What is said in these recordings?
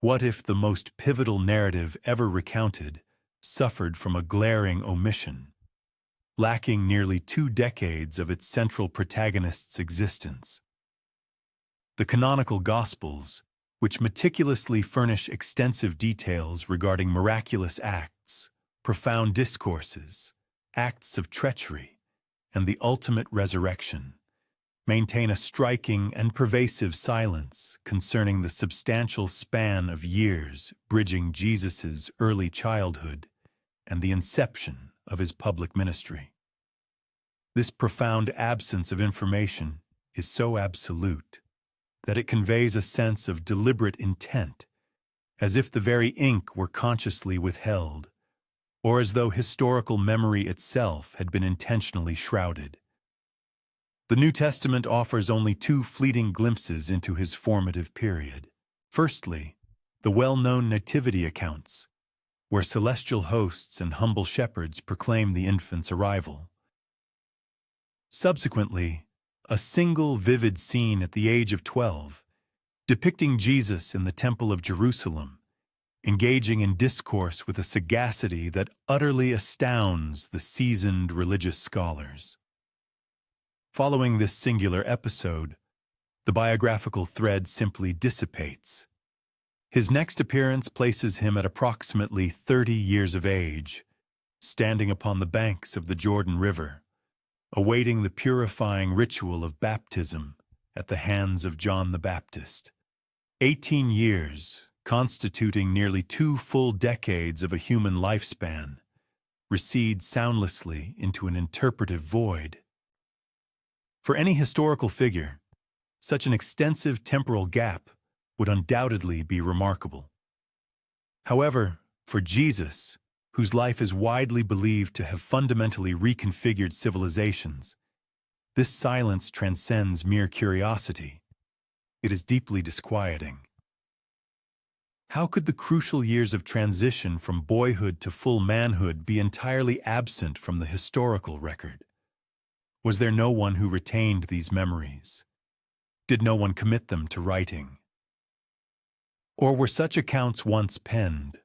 What if the most pivotal narrative ever recounted suffered from a glaring omission, lacking nearly 2 decades of its central protagonist's existence? The canonical Gospels, which meticulously furnish extensive details regarding miraculous acts, profound discourses, acts of treachery, and the ultimate resurrection, maintain a striking and pervasive silence concerning the substantial span of years bridging Jesus' early childhood and the inception of his public ministry. This profound absence of information is so absolute that it conveys a sense of deliberate intent, as if the very ink were consciously withheld, or as though historical memory itself had been intentionally shrouded. The New Testament offers only 2 fleeting glimpses into his formative period. Firstly, the well-known nativity accounts, where celestial hosts and humble shepherds proclaim the infant's arrival. Subsequently, a single vivid scene at the age of 12, depicting Jesus in the Temple of Jerusalem, engaging in discourse with a sagacity that utterly astounds the seasoned religious scholars. Following this singular episode, the biographical thread simply dissipates. His next appearance places him at approximately 30 years of age, standing upon the banks of the Jordan River, awaiting the purifying ritual of baptism at the hands of John the Baptist. 18 years, constituting nearly 2 full decades of a human lifespan, recede soundlessly into an interpretive void. For any historical figure, such an extensive temporal gap would undoubtedly be remarkable. However, for Jesus, whose life is widely believed to have fundamentally reconfigured civilizations, this silence transcends mere curiosity. It is deeply disquieting. How could the crucial years of transition from boyhood to full manhood be entirely absent from the historical record? Was there no one who retained these memories? Did no one commit them to writing? Or were such accounts once penned,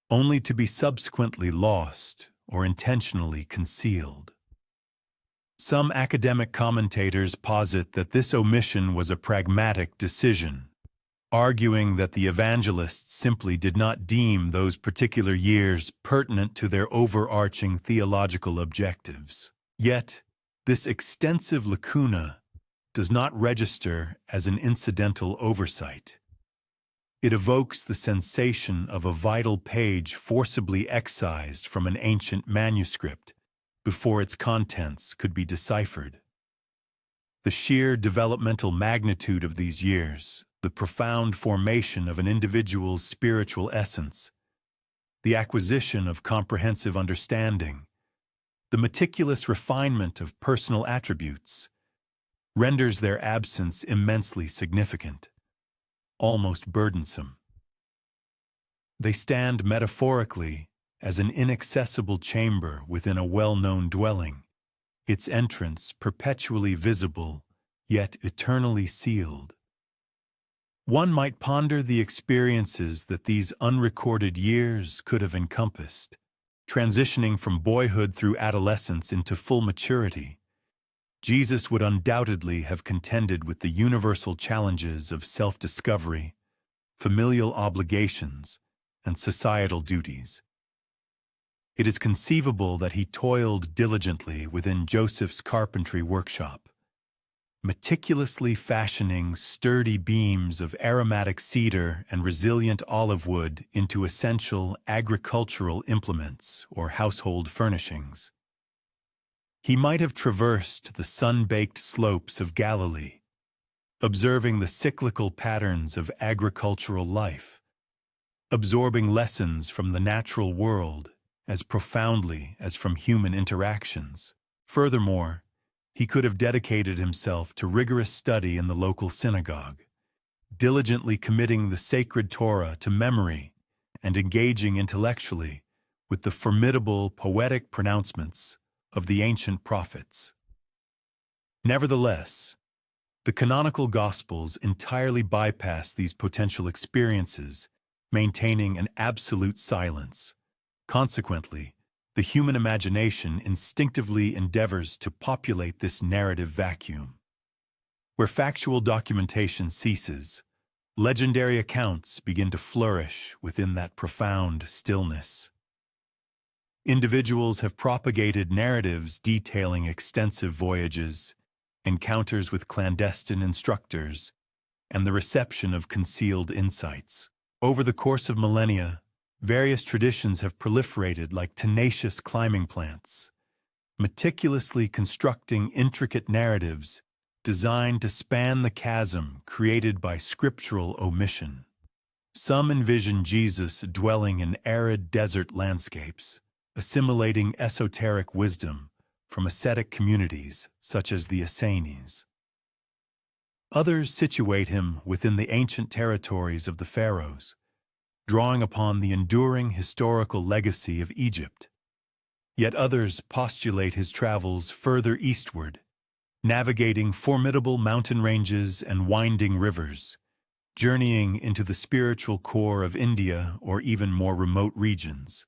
only to be subsequently lost or intentionally concealed? Some academic commentators posit that this omission was a pragmatic decision, arguing that the evangelists simply did not deem those particular years pertinent to their overarching theological objectives. Yet, this extensive lacuna does not register as an incidental oversight. It evokes the sensation of a vital page forcibly excised from an ancient manuscript before its contents could be deciphered. The sheer developmental magnitude of these years, the profound formation of an individual's spiritual essence, the acquisition of comprehensive understanding, the meticulous refinement of personal attributes, renders their absence immensely significant, almost burdensome. They stand metaphorically as an inaccessible chamber within a well-known dwelling, its entrance perpetually visible, yet eternally sealed. One might ponder the experiences that these unrecorded years could have encompassed, transitioning from boyhood through adolescence into full maturity. Jesus would undoubtedly have contended with the universal challenges of self-discovery, familial obligations, and societal duties. It is conceivable that he toiled diligently within Joseph's carpentry workshop, meticulously fashioning sturdy beams of aromatic cedar and resilient olive wood into essential agricultural implements or household furnishings. He might have traversed the sun-baked slopes of Galilee, observing the cyclical patterns of agricultural life, absorbing lessons from the natural world as profoundly as from human interactions. Furthermore, he could have dedicated himself to rigorous study in the local synagogue, diligently committing the sacred Torah to memory and engaging intellectually with the formidable poetic pronouncements of the ancient prophets. Nevertheless, the canonical Gospels entirely bypass these potential experiences maintaining an absolute silence. Consequently, the human imagination instinctively endeavors to populate this narrative vacuum. Where factual documentation ceases, legendary accounts begin to flourish within that profound stillness. Individuals have propagated narratives detailing extensive voyages, encounters with clandestine instructors, and the reception of concealed insights. Over the course of millennia, various traditions have proliferated like tenacious climbing plants, meticulously constructing intricate narratives designed to span the chasm created by scriptural omission. Some envision Jesus dwelling in arid desert landscapes, assimilating esoteric wisdom from ascetic communities such as the Essenes. Others situate him within the ancient territories of the pharaohs, drawing upon the enduring historical legacy of Egypt. Yet others postulate his travels further eastward, navigating formidable mountain ranges and winding rivers, journeying into the spiritual core of India or even more remote regions,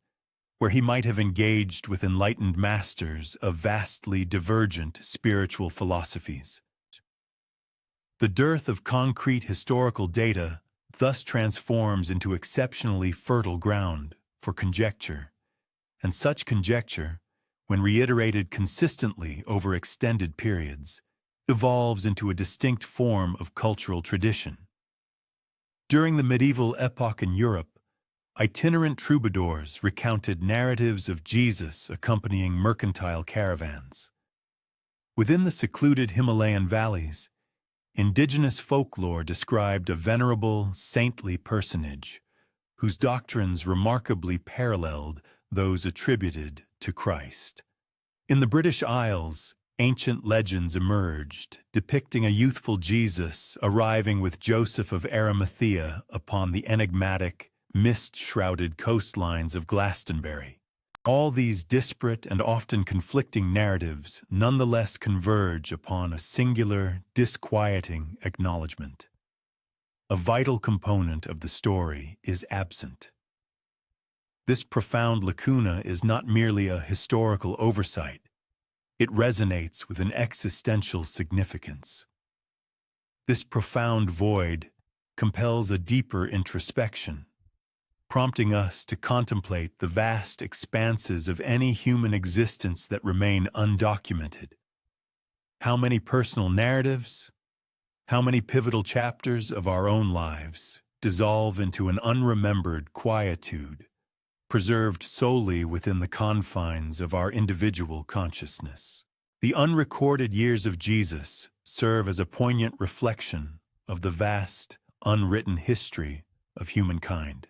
where he might have engaged with enlightened masters of vastly divergent spiritual philosophies. The dearth of concrete historical data thus transforms into exceptionally fertile ground for conjecture, and such conjecture, when reiterated consistently over extended periods, evolves into a distinct form of cultural tradition. During the medieval epoch in Europe, itinerant troubadours recounted narratives of Jesus accompanying mercantile caravans. Within the secluded Himalayan valleys, indigenous folklore described a venerable, saintly personage whose doctrines remarkably paralleled those attributed to Christ. In the British Isles, ancient legends emerged, depicting a youthful Jesus arriving with Joseph of Arimathea upon the enigmatic, mist-shrouded coastlines of Glastonbury. All these disparate and often conflicting narratives nonetheless converge upon a singular, disquieting acknowledgement. A vital component of the story is absent. This profound lacuna is not merely a historical oversight. It resonates with an existential significance. This profound void compels a deeper introspection, prompting us to contemplate the vast expanses of any human existence that remain undocumented. How many personal narratives, how many pivotal chapters of our own lives dissolve into an unremembered quietude, preserved solely within the confines of our individual consciousness. The unrecorded years of Jesus serve as a poignant reflection of the vast, unwritten history of humankind.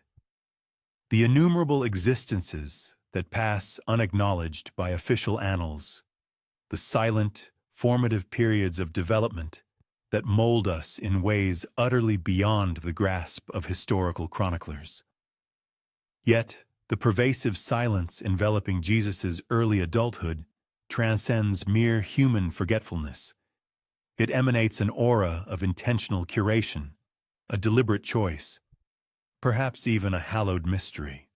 The innumerable existences that pass unacknowledged by official annals, the silent, formative periods of development that mold us in ways utterly beyond the grasp of historical chroniclers. Yet, the pervasive silence enveloping Jesus' early adulthood transcends mere human forgetfulness. It emanates an aura of intentional curation, a deliberate choice, perhaps even a hallowed mystery.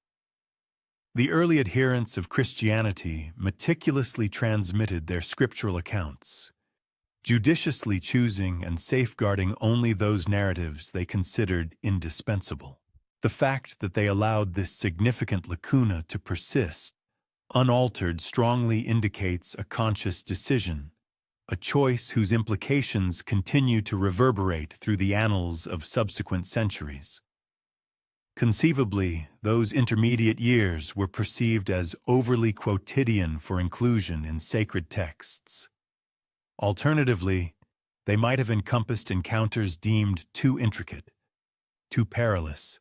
The early adherents of Christianity meticulously transmitted their scriptural accounts, judiciously choosing and safeguarding only those narratives they considered indispensable. The fact that they allowed this significant lacuna to persist, unaltered, strongly indicates a conscious decision, a choice whose implications continue to reverberate through the annals of subsequent centuries. Conceivably, those intermediate years were perceived as overly quotidian for inclusion in sacred texts. Alternatively, they might have encompassed encounters deemed too intricate, too perilous,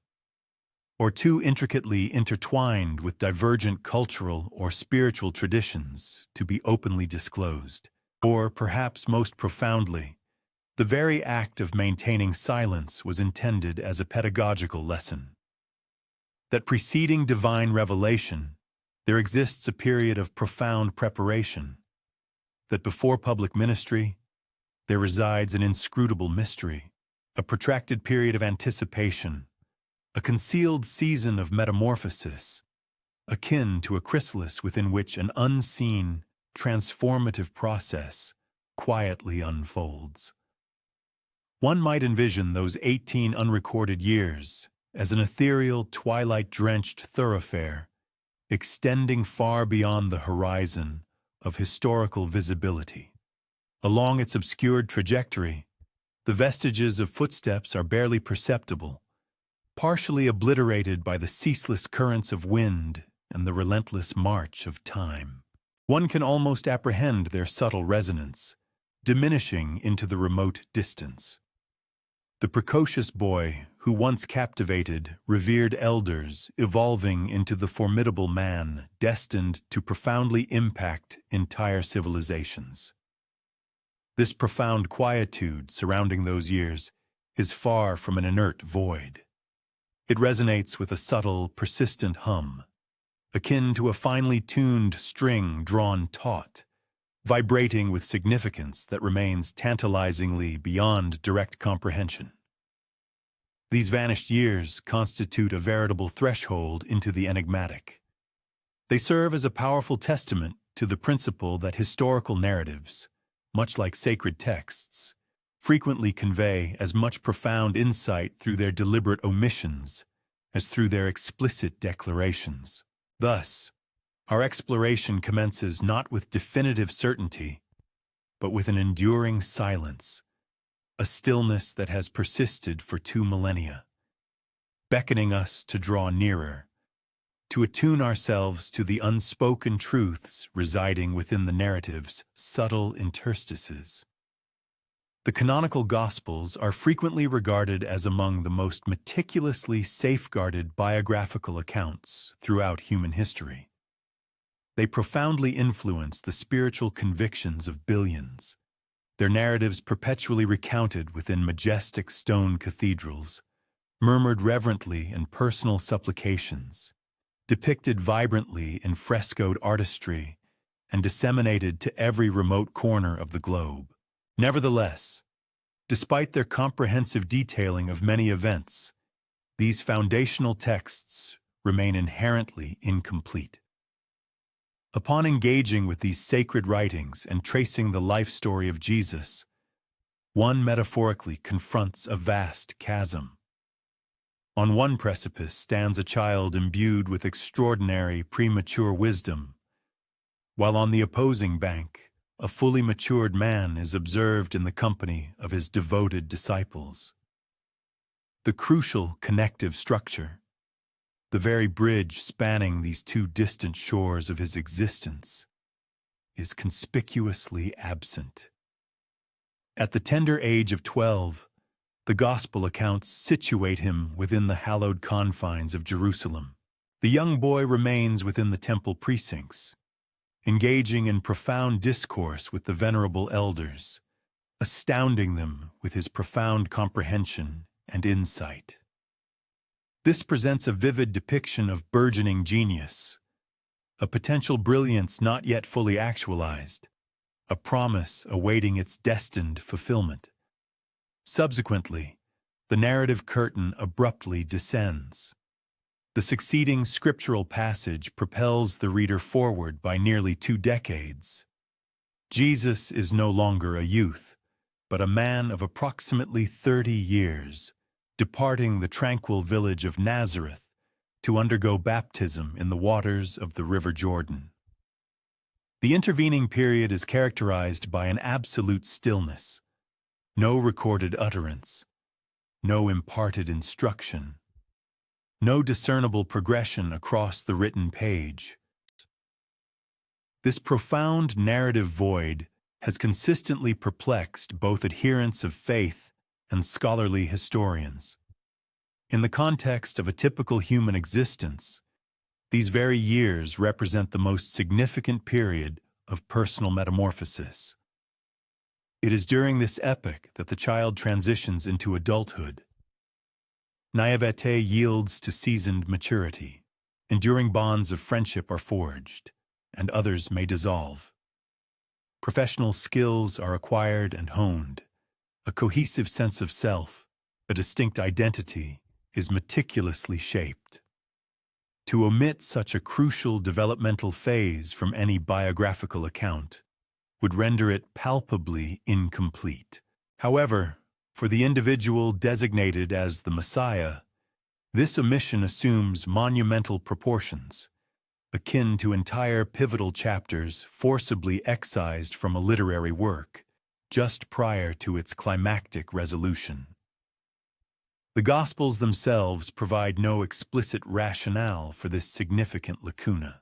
or too intricately intertwined with divergent cultural or spiritual traditions to be openly disclosed. Or, perhaps most profoundly, the very act of maintaining silence was intended as a pedagogical lesson. That preceding divine revelation, there exists a period of profound preparation. That before public ministry, there resides an inscrutable mystery, a protracted period of anticipation, a concealed season of metamorphosis, akin to a chrysalis within which an unseen, transformative process quietly unfolds. One might envision those 18 unrecorded years as an ethereal, twilight-drenched thoroughfare, extending far beyond the horizon of historical visibility. Along its obscured trajectory, the vestiges of footsteps are barely perceptible, partially obliterated by the ceaseless currents of wind and the relentless march of time. One can almost apprehend their subtle resonance, diminishing into the remote distance. The precocious boy who once captivated revered elders evolving into the formidable man destined to profoundly impact entire civilizations. This profound quietude surrounding those years is far from an inert void. It resonates with a subtle, persistent hum, akin to a finely tuned string drawn taut, vibrating with significance that remains tantalizingly beyond direct comprehension. These vanished years constitute a veritable threshold into the enigmatic. They serve as a powerful testament to the principle that historical narratives, much like sacred texts, frequently convey as much profound insight through their deliberate omissions as through their explicit declarations. Thus, our exploration commences not with definitive certainty, but with an enduring silence, a stillness that has persisted for 2 millennia, beckoning us to draw nearer, to attune ourselves to the unspoken truths residing within the narrative's subtle interstices. The canonical Gospels are frequently regarded as among the most meticulously safeguarded biographical accounts throughout human history. They profoundly influence the spiritual convictions of billions, their narratives perpetually recounted within majestic stone cathedrals, murmured reverently in personal supplications, depicted vibrantly in frescoed artistry, and disseminated to every remote corner of the globe. Nevertheless, despite their comprehensive detailing of many events, these foundational texts remain inherently incomplete. Upon engaging with these sacred writings and tracing the life story of Jesus, one metaphorically confronts a vast chasm. On one precipice stands a child imbued with extraordinary premature wisdom, while on the opposing bank, a fully matured man is observed in the company of his devoted disciples. The crucial connective structure, the very bridge spanning these 2 distant shores of his existence, is conspicuously absent. At the tender age of 12, the Gospel accounts situate him within the hallowed confines of Jerusalem. The young boy remains within the temple precincts, engaging in profound discourse with the venerable elders, astounding them with his profound comprehension and insight. This presents a vivid depiction of burgeoning genius, a potential brilliance not yet fully actualized, a promise awaiting its destined fulfillment. Subsequently, the narrative curtain abruptly descends. The succeeding scriptural passage propels the reader forward by nearly 2 decades. Jesus is no longer a youth, but a man of approximately 30 years, departing the tranquil village of Nazareth to undergo baptism in the waters of the River Jordan. The intervening period is characterized by an absolute stillness, no recorded utterance, no imparted instruction, no discernible progression across the written page. This profound narrative void has consistently perplexed both adherents of faith and scholarly historians. In the context of a typical human existence, these very years represent the most significant period of personal metamorphosis. It is during this epoch that the child transitions into adulthood. Naivete yields to seasoned maturity. Enduring bonds of friendship are forged, and others may dissolve. Professional skills are acquired and honed. A cohesive sense of self, a distinct identity, is meticulously shaped. To omit such a crucial developmental phase from any biographical account would render it palpably incomplete. However, for the individual designated as the Messiah, this omission assumes monumental proportions, akin to entire pivotal chapters forcibly excised from a literary work just prior to its climactic resolution. The Gospels themselves provide no explicit rationale for this significant lacuna.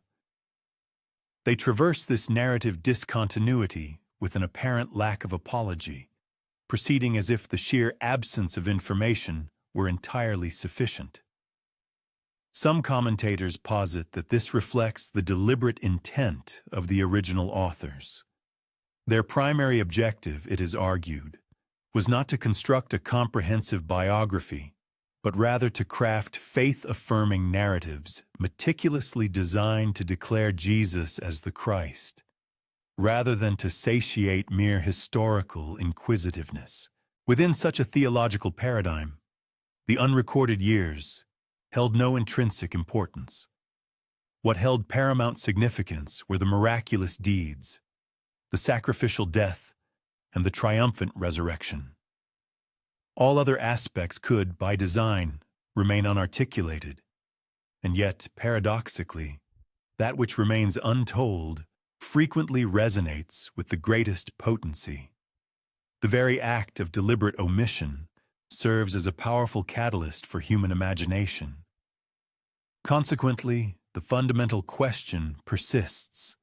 They traverse this narrative discontinuity with an apparent lack of apology, proceeding as if the sheer absence of information were entirely sufficient. Some commentators posit that this reflects the deliberate intent of the original authors. Their primary objective, it is argued, was not to construct a comprehensive biography, but rather to craft faith-affirming narratives meticulously designed to declare Jesus as the Christ, rather than to satiate mere historical inquisitiveness. Within such a theological paradigm, the unrecorded years held no intrinsic importance. What held paramount significance were the miraculous deeds, the sacrificial death, and the triumphant resurrection. All other aspects could, by design, remain unarticulated, and yet, paradoxically, that which remains untold frequently resonates with the greatest potency. The very act of deliberate omission serves as a powerful catalyst for human imagination. Consequently, the fundamental question persists.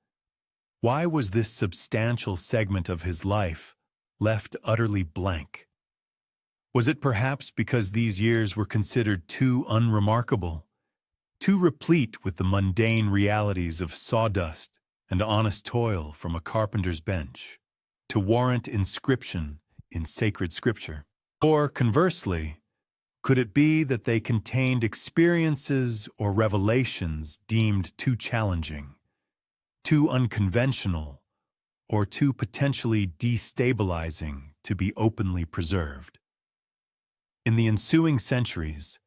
Why was this substantial segment of his life left utterly blank? Was it perhaps because these years were considered too unremarkable, too replete with the mundane realities of sawdust and honest toil from a carpenter's bench, to warrant inscription in sacred scripture? Or, conversely, could it be that they contained experiences or revelations deemed too challenging, too unconventional, or too potentially destabilizing to be openly preserved? In the ensuing centuries,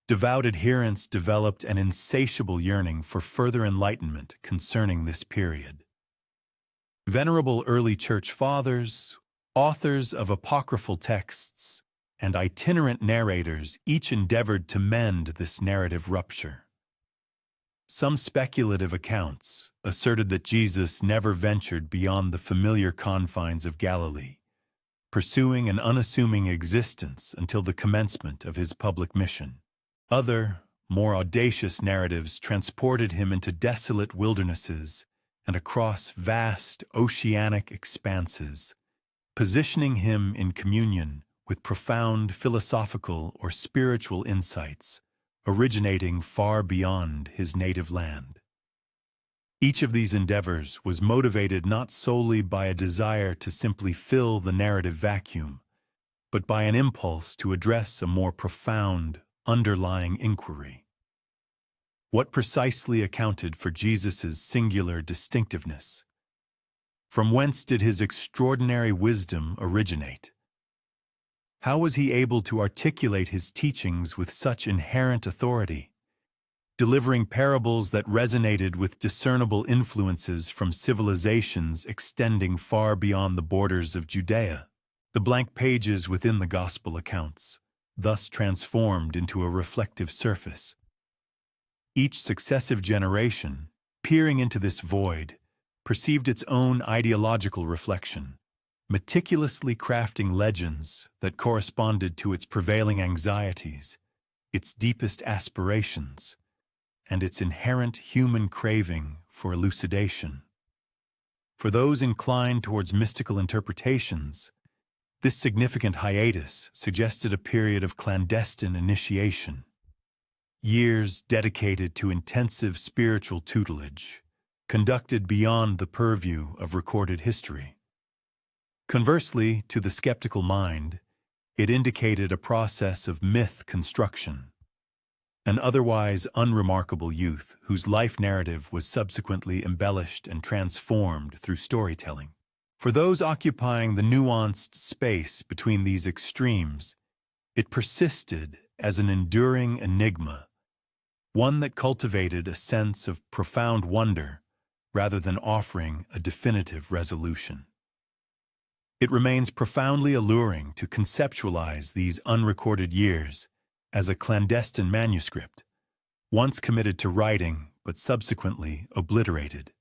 devout adherents developed an insatiable yearning for further enlightenment concerning this period. Venerable early church fathers, authors of apocryphal texts, and itinerant narrators each endeavored to mend this narrative rupture. Some speculative accounts asserted that Jesus never ventured beyond the familiar confines of Galilee, pursuing an unassuming existence until the commencement of his public mission. Other, more audacious narratives transported him into desolate wildernesses and across vast oceanic expanses, positioning him in communion with profound philosophical or spiritual insights originating far beyond his native land. Each of these endeavors was motivated not solely by a desire to simply fill the narrative vacuum, but by an impulse to address a more profound, underlying inquiry. What precisely accounted for Jesus' singular distinctiveness? From whence did his extraordinary wisdom originate? How was he able to articulate his teachings with such inherent authority, delivering parables that resonated with discernible influences from civilizations extending far beyond the borders of Judea? The blank pages within the Gospel accounts, thus transformed into a reflective surface. Each successive generation, peering into this void, perceived its own ideological reflection, meticulously crafting legends that corresponded to its prevailing anxieties, its deepest aspirations, and its inherent human craving for elucidation. For those inclined towards mystical interpretations, this significant hiatus suggested a period of clandestine initiation, years dedicated to intensive spiritual tutelage, conducted beyond the purview of recorded history. Conversely, to the skeptical mind, it indicated a process of myth construction, an otherwise unremarkable youth whose life narrative was subsequently embellished and transformed through storytelling. For those occupying the nuanced space between these extremes, it persisted as an enduring enigma, one that cultivated a sense of profound wonder rather than offering a definitive resolution. It remains profoundly alluring to conceptualize these unrecorded years as a clandestine manuscript, once committed to writing but subsequently obliterated.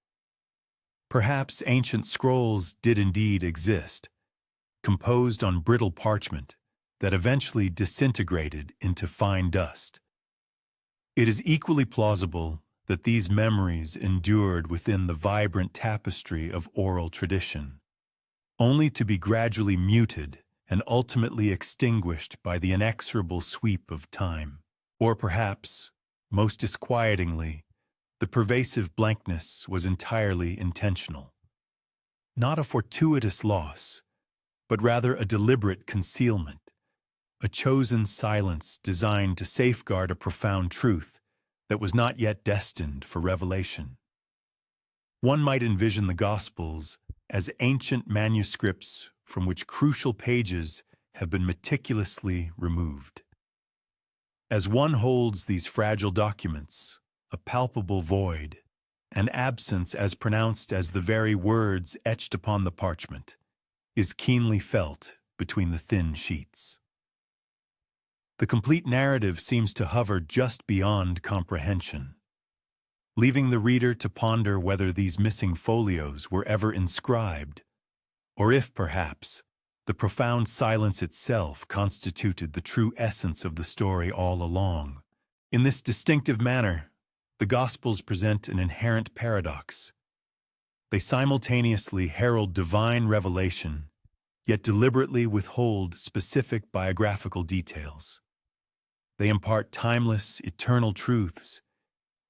Perhaps ancient scrolls did indeed exist, composed on brittle parchment that eventually disintegrated into fine dust. It is equally plausible that these memories endured within the vibrant tapestry of oral tradition, only to be gradually muted and ultimately extinguished by the inexorable sweep of time. Or perhaps, most disquietingly, the pervasive blankness was entirely intentional. Not a fortuitous loss, but rather a deliberate concealment, a chosen silence designed to safeguard a profound truth that was not yet destined for revelation. One might envision the Gospels as ancient manuscripts from which crucial pages have been meticulously removed. As one holds these fragile documents, a palpable void, an absence as pronounced as the very words etched upon the parchment, is keenly felt between the thin sheets. The complete narrative seems to hover just beyond comprehension, leaving the reader to ponder whether these missing folios were ever inscribed, or if, perhaps, the profound silence itself constituted the true essence of the story all along. In this distinctive manner, the Gospels present an inherent paradox. They simultaneously herald divine revelation, yet deliberately withhold specific biographical details. They impart timeless, eternal truths,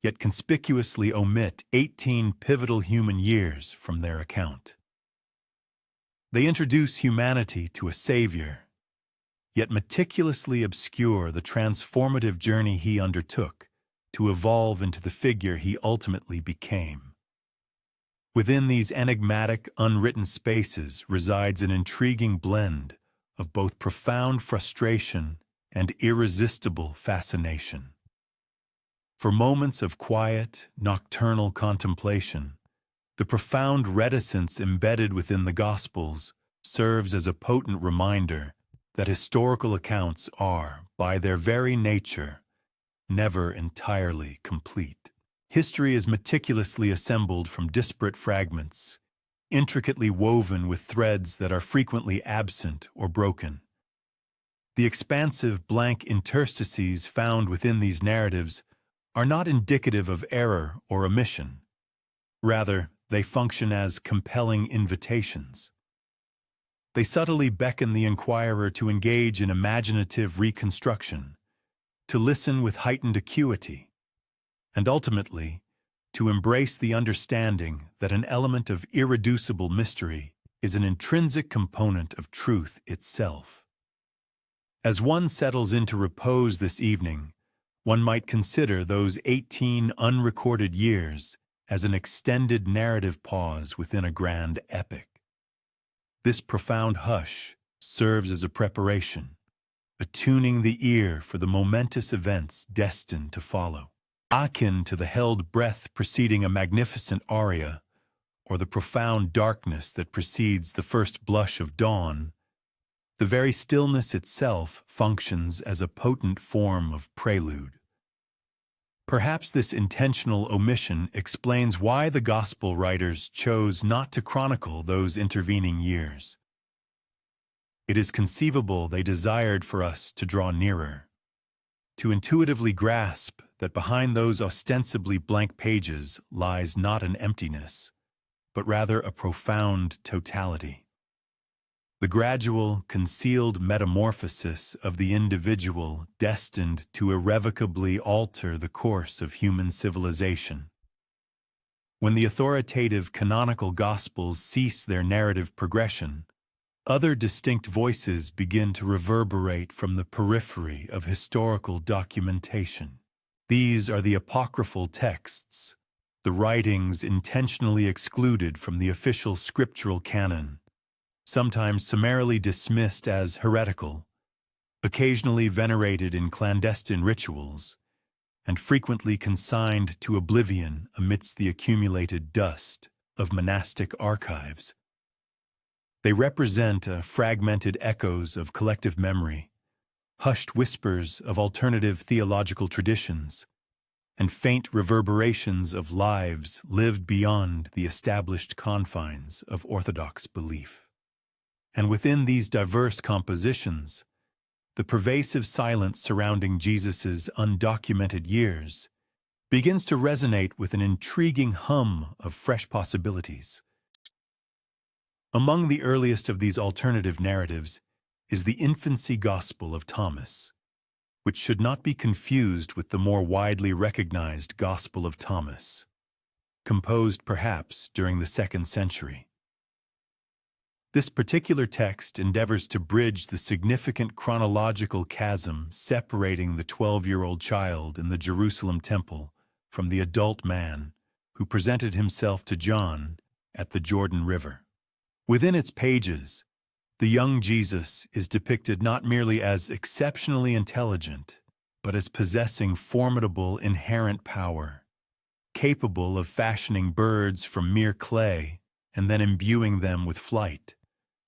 yet conspicuously omit 18 pivotal human years from their account. They introduce humanity to a Savior, yet meticulously obscure the transformative journey he undertook to evolve into the figure he ultimately became. Within these enigmatic, unwritten spaces resides an intriguing blend of both profound frustration and irresistible fascination. For moments of quiet, nocturnal contemplation, the profound reticence embedded within the Gospels serves as a potent reminder that historical accounts are, by their very nature, never entirely complete. History is meticulously assembled from disparate fragments, intricately woven with threads that are frequently absent or broken. The expansive blank interstices found within these narratives are not indicative of error or omission. Rather, they function as compelling invitations. They subtly beckon the inquirer to engage in imaginative reconstruction, to listen with heightened acuity, and ultimately, to embrace the understanding that an element of irreducible mystery is an intrinsic component of truth itself. As one settles into repose this evening, one might consider those 18 unrecorded years as an extended narrative pause within a grand epic. This profound hush serves as a preparation, attuning the ear for the momentous events destined to follow. Akin to the held breath preceding a magnificent aria, or the profound darkness that precedes the first blush of dawn, the very stillness itself functions as a potent form of prelude. Perhaps this intentional omission explains why the Gospel writers chose not to chronicle those intervening years. It is conceivable they desired for us to draw nearer, to intuitively grasp that behind those ostensibly blank pages lies not an emptiness, but rather a profound totality. The gradual, concealed metamorphosis of the individual destined to irrevocably alter the course of human civilization. When the authoritative canonical Gospels cease their narrative progression, other distinct voices begin to reverberate from the periphery of historical documentation. These are the apocryphal texts, the writings intentionally excluded from the official scriptural canon, sometimes summarily dismissed as heretical, occasionally venerated in clandestine rituals, and frequently consigned to oblivion amidst the accumulated dust of monastic archives. They represent fragmented echoes of collective memory, hushed whispers of alternative theological traditions, and faint reverberations of lives lived beyond the established confines of orthodox belief. And within these diverse compositions, the pervasive silence surrounding Jesus' undocumented years begins to resonate with an intriguing hum of fresh possibilities. Among the earliest of these alternative narratives is the infancy gospel of Thomas, which should not be confused with the more widely recognized Gospel of Thomas, composed perhaps during the 2nd century. This particular text endeavors to bridge the significant chronological chasm separating the 12-year-old child in the Jerusalem temple from the adult man who presented himself to John at the Jordan River. Within its pages, the young Jesus is depicted not merely as exceptionally intelligent, but as possessing formidable inherent power, capable of fashioning birds from mere clay and then imbuing them with flight,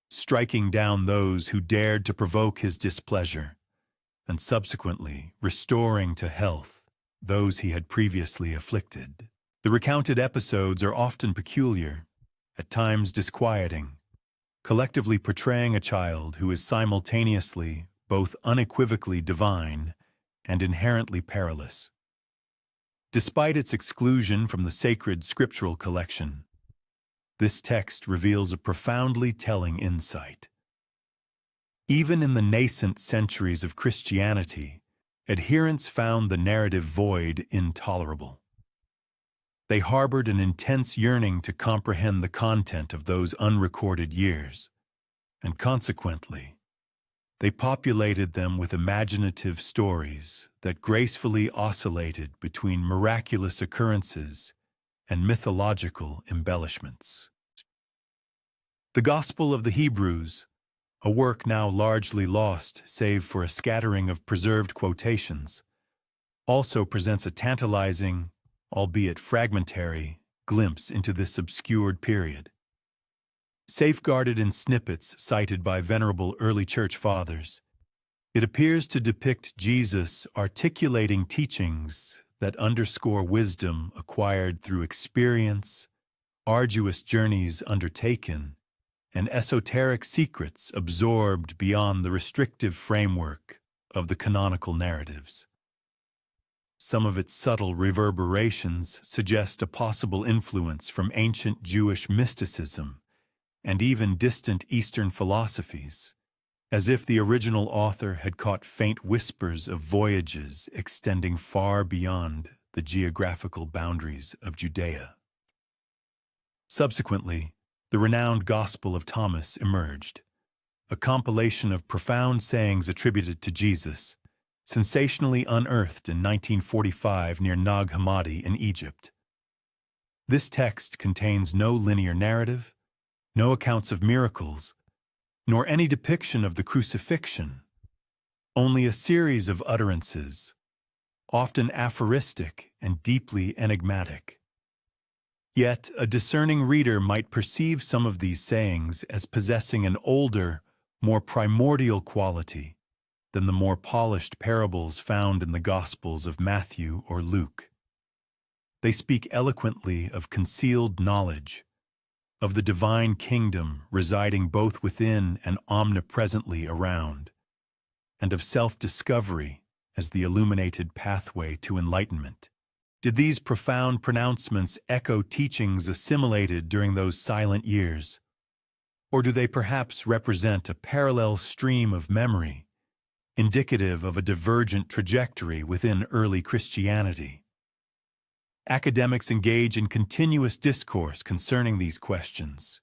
striking down those who dared to provoke his displeasure, and subsequently restoring to health those he had previously afflicted. The recounted episodes are often peculiar, at times disquieting, collectively portraying a child who is simultaneously both unequivocally divine and inherently perilous. Despite its exclusion from the sacred scriptural collection, this text reveals a profoundly telling insight. Even in the nascent centuries of Christianity, adherents found the narrative void intolerable. They harbored an intense yearning to comprehend the content of those unrecorded years, and consequently, they populated them with imaginative stories that gracefully oscillated between miraculous occurrences and mythological embellishments. The Gospel of the Hebrews, a work now largely lost save for a scattering of preserved quotations, also presents a tantalizing, albeit fragmentary, glimpse into this obscured period. Safeguarded in snippets cited by venerable early church fathers, it appears to depict Jesus articulating teachings that underscore wisdom acquired through experience, arduous journeys undertaken, and esoteric secrets absorbed beyond the restrictive framework of the canonical narratives. Some of its subtle reverberations suggest a possible influence from ancient Jewish mysticism and even distant Eastern philosophies, as if the original author had caught faint whispers of voyages extending far beyond the geographical boundaries of Judea. Subsequently, the renowned Gospel of Thomas emerged, a compilation of profound sayings attributed to Jesus, sensationally unearthed in 1945 near Nag Hammadi in Egypt. This text contains no linear narrative, no accounts of miracles, nor any depiction of the crucifixion, only a series of utterances, often aphoristic and deeply enigmatic. Yet a discerning reader might perceive some of these sayings as possessing an older, more primordial quality than the more polished parables found in the Gospels of Matthew or Luke. They speak eloquently of concealed knowledge, of the divine kingdom residing both within and omnipresently around, and of self-discovery as the illuminated pathway to enlightenment. Did these profound pronouncements echo teachings assimilated during those silent years? Or do they perhaps represent a parallel stream of memory, indicative of a divergent trajectory within early Christianity? Academics engage in continuous discourse concerning these questions,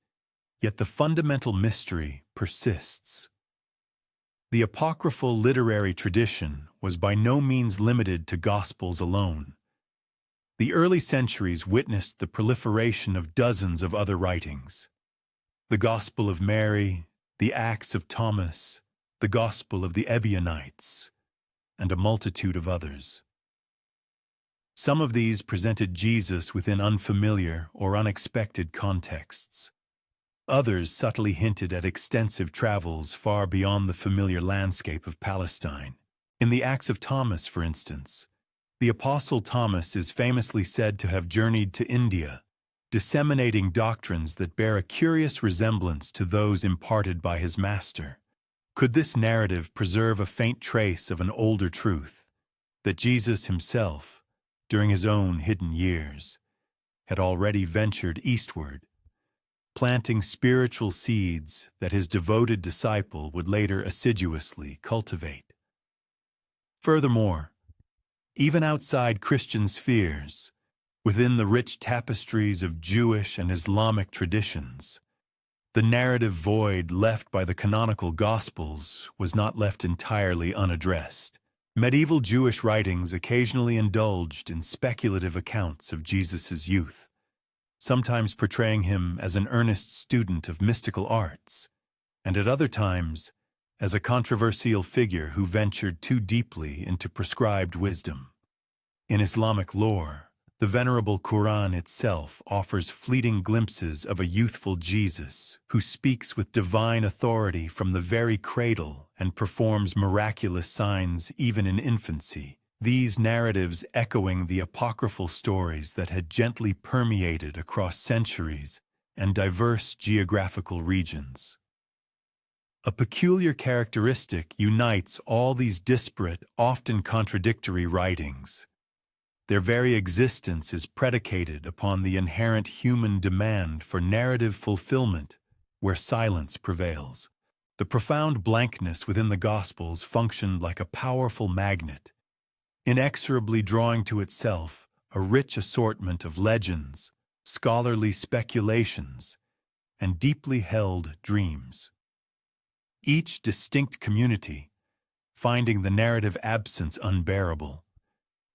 yet the fundamental mystery persists. The apocryphal literary tradition was by no means limited to Gospels alone. The early centuries witnessed the proliferation of dozens of other writings. The Gospel of Mary, the Acts of Thomas, the Gospel of the Ebionites, and a multitude of others. Some of these presented Jesus within unfamiliar or unexpected contexts. Others subtly hinted at extensive travels far beyond the familiar landscape of Palestine. In the Acts of Thomas, for instance, the Apostle Thomas is famously said to have journeyed to India, disseminating doctrines that bear a curious resemblance to those imparted by his master. Could this narrative preserve a faint trace of an older truth, that Jesus himself, during his own hidden years, had already ventured eastward, planting spiritual seeds that his devoted disciple would later assiduously cultivate? Furthermore, even outside Christian spheres, within the rich tapestries of Jewish and Islamic traditions, the narrative void left by the canonical Gospels was not left entirely unaddressed. Medieval Jewish writings occasionally indulged in speculative accounts of Jesus' youth, sometimes portraying him as an earnest student of mystical arts, and at other times as a controversial figure who ventured too deeply into prescribed wisdom. In Islamic lore, the venerable Quran itself offers fleeting glimpses of a youthful Jesus who speaks with divine authority from the very cradle and performs miraculous signs even in infancy, these narratives echoing the apocryphal stories that had gently permeated across centuries and diverse geographical regions. A peculiar characteristic unites all these disparate, often contradictory writings. Their very existence is predicated upon the inherent human demand for narrative fulfillment where silence prevails. The profound blankness within the Gospels functioned like a powerful magnet, inexorably drawing to itself a rich assortment of legends, scholarly speculations, and deeply held dreams. Each distinct community, finding the narrative absence unbearable,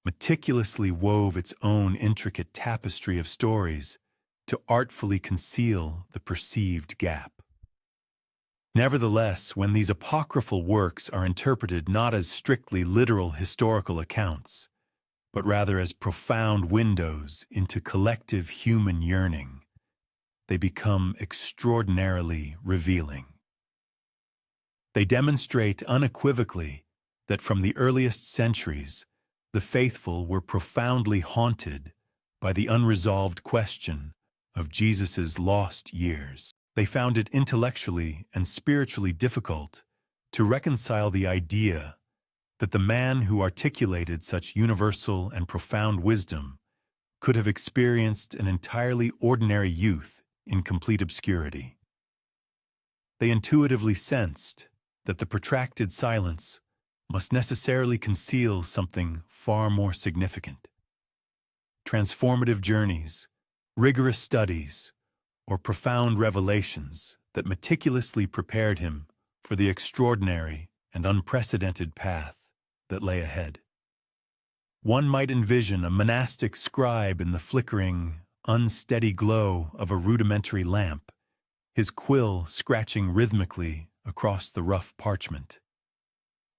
meticulously wove its own intricate tapestry of stories to artfully conceal the perceived gap. Nevertheless, when these apocryphal works are interpreted not as strictly literal historical accounts, but rather as profound windows into collective human yearning, they become extraordinarily revealing. They demonstrate unequivocally that from the earliest centuries, the faithful were profoundly haunted by the unresolved question of Jesus' lost years. They found it intellectually and spiritually difficult to reconcile the idea that the man who articulated such universal and profound wisdom could have experienced an entirely ordinary youth in complete obscurity. They intuitively sensed that the protracted silence must necessarily conceal something far more significant. Transformative journeys, rigorous studies, or profound revelations that meticulously prepared him for the extraordinary and unprecedented path that lay ahead. One might envision a monastic scribe in the flickering, unsteady glow of a rudimentary lamp, his quill scratching rhythmically across the rough parchment.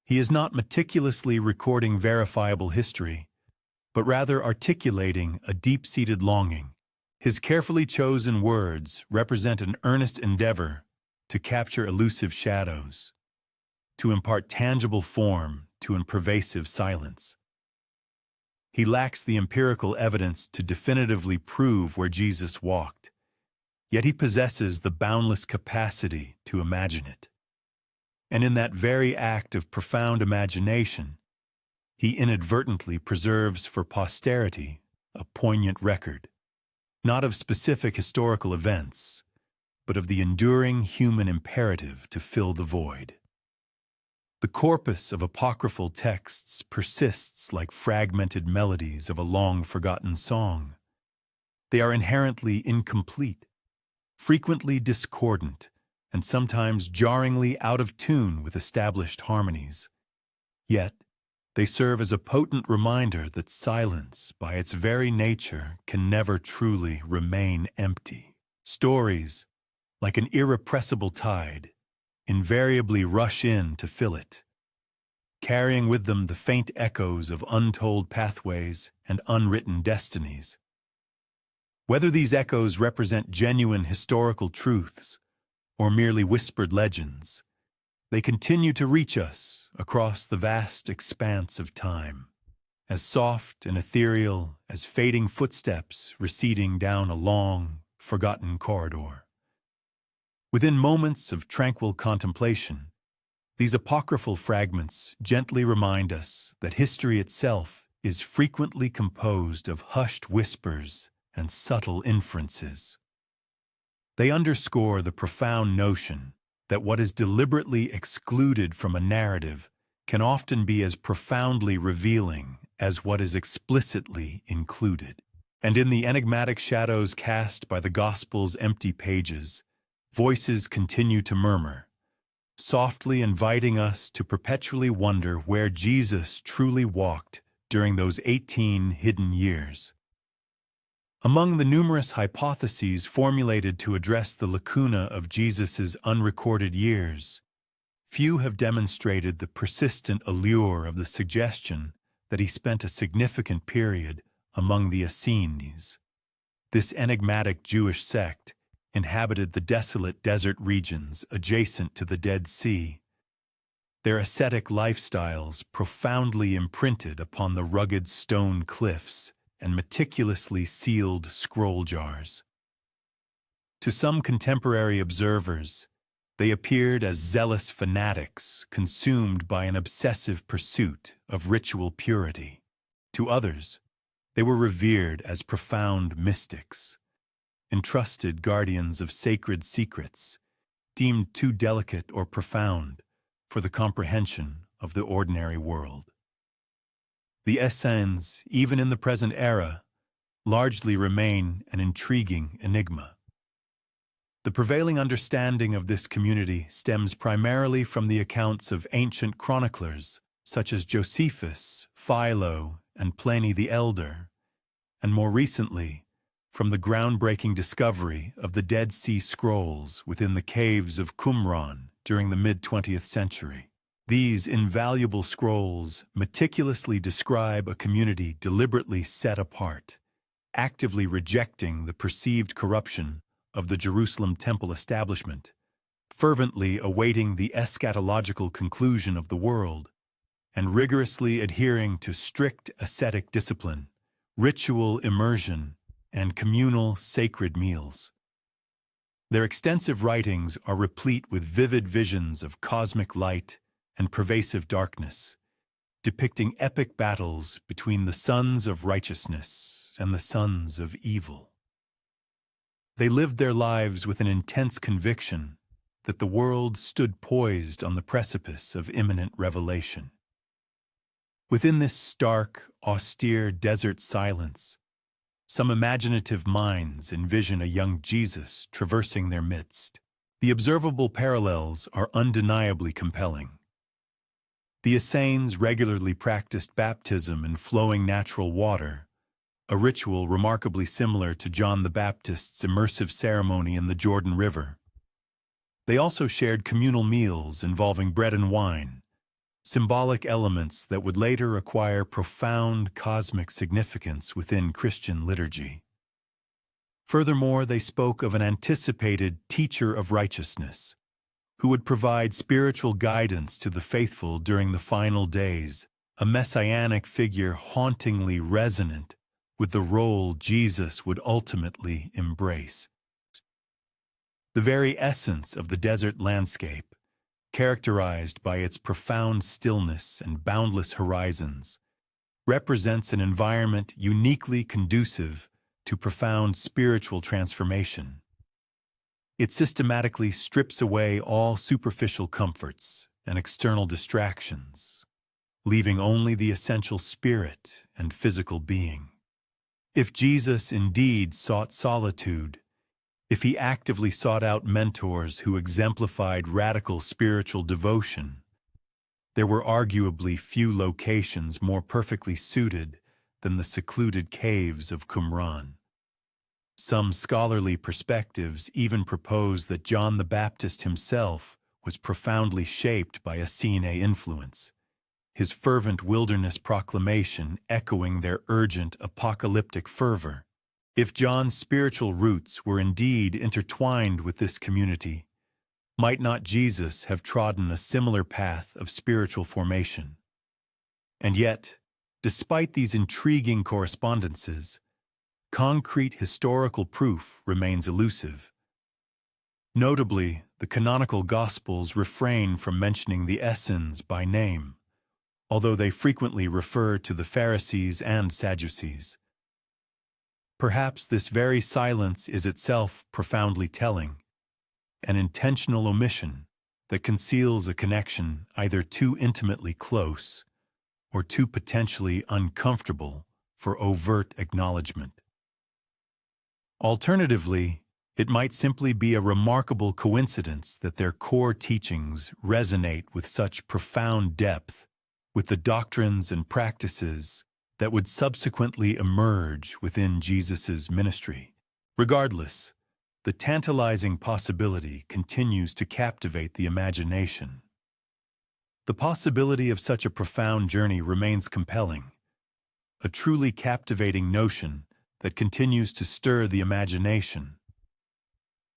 He is not meticulously recording verifiable history, but rather articulating a deep-seated longing. His carefully chosen words represent an earnest endeavor to capture elusive shadows, to impart tangible form to a pervasive silence. He lacks the empirical evidence to definitively prove where Jesus walked, yet he possesses the boundless capacity to imagine it. And in that very act of profound imagination, he inadvertently preserves for posterity a poignant record, not of specific historical events, but of the enduring human imperative to fill the void. The corpus of apocryphal texts persists like fragmented melodies of a long-forgotten song. They are inherently incomplete, frequently discordant, and sometimes jarringly out of tune with established harmonies. Yet, they serve as a potent reminder that silence, by its very nature, can never truly remain empty. Stories, like an irrepressible tide, invariably rush in to fill it, carrying with them the faint echoes of untold pathways and unwritten destinies. Whether these echoes represent genuine historical truths or merely whispered legends, they continue to reach us across the vast expanse of time, as soft and ethereal as fading footsteps receding down a long, forgotten corridor. Within moments of tranquil contemplation, these apocryphal fragments gently remind us that history itself is frequently composed of hushed whispers and subtle inferences. They underscore the profound notion that what is deliberately excluded from a narrative can often be as profoundly revealing as what is explicitly included. And in the enigmatic shadows cast by the Gospel's empty pages, voices continue to murmur, softly inviting us to perpetually wonder where Jesus truly walked during those 18 hidden years. Among the numerous hypotheses formulated to address the lacuna of Jesus' unrecorded years, few have demonstrated the persistent allure of the suggestion that he spent a significant period among the Essenes. This enigmatic Jewish sect inhabited the desolate desert regions adjacent to the Dead Sea, their ascetic lifestyles profoundly imprinted upon the rugged stone cliffs and meticulously sealed scroll jars. To some contemporary observers, they appeared as zealous fanatics consumed by an obsessive pursuit of ritual purity. To others, they were revered as profound mystics, entrusted guardians of sacred secrets, deemed too delicate or profound for the comprehension of the ordinary world. The Essenes, even in the present era, largely remain an intriguing enigma. The prevailing understanding of this community stems primarily from the accounts of ancient chroniclers such as Josephus, Philo, and Pliny the Elder, and more recently, from the groundbreaking discovery of the Dead Sea Scrolls within the caves of Qumran during the mid-20th century. These invaluable scrolls meticulously describe a community deliberately set apart, actively rejecting the perceived corruption of the Jerusalem temple establishment, fervently awaiting the eschatological conclusion of the world, and rigorously adhering to strict ascetic discipline, ritual immersion, and communal sacred meals. Their extensive writings are replete with vivid visions of cosmic light and pervasive darkness, depicting epic battles between the sons of righteousness and the sons of evil. They lived their lives with an intense conviction that the world stood poised on the precipice of imminent revelation. Within this stark, austere desert silence, some imaginative minds envision a young Jesus traversing their midst. The observable parallels are undeniably compelling. The Essenes regularly practiced baptism in flowing natural water, a ritual remarkably similar to John the Baptist's immersive ceremony in the Jordan River. They also shared communal meals involving bread and wine, symbolic elements that would later acquire profound cosmic significance within Christian liturgy. Furthermore, they spoke of an anticipated teacher of righteousness, who would provide spiritual guidance to the faithful during the final days, a messianic figure hauntingly resonant with the role Jesus would ultimately embrace. The very essence of the desert landscape, characterized by its profound stillness and boundless horizons, represents an environment uniquely conducive to profound spiritual transformation. It systematically strips away all superficial comforts and external distractions, leaving only the essential spirit and physical being. If Jesus indeed sought solitude, if he actively sought out mentors who exemplified radical spiritual devotion, there were arguably few locations more perfectly suited than the secluded caves of Qumran. Some scholarly perspectives even propose that John the Baptist himself was profoundly shaped by Essene influence, his fervent wilderness proclamation echoing their urgent apocalyptic fervor. If John's spiritual roots were indeed intertwined with this community, might not Jesus have trodden a similar path of spiritual formation? And yet, despite these intriguing correspondences, concrete historical proof remains elusive. Notably, the canonical Gospels refrain from mentioning the Essenes by name, although they frequently refer to the Pharisees and Sadducees. Perhaps this very silence is itself profoundly telling, an intentional omission that conceals a connection either too intimately close or too potentially uncomfortable for overt acknowledgement. Alternatively, it might simply be a remarkable coincidence that their core teachings resonate with such profound depth with the doctrines and practices that would subsequently emerge within Jesus' ministry. Regardless, the tantalizing possibility continues to captivate the imagination. The possibility of such a profound journey remains compelling, a truly captivating notion that continues to stir the imagination.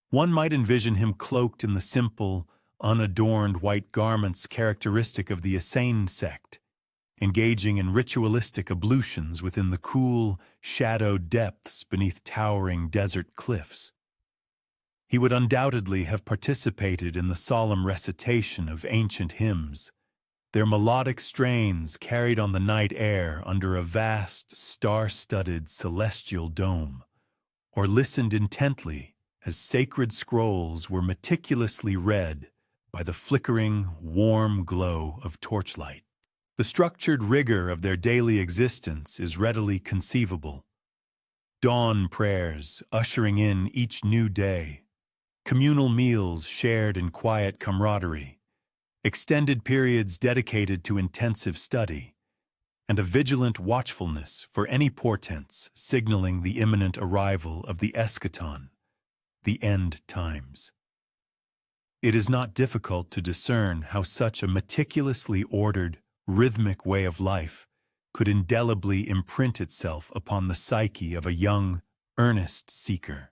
One might envision him cloaked in the simple, unadorned white garments characteristic of the Essene sect, engaging in ritualistic ablutions within the cool, shadowed depths beneath towering desert cliffs. He would undoubtedly have participated in the solemn recitation of ancient hymns, their melodic strains carried on the night air under a vast, star-studded celestial dome, or listened intently as sacred scrolls were meticulously read by the flickering, warm glow of torchlight. The structured rigor of their daily existence is readily conceivable. Dawn prayers ushering in each new day, communal meals shared in quiet camaraderie, extended periods dedicated to intensive study, and a vigilant watchfulness for any portents signaling the imminent arrival of the eschaton, the end times. It is not difficult to discern how such a meticulously ordered, rhythmic way of life could indelibly imprint itself upon the psyche of a young, earnest seeker.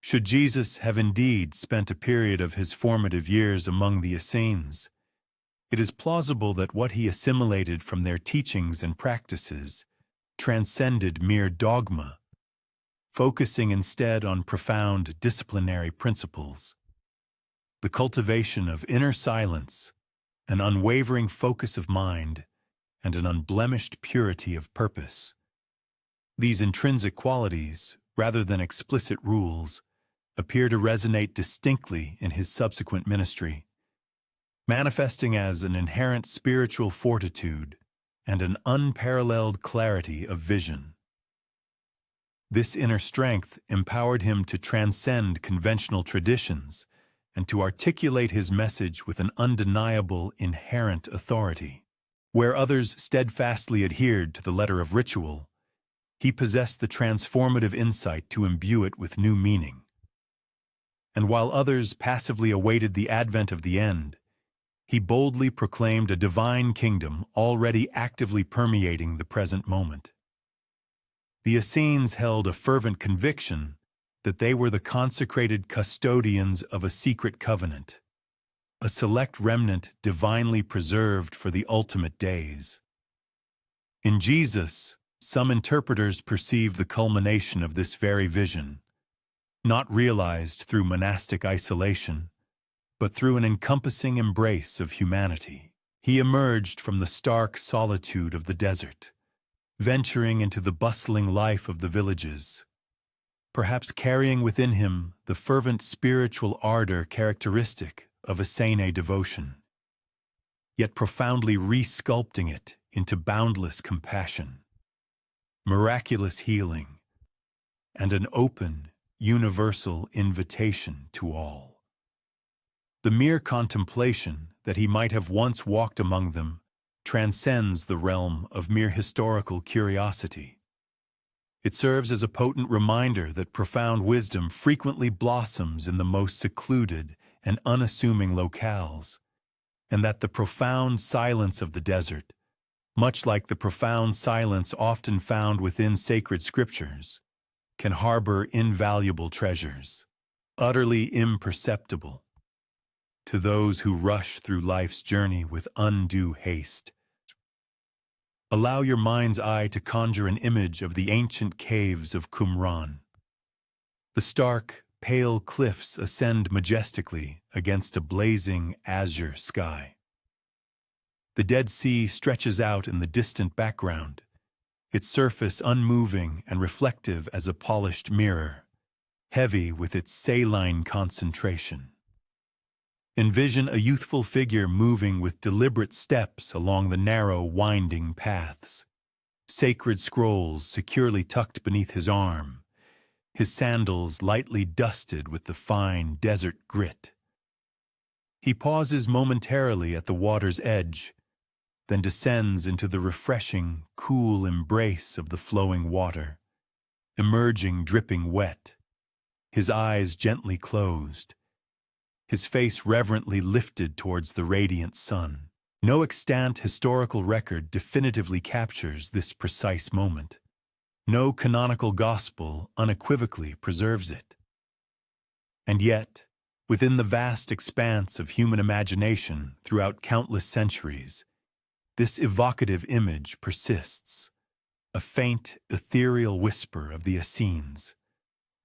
Should Jesus have indeed spent a period of his formative years among the Essenes, it is plausible that what he assimilated from their teachings and practices transcended mere dogma, focusing instead on profound disciplinary principles. The cultivation of inner silence, an unwavering focus of mind, and an unblemished purity of purpose. These intrinsic qualities, rather than explicit rules, appear to resonate distinctly in his subsequent ministry, manifesting as an inherent spiritual fortitude and an unparalleled clarity of vision. This inner strength empowered him to transcend conventional traditions and to articulate his message with an undeniable inherent authority. Where others steadfastly adhered to the letter of ritual, he possessed the transformative insight to imbue it with new meaning. And while others passively awaited the advent of the end, he boldly proclaimed a divine kingdom already actively permeating the present moment. The Essenes held a fervent conviction that they were the consecrated custodians of a secret covenant, a select remnant divinely preserved for the ultimate days. In Jesus, some interpreters perceive the culmination of this very vision, not realized through monastic isolation, but through an encompassing embrace of humanity. He emerged from the stark solitude of the desert, venturing into the bustling life of the villages, perhaps carrying within him the fervent spiritual ardor characteristic of Essene devotion, yet profoundly re-sculpting it into boundless compassion, miraculous healing, and an open, universal invitation to all. The mere contemplation that he might have once walked among them transcends the realm of mere historical curiosity. It serves as a potent reminder that profound wisdom frequently blossoms in the most secluded and unassuming locales, and that the profound silence of the desert, much like the profound silence often found within sacred scriptures, can harbor invaluable treasures, utterly imperceptible to those who rush through life's journey with undue haste. Allow your mind's eye to conjure an image of the ancient caves of Qumran. The stark, pale cliffs ascend majestically against a blazing azure sky. The Dead Sea stretches out in the distant background, its surface unmoving and reflective as a polished mirror, heavy with its saline concentration. Envision a youthful figure moving with deliberate steps along the narrow, winding paths, sacred scrolls securely tucked beneath his arm, his sandals lightly dusted with the fine desert grit. He pauses momentarily at the water's edge, then descends into the refreshing, cool embrace of the flowing water, emerging dripping wet, his eyes gently closed, his face reverently lifted towards the radiant sun. No extant historical record definitively captures this precise moment. No canonical gospel unequivocally preserves it. And yet, within the vast expanse of human imagination throughout countless centuries, this evocative image persists, a faint, ethereal whisper of the Essenes,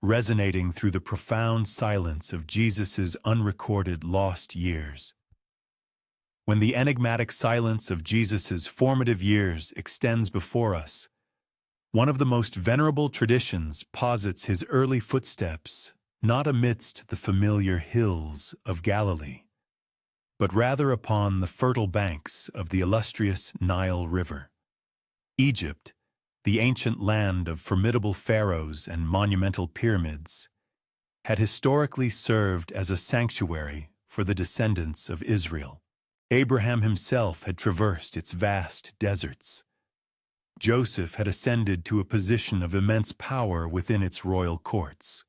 resonating through the profound silence of Jesus' unrecorded lost years. When the enigmatic silence of Jesus' formative years extends before us, one of the most venerable traditions posits his early footsteps not amidst the familiar hills of Galilee, but rather upon the fertile banks of the illustrious Nile River. Egypt, the ancient land of formidable pharaohs and monumental pyramids, had historically served as a sanctuary for the descendants of Israel. Abraham himself had traversed its vast deserts. Joseph had ascended to a position of immense power within its royal courts.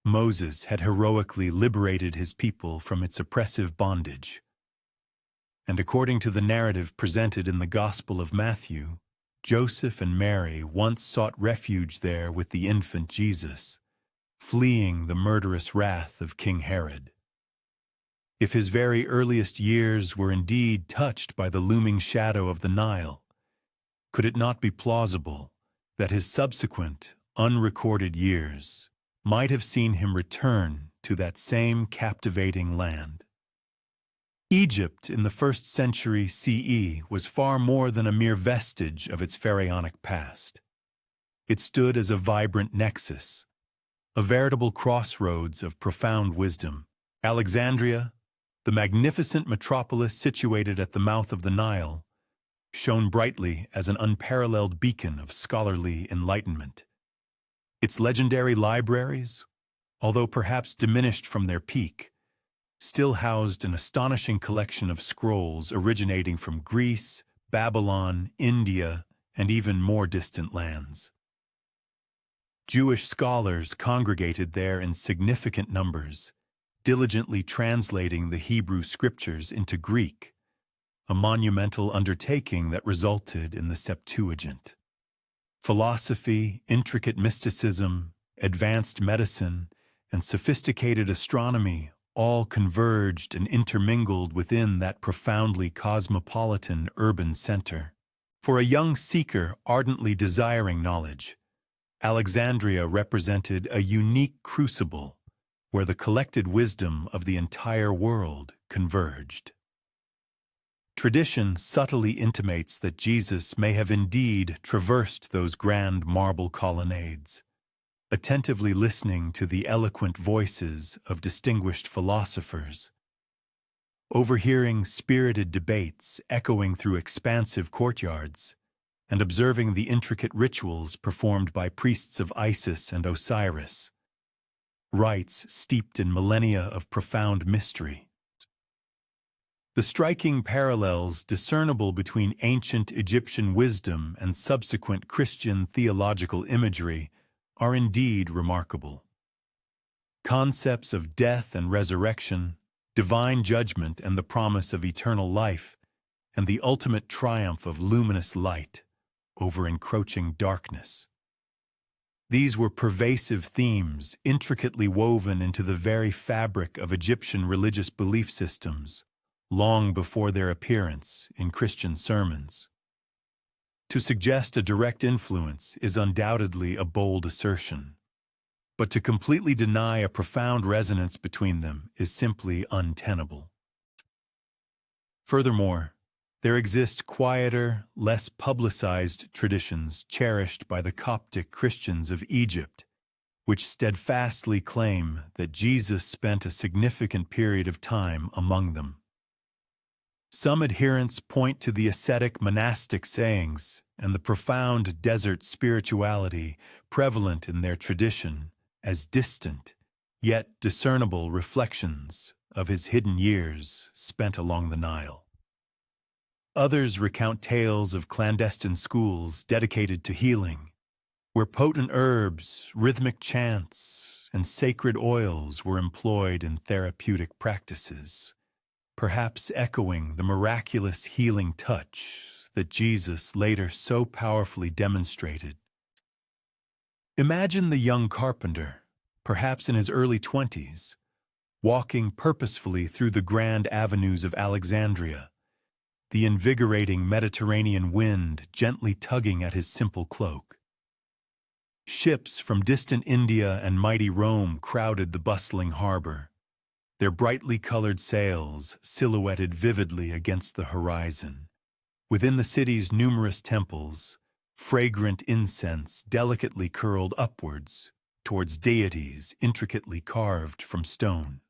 Moses had heroically liberated his people from its oppressive bondage. And according to the narrative presented in the Gospel of Matthew, Joseph and Mary once sought refuge there with the infant Jesus, fleeing the murderous wrath of King Herod. If his very earliest years were indeed touched by the looming shadow of the Nile, could it not be plausible that his subsequent, unrecorded years might have seen him return to that same captivating land? Egypt in the 1st century CE was far more than a mere vestige of its pharaonic past. It stood as a vibrant nexus, a veritable crossroads of profound wisdom. Alexandria, the magnificent metropolis situated at the mouth of the Nile, shone brightly as an unparalleled beacon of scholarly enlightenment. Its legendary libraries, although perhaps diminished from their peak, still housed an astonishing collection of scrolls originating from Greece, Babylon, India, and even more distant lands. Jewish scholars congregated there in significant numbers, diligently translating the Hebrew scriptures into Greek, a monumental undertaking that resulted in the Septuagint. Philosophy, intricate mysticism, advanced medicine, and sophisticated astronomy all converged and intermingled within that profoundly cosmopolitan urban center. For a young seeker ardently desiring knowledge, Alexandria represented a unique crucible where the collected wisdom of the entire world converged. Tradition subtly intimates that Jesus may have indeed traversed those grand marble colonnades, attentively listening to the eloquent voices of distinguished philosophers, overhearing spirited debates echoing through expansive courtyards, and observing the intricate rituals performed by priests of Isis and Osiris, rites steeped in millennia of profound mystery. The striking parallels discernible between ancient Egyptian wisdom and subsequent Christian theological imagery are indeed remarkable. Concepts of death and resurrection, divine judgment and the promise of eternal life, and the ultimate triumph of luminous light over encroaching darkness. These were pervasive themes intricately woven into the very fabric of Egyptian religious belief systems, long before their appearance in Christian sermons. To suggest a direct influence is undoubtedly a bold assertion, but to completely deny a profound resonance between them is simply untenable. Furthermore, there exist quieter, less publicized traditions cherished by the Coptic Christians of Egypt, which steadfastly claim that Jesus spent a significant period of time among them. Some adherents point to the ascetic monastic sayings and the profound desert spirituality prevalent in their tradition as distant, yet discernible reflections of his hidden years spent along the Nile. Others recount tales of clandestine schools dedicated to healing, where potent herbs, rhythmic chants, and sacred oils were employed in therapeutic practices, perhaps echoing the miraculous healing touch that Jesus later so powerfully demonstrated. Imagine the young carpenter, perhaps in his early 20s, walking purposefully through the grand avenues of Alexandria, the invigorating Mediterranean wind gently tugging at his simple cloak. Ships from distant India and mighty Rome crowded the bustling harbor, their brightly colored sails silhouetted vividly against the horizon. Within the city's numerous temples, fragrant incense delicately curled upwards towards deities intricately carved from stone.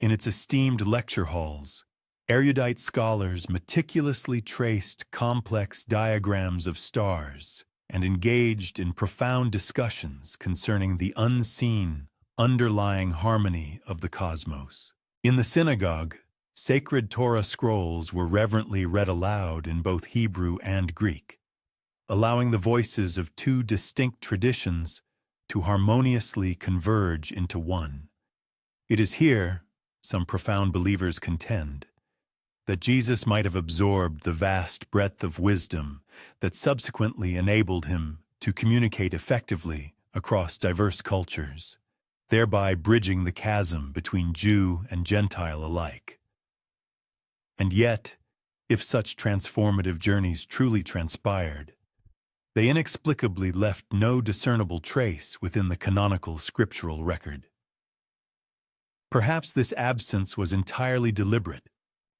In its esteemed lecture halls, erudite scholars meticulously traced complex diagrams of stars and engaged in profound discussions concerning the unseen, underlying harmony of the cosmos. In the synagogue, sacred Torah scrolls were reverently read aloud in both Hebrew and Greek, allowing the voices of two distinct traditions to harmoniously converge into one. It is here, some profound believers contend, that Jesus might have absorbed the vast breadth of wisdom that subsequently enabled him to communicate effectively across diverse cultures, thereby bridging the chasm between Jew and Gentile alike. And yet, if such transformative journeys truly transpired, they inexplicably left no discernible trace within the canonical scriptural record. Perhaps this absence was entirely deliberate.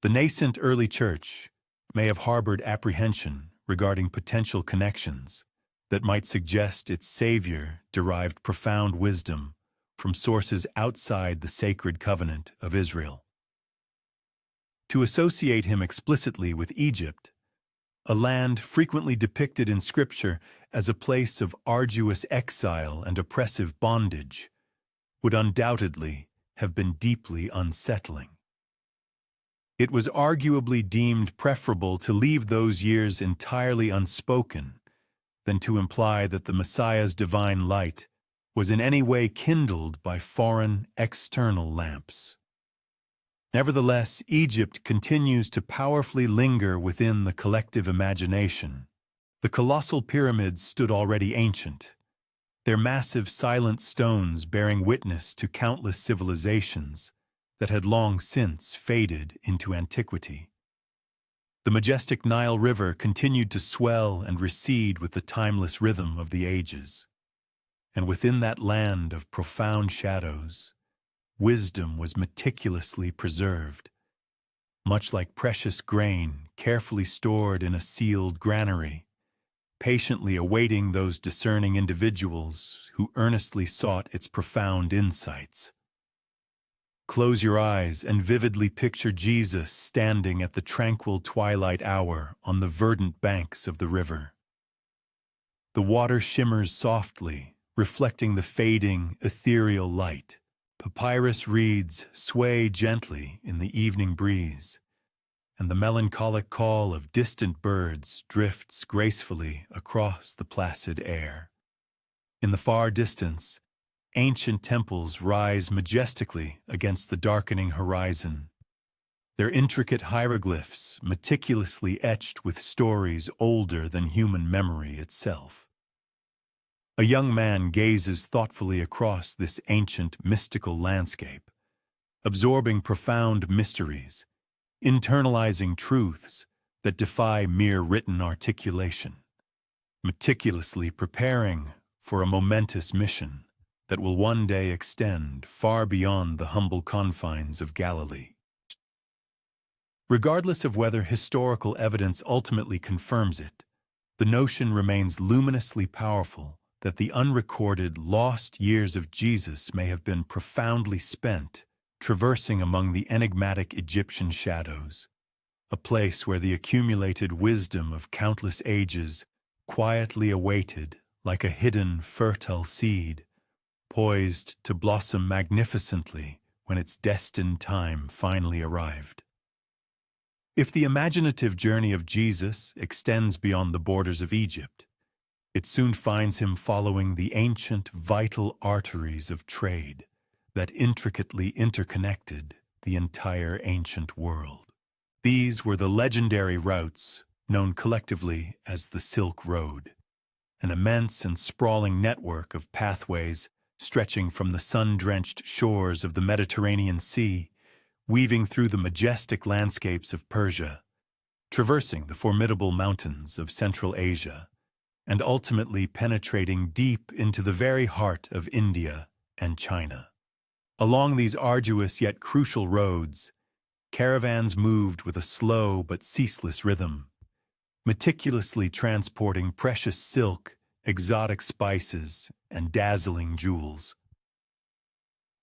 The nascent early church may have harbored apprehension regarding potential connections that might suggest its Savior derived profound wisdom from sources outside the sacred covenant of Israel. To associate him explicitly with Egypt, a land frequently depicted in Scripture as a place of arduous exile and oppressive bondage, would undoubtedly have been deeply unsettling. It was arguably deemed preferable to leave those years entirely unspoken than to imply that the Messiah's divine light was in any way kindled by foreign, external lamps. Nevertheless, Egypt continues to powerfully linger within the collective imagination. The colossal pyramids stood already ancient, their massive silent stones bearing witness to countless civilizations that had long since faded into antiquity. The majestic Nile River continued to swell and recede with the timeless rhythm of the ages. And within that land of profound shadows, wisdom was meticulously preserved, much like precious grain carefully stored in a sealed granary, patiently awaiting those discerning individuals who earnestly sought its profound insights. Close your eyes and vividly picture Jesus standing at the tranquil twilight hour on the verdant banks of the river. The water shimmers softly, reflecting the fading, ethereal light. Papyrus reeds sway gently in the evening breeze, and the melancholic call of distant birds drifts gracefully across the placid air. In the far distance, ancient temples rise majestically against the darkening horizon, their intricate hieroglyphs meticulously etched with stories older than human memory itself. A young man gazes thoughtfully across this ancient mystical landscape, absorbing profound mysteries, internalizing truths that defy mere written articulation, meticulously preparing for a momentous mission that will one day extend far beyond the humble confines of Galilee. Regardless of whether historical evidence ultimately confirms it, the notion remains luminously powerful that the unrecorded, lost years of Jesus may have been profoundly spent traversing among the enigmatic Egyptian shadows, a place where the accumulated wisdom of countless ages quietly awaited like a hidden, fertile seed, poised to blossom magnificently when its destined time finally arrived. If the imaginative journey of Jesus extends beyond the borders of Egypt, it soon finds him following the ancient, vital arteries of trade that intricately interconnected the entire ancient world. These were the legendary routes known collectively as the Silk Road, an immense and sprawling network of pathways stretching from the sun-drenched shores of the Mediterranean Sea, weaving through the majestic landscapes of Persia, traversing the formidable mountains of Central Asia, and ultimately penetrating deep into the very heart of India and China. Along these arduous yet crucial roads, caravans moved with a slow but ceaseless rhythm, meticulously transporting precious silk, exotic spices, and dazzling jewels.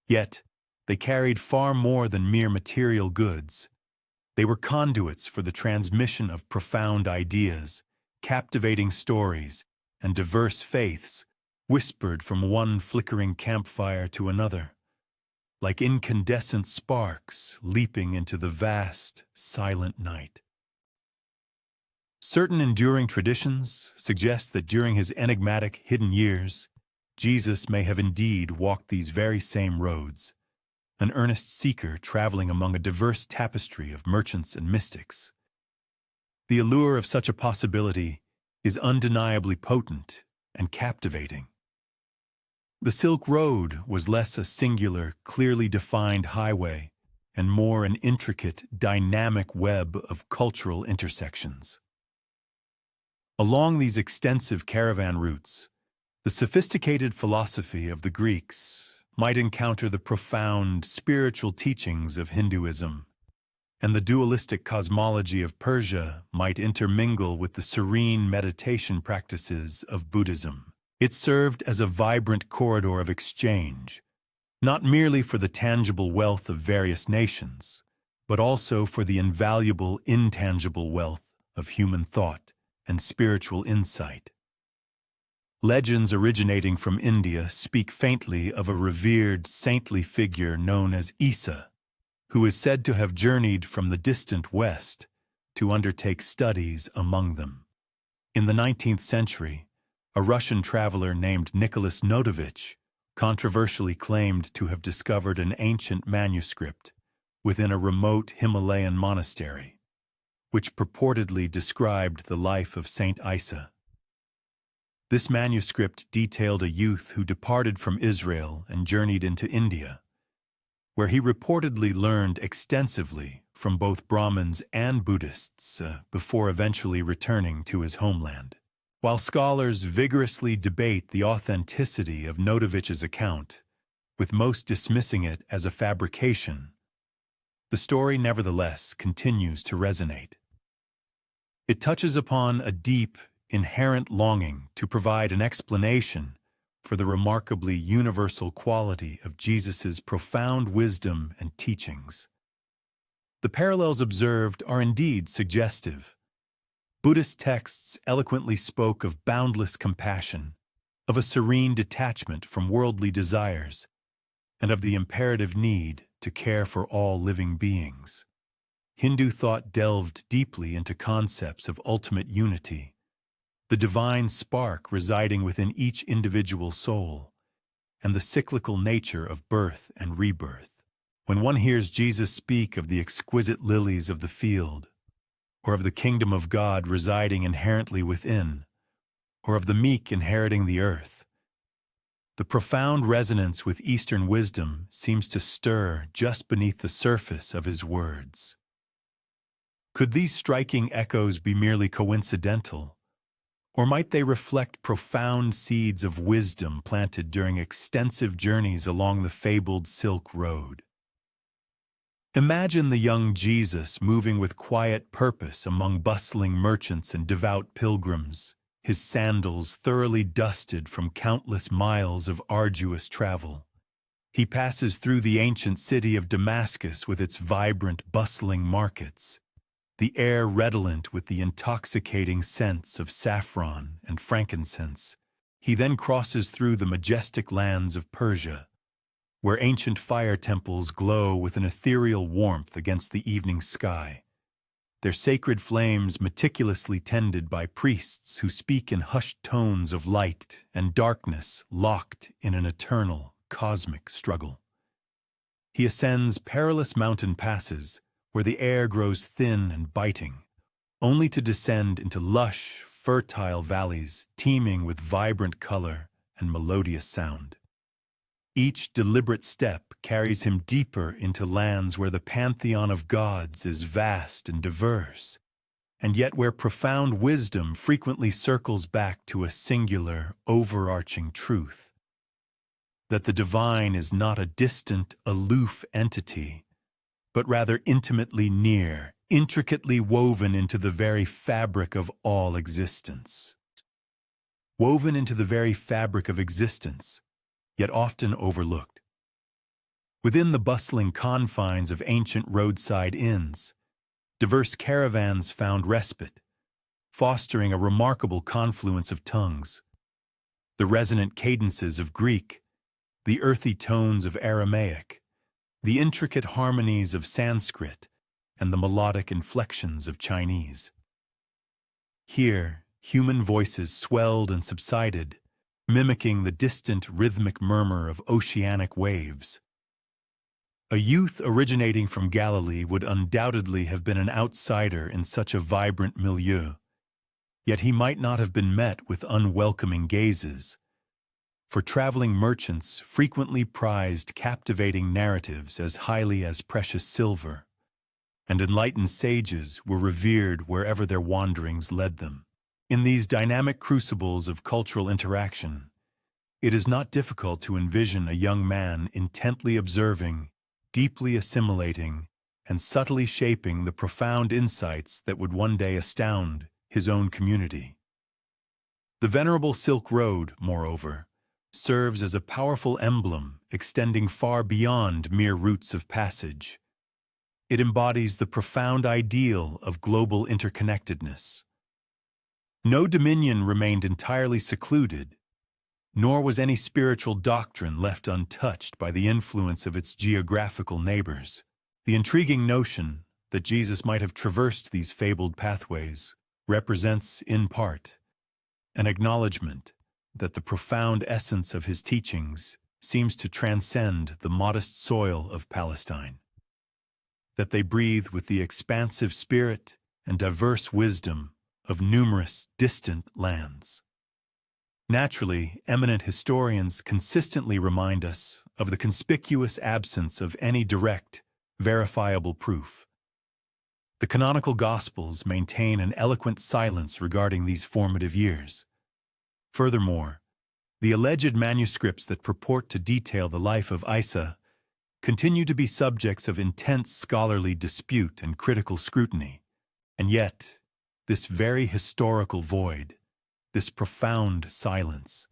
Yet, they carried far more than mere material goods. They were conduits for the transmission of profound ideas, captivating stories, and diverse faiths, whispered from one flickering campfire to another, like incandescent sparks leaping into the vast, silent night. Certain enduring traditions suggest that during his enigmatic, hidden years, Jesus may have indeed walked these very same roads, an earnest seeker traveling among a diverse tapestry of merchants and mystics. The allure of such a possibility is undeniably potent and captivating. The Silk Road was less a singular, clearly defined highway and more an intricate, dynamic web of cultural intersections. Along these extensive caravan routes, the sophisticated philosophy of the Greeks might encounter the profound spiritual teachings of Hinduism, and the dualistic cosmology of Persia might intermingle with the serene meditation practices of Buddhism. It served as a vibrant corridor of exchange, not merely for the tangible wealth of various nations, but also for the invaluable intangible wealth of human thought and spiritual insight. Legends originating from India speak faintly of a revered saintly figure known as Isa, who is said to have journeyed from the distant West to undertake studies among them. In the 19th century, a Russian traveler named Nicholas Notovich controversially claimed to have discovered an ancient manuscript within a remote Himalayan monastery, which purportedly described the life of Saint Isa. This manuscript detailed a youth who departed from Israel and journeyed into India, where he reportedly learned extensively from both Brahmins and Buddhists before eventually returning to his homeland. While scholars vigorously debate the authenticity of Notovich's account, with most dismissing it as a fabrication, the story nevertheless continues to resonate. It touches upon a deep, inherent longing to provide an explanation for the remarkably universal quality of Jesus' profound wisdom and teachings. The parallels observed are indeed suggestive. Buddhist texts eloquently spoke of boundless compassion, of a serene detachment from worldly desires, and of the imperative need to care for all living beings. Hindu thought delved deeply into concepts of ultimate unity, the divine spark residing within each individual soul, and the cyclical nature of birth and rebirth. When one hears Jesus speak of the exquisite lilies of the field, or of the kingdom of God residing inherently within, or of the meek inheriting the earth, the profound resonance with Eastern wisdom seems to stir just beneath the surface of his words. Could these striking echoes be merely coincidental, or might they reflect profound seeds of wisdom planted during extensive journeys along the fabled Silk Road? Imagine the young Jesus moving with quiet purpose among bustling merchants and devout pilgrims, his sandals thoroughly dusted from countless miles of arduous travel. He passes through the ancient city of Damascus with its vibrant, bustling markets, the air redolent with the intoxicating scents of saffron and frankincense. He then crosses through the majestic lands of Persia, where ancient fire temples glow with an ethereal warmth against the evening sky, their sacred flames meticulously tended by priests who speak in hushed tones of light and darkness locked in an eternal, cosmic struggle. He ascends perilous mountain passes where the air grows thin and biting, only to descend into lush, fertile valleys teeming with vibrant color and melodious sound. Each deliberate step carries him deeper into lands where the pantheon of gods is vast and diverse, and yet where profound wisdom frequently circles back to a singular, overarching truth: that the divine is not a distant, aloof entity, but rather intimately near, intricately woven into the very fabric of all existence. Woven into the very fabric of existence, yet often overlooked. Within the bustling confines of ancient roadside inns, diverse caravans found respite, fostering a remarkable confluence of tongues. The resonant cadences of Greek, the earthy tones of Aramaic, the intricate harmonies of Sanskrit, and the melodic inflections of Chinese. Here, human voices swelled and subsided, mimicking the distant rhythmic murmur of oceanic waves. A youth originating from Galilee would undoubtedly have been an outsider in such a vibrant milieu, yet he might not have been met with unwelcoming gazes, for traveling merchants frequently prized captivating narratives as highly as precious silver, and enlightened sages were revered wherever their wanderings led them. In these dynamic crucibles of cultural interaction, it is not difficult to envision a young man intently observing, deeply assimilating, and subtly shaping the profound insights that would one day astound his own community. The venerable Silk Road, moreover, serves as a powerful emblem extending far beyond mere routes of passage. It embodies the profound ideal of global interconnectedness. No dominion remained entirely secluded, nor was any spiritual doctrine left untouched by the influence of its geographical neighbors. The intriguing notion that Jesus might have traversed these fabled pathways represents, in part, an acknowledgement that the profound essence of his teachings seems to transcend the modest soil of Palestine, that they breathe with the expansive spirit and diverse wisdom of numerous distant lands. Naturally, eminent historians consistently remind us of the conspicuous absence of any direct, verifiable proof. The canonical Gospels maintain an eloquent silence regarding these formative years. Furthermore, the alleged manuscripts that purport to detail the life of Isa continue to be subjects of intense scholarly dispute and critical scrutiny, and yet, this very historical void, this profound silence,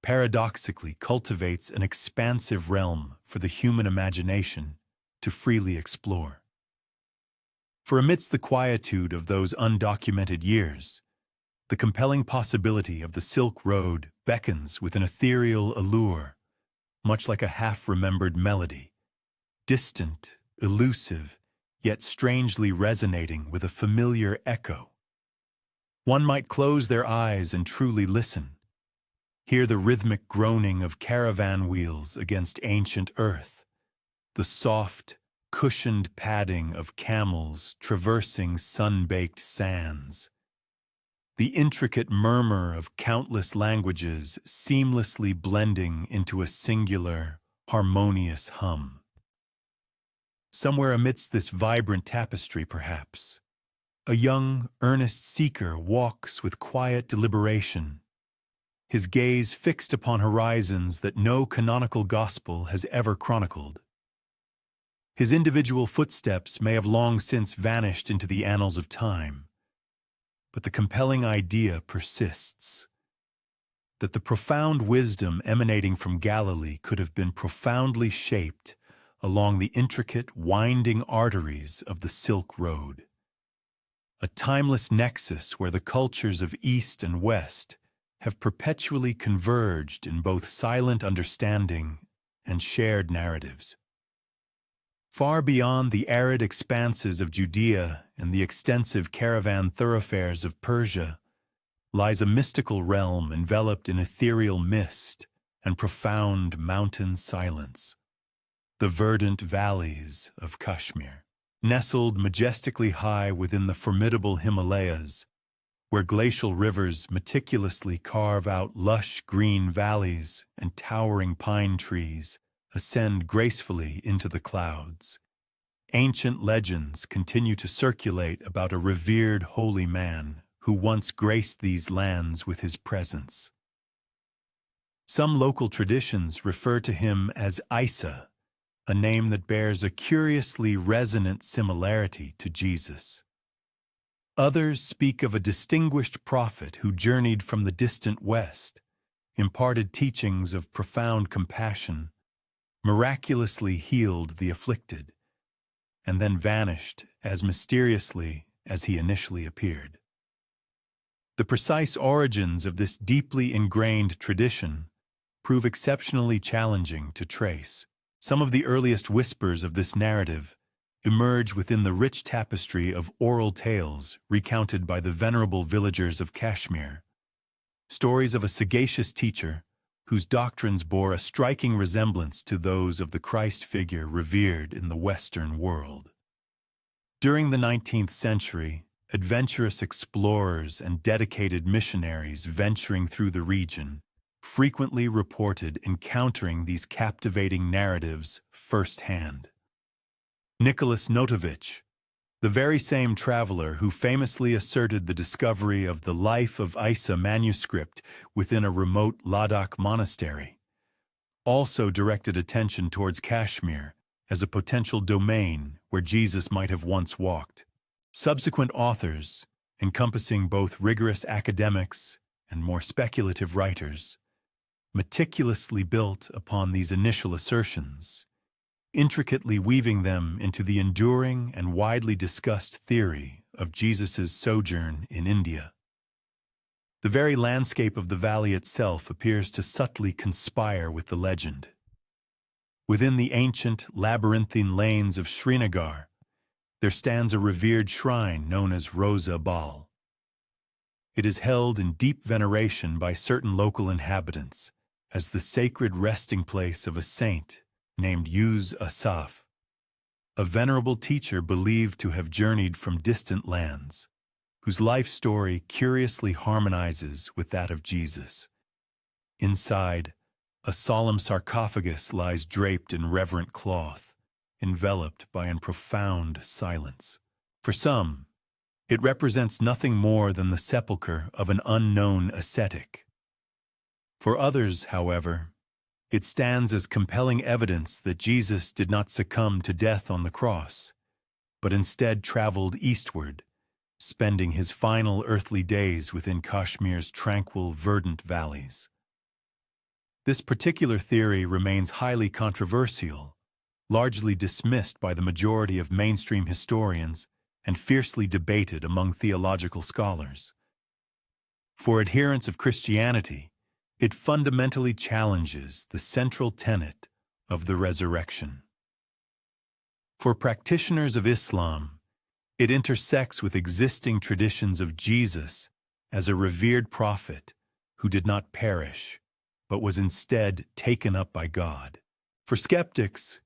paradoxically cultivates an expansive realm for the human imagination to freely explore. For amidst the quietude of those undocumented years, the compelling possibility of the Silk Road beckons with an ethereal allure, much like a half-remembered melody, distant, elusive, yet strangely resonating with a familiar echo. One might close their eyes and truly listen, Hear the rhythmic groaning of caravan wheels against ancient earth, the soft, cushioned padding of camels traversing sun-baked sands, the intricate murmur of countless languages seamlessly blending into a singular, harmonious hum. Somewhere amidst this vibrant tapestry, perhaps, a young, earnest seeker walks with quiet deliberation, his gaze fixed upon horizons that no canonical gospel has ever chronicled. His individual footsteps may have long since vanished into the annals of time, but the compelling idea persists, that the profound wisdom emanating from Galilee could have been profoundly shaped along the intricate, winding arteries of the Silk Road, a timeless nexus where the cultures of East and West have perpetually converged in both silent understanding and shared narratives. Far beyond the arid expanses of Judea and the extensive caravan thoroughfares of Persia lies a mystical realm enveloped in ethereal mist and profound mountain silence. The verdant valleys of Kashmir, nestled majestically high within the formidable Himalayas, where glacial rivers meticulously carve out lush green valleys and towering pine trees ascend gracefully into the clouds. Ancient legends continue to circulate about a revered holy man who once graced these lands with his presence. Some local traditions refer to him as Isa, a name that bears a curiously resonant similarity to Jesus. Others speak of a distinguished prophet who journeyed from the distant West, imparted teachings of profound compassion, miraculously healed the afflicted, and then vanished as mysteriously as he initially appeared. The precise origins of this deeply ingrained tradition prove exceptionally challenging to trace. Some of the earliest whispers of this narrative emerge within the rich tapestry of oral tales recounted by the venerable villagers of Kashmir, stories of a sagacious teacher whose doctrines bore a striking resemblance to those of the Christ figure revered in the Western world. During the 19th century, adventurous explorers and dedicated missionaries venturing through the region frequently reported encountering these captivating narratives firsthand. Nicholas Notovich, the very same traveler who famously asserted the discovery of the Life of Isa manuscript within a remote Ladakh monastery, also directed attention towards Kashmir as a potential domain where Jesus might have once walked. Subsequent authors, encompassing both rigorous academics and more speculative writers, meticulously built upon these initial assertions, intricately weaving them into the enduring and widely discussed theory of Jesus' sojourn in India. The very landscape of the valley itself appears to subtly conspire with the legend. Within the ancient, labyrinthine lanes of Srinagar, there stands a revered shrine known as Rosa Bal. It is held in deep veneration by certain local inhabitants as the sacred resting place of a saint named Uz Asaf, a venerable teacher believed to have journeyed from distant lands, whose life story curiously harmonizes with that of Jesus. Inside, a solemn sarcophagus lies draped in reverent cloth, enveloped by a profound silence. For some, it represents nothing more than the sepulchre of an unknown ascetic. For others, however, it stands as compelling evidence that Jesus did not succumb to death on the cross, but instead traveled eastward, spending his final earthly days within Kashmir's tranquil, verdant valleys. This particular theory remains highly controversial, largely dismissed by the majority of mainstream historians and fiercely debated among theological scholars. For adherents of Christianity, it fundamentally challenges the central tenet of the resurrection. For practitioners of Islam, it intersects with existing traditions of Jesus as a revered prophet who did not perish, but was instead taken up by God. For skeptics,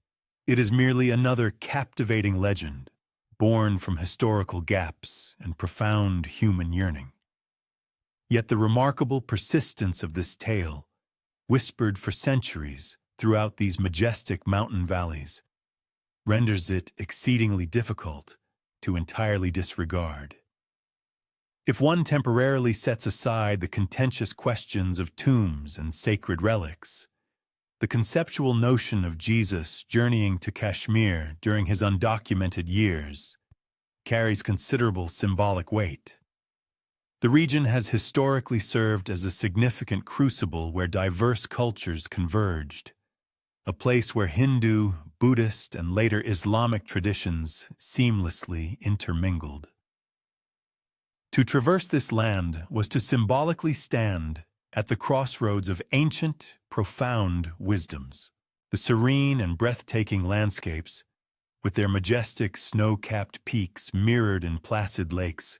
it is merely another captivating legend, born from historical gaps and profound human yearning. Yet the remarkable persistence of this tale, whispered for centuries throughout these majestic mountain valleys, renders it exceedingly difficult to entirely disregard. If one temporarily sets aside the contentious questions of tombs and sacred relics, the conceptual notion of Jesus journeying to Kashmir during his undocumented years carries considerable symbolic weight. The region has historically served as a significant crucible where diverse cultures converged, a place where Hindu, Buddhist, and later Islamic traditions seamlessly intermingled. To traverse this land was to symbolically stand at the crossroads of ancient, profound wisdoms. The serene and breathtaking landscapes, with their majestic snow-capped peaks mirrored in placid lakes,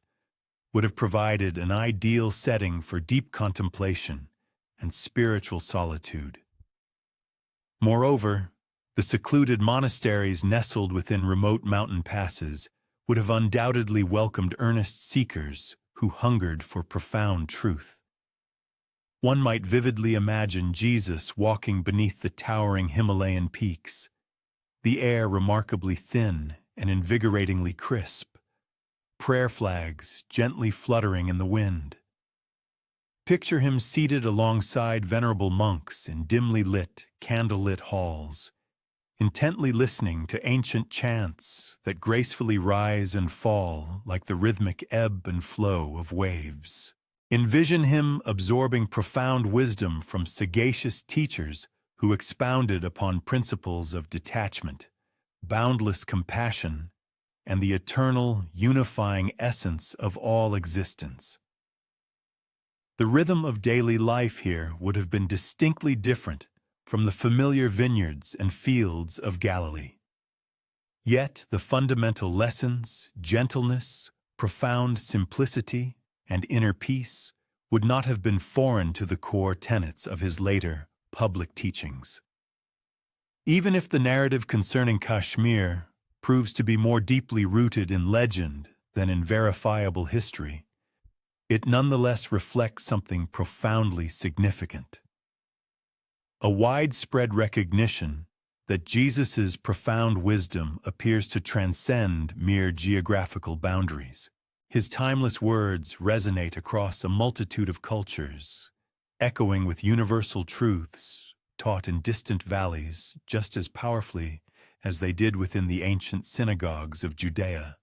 would have provided an ideal setting for deep contemplation and spiritual solitude. Moreover, the secluded monasteries nestled within remote mountain passes would have undoubtedly welcomed earnest seekers who hungered for profound truth. One might vividly imagine Jesus walking beneath the towering Himalayan peaks, the air remarkably thin and invigoratingly crisp, prayer flags gently fluttering in the wind. Picture him seated alongside venerable monks in dimly lit, candlelit halls, intently listening to ancient chants that gracefully rise and fall like the rhythmic ebb and flow of waves. Envision him absorbing profound wisdom from sagacious teachers who expounded upon principles of detachment, boundless compassion, and the eternal, unifying essence of all existence. The rhythm of daily life here would have been distinctly different from the familiar vineyards and fields of Galilee. Yet the fundamental lessons, gentleness, profound simplicity, and inner peace would not have been foreign to the core tenets of his later public teachings. Even if the narrative concerning Kashmir proves to be more deeply rooted in legend than in verifiable history, it nonetheless reflects something profoundly significant. A widespread recognition that Jesus' profound wisdom appears to transcend mere geographical boundaries. His timeless words resonate across a multitude of cultures, echoing with universal truths taught in distant valleys just as powerfully as they did within the ancient synagogues of Judea.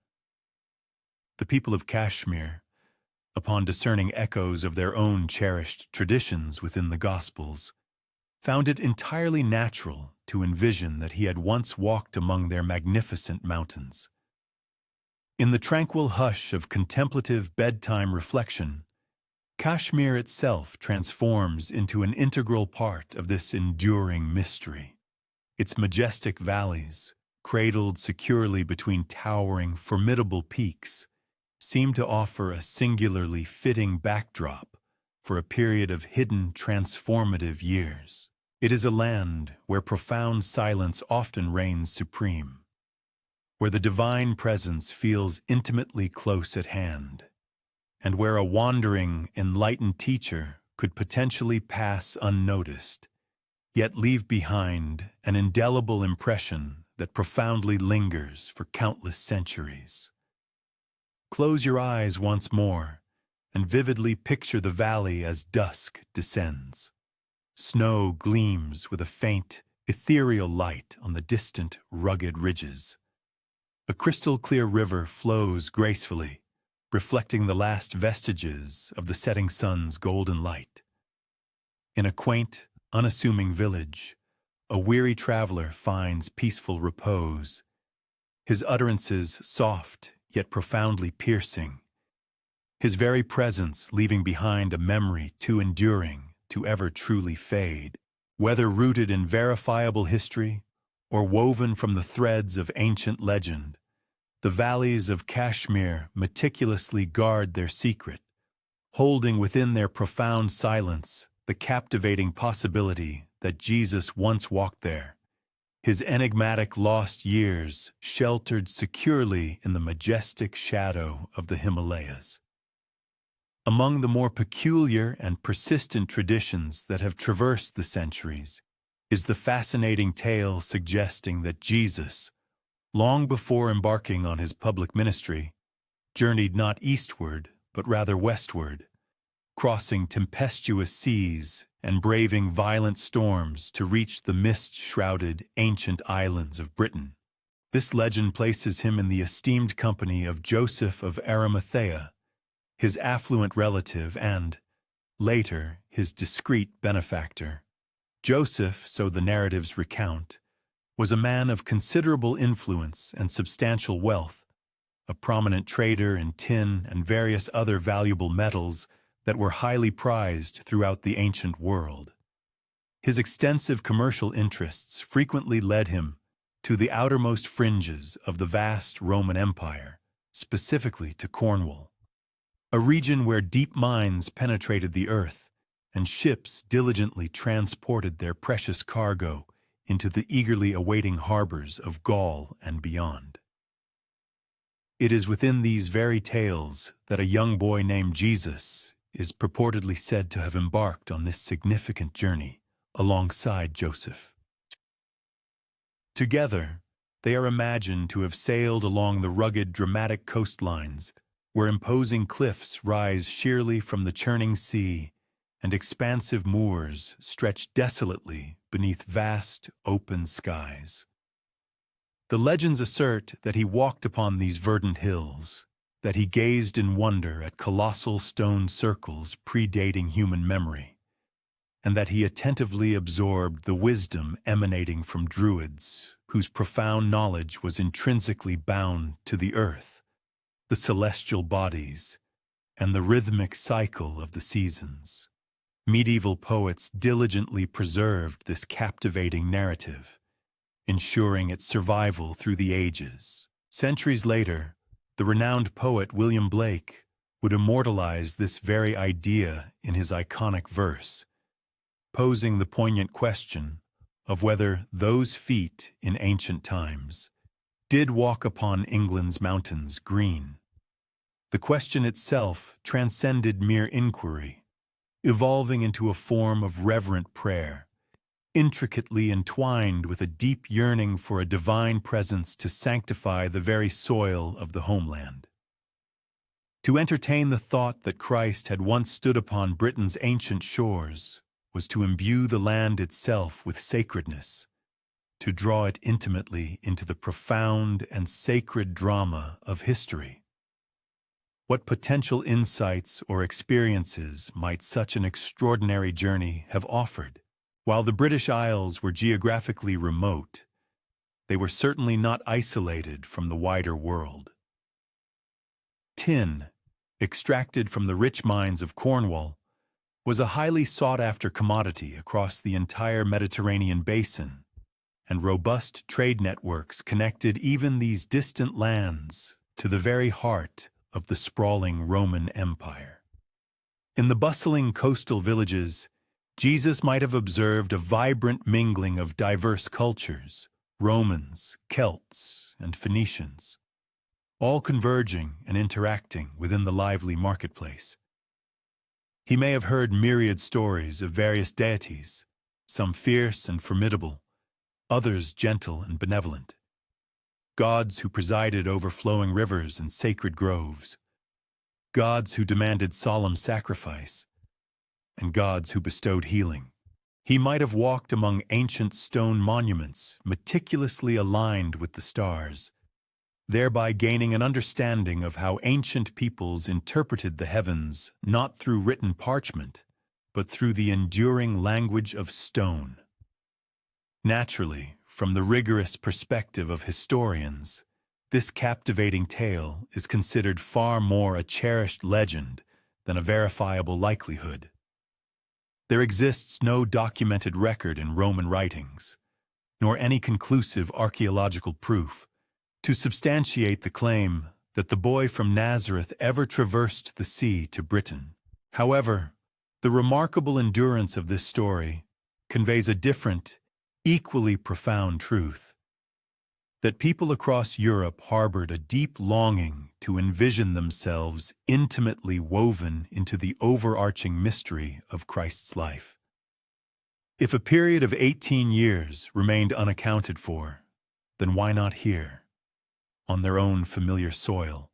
The people of Kashmir, upon discerning echoes of their own cherished traditions within the Gospels, found it entirely natural to envision that he had once walked among their magnificent mountains. In the tranquil hush of contemplative bedtime reflection, Kashmir itself transforms into an integral part of this enduring mystery. Its majestic valleys, cradled securely between towering, formidable peaks, seem to offer a singularly fitting backdrop for a period of hidden, transformative years. It is a land where profound silence often reigns supreme, where the divine presence feels intimately close at hand, and where a wandering, enlightened teacher could potentially pass unnoticed, yet leave behind an indelible impression that profoundly lingers for countless centuries. Close your eyes once more and vividly picture the valley as dusk descends. Snow gleams with a faint, ethereal light on the distant, rugged ridges. A crystal-clear river flows gracefully, reflecting the last vestiges of the setting sun's golden light. In a quaint, unassuming village, a weary traveler finds peaceful repose, his utterances soft yet profoundly piercing, his very presence leaving behind a memory too enduring to ever truly fade. Whether rooted in verifiable history or woven from the threads of ancient legend, the valleys of Kashmir meticulously guard their secret, holding within their profound silence the the captivating possibility that Jesus once walked there, his enigmatic lost years sheltered securely in the majestic shadow of the Himalayas. Among the more peculiar and persistent traditions that have traversed the centuries is the fascinating tale suggesting that Jesus, long before embarking on his public ministry, journeyed not eastward but rather westward, crossing tempestuous seas and braving violent storms to reach the mist-shrouded ancient islands of Britain. This legend places him in the esteemed company of Joseph of Arimathea, his affluent relative and, later, his discreet benefactor. Joseph, so the narratives recount, was a man of considerable influence and substantial wealth, a prominent trader in tin and various other valuable metals that were highly prized throughout the ancient world. His extensive commercial interests frequently led him to the outermost fringes of the vast Roman Empire, specifically to Cornwall, a region where deep mines penetrated the earth and ships diligently transported their precious cargo into the eagerly awaiting harbors of Gaul and beyond. It is within these very tales that a young boy named Jesus is purportedly said to have embarked on this significant journey alongside Joseph. Together, they are imagined to have sailed along the rugged, dramatic coastlines where imposing cliffs rise sheerly from the churning sea and expansive moors stretch desolately beneath vast, open skies. The legends assert that he walked upon these verdant hills, that he gazed in wonder at colossal stone circles predating human memory, and that he attentively absorbed the wisdom emanating from druids whose profound knowledge was intrinsically bound to the earth, the celestial bodies, and the rhythmic cycle of the seasons. Medieval poets diligently preserved this captivating narrative, ensuring its survival through the ages. Centuries later, the renowned poet William Blake would immortalize this very idea in his iconic verse, posing the poignant question of whether those feet in ancient times did walk upon England's mountains green. The question itself transcended mere inquiry, evolving into a form of reverent prayer, intricately entwined with a deep yearning for a divine presence to sanctify the very soil of the homeland. To entertain the thought that Christ had once stood upon Britain's ancient shores was to imbue the land itself with sacredness, to draw it intimately into the profound and sacred drama of history. What potential insights or experiences might such an extraordinary journey have offered? While the British Isles were geographically remote, they were certainly not isolated from the wider world. Tin, extracted from the rich mines of Cornwall, was a highly sought-after commodity across the entire Mediterranean basin, and robust trade networks connected even these distant lands to the very heart of the sprawling Roman Empire. In the bustling coastal villages, Jesus might have observed a vibrant mingling of diverse cultures, Romans, Celts, and Phoenicians, all converging and interacting within the lively marketplace. He may have heard myriad stories of various deities, some fierce and formidable, others gentle and benevolent, gods who presided over flowing rivers and sacred groves, gods who demanded solemn sacrifice, and gods who bestowed healing. He might have walked among ancient stone monuments meticulously aligned with the stars, thereby gaining an understanding of how ancient peoples interpreted the heavens not through written parchment, but through the enduring language of stone. Naturally, from the rigorous perspective of historians, this captivating tale is considered far more a cherished legend than a verifiable likelihood. There exists no documented record in Roman writings, nor any conclusive archaeological proof, to substantiate the claim that the boy from Nazareth ever traversed the sea to Britain. However, The remarkable endurance of this story conveys a different, equally profound truth: that people across Europe harbored a deep longing to envision themselves intimately woven into the overarching mystery of Christ's life. If a period of 18 years remained unaccounted for, then why not here, on their own familiar soil,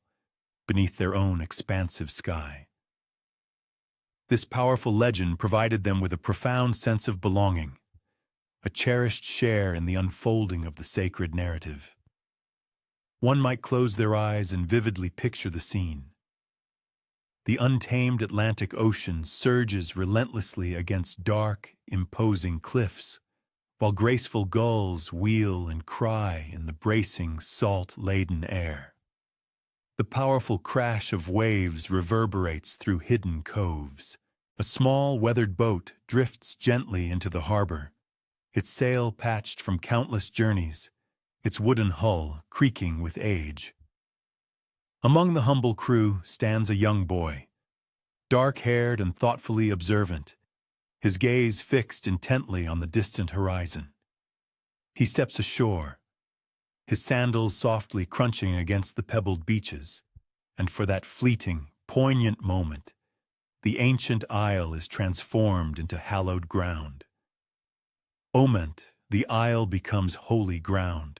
beneath their own expansive sky? This powerful legend provided them with a profound sense of belonging, a cherished share in the unfolding of the sacred narrative. One might close their eyes and vividly picture the scene. The untamed Atlantic Ocean surges relentlessly against dark, imposing cliffs, while graceful gulls wheel and cry in the bracing, salt-laden air. The powerful crash of waves reverberates through hidden coves. A small, weathered boat drifts gently into the harbor, its sail patched from countless journeys, its wooden hull creaking with age. Among the humble crew stands a young boy, dark-haired and thoughtfully observant, his gaze fixed intently on the distant horizon. He steps ashore, his sandals softly crunching against the pebbled beaches, and for that fleeting, poignant moment, the ancient isle is transformed into hallowed ground. Oment, the isle becomes holy ground.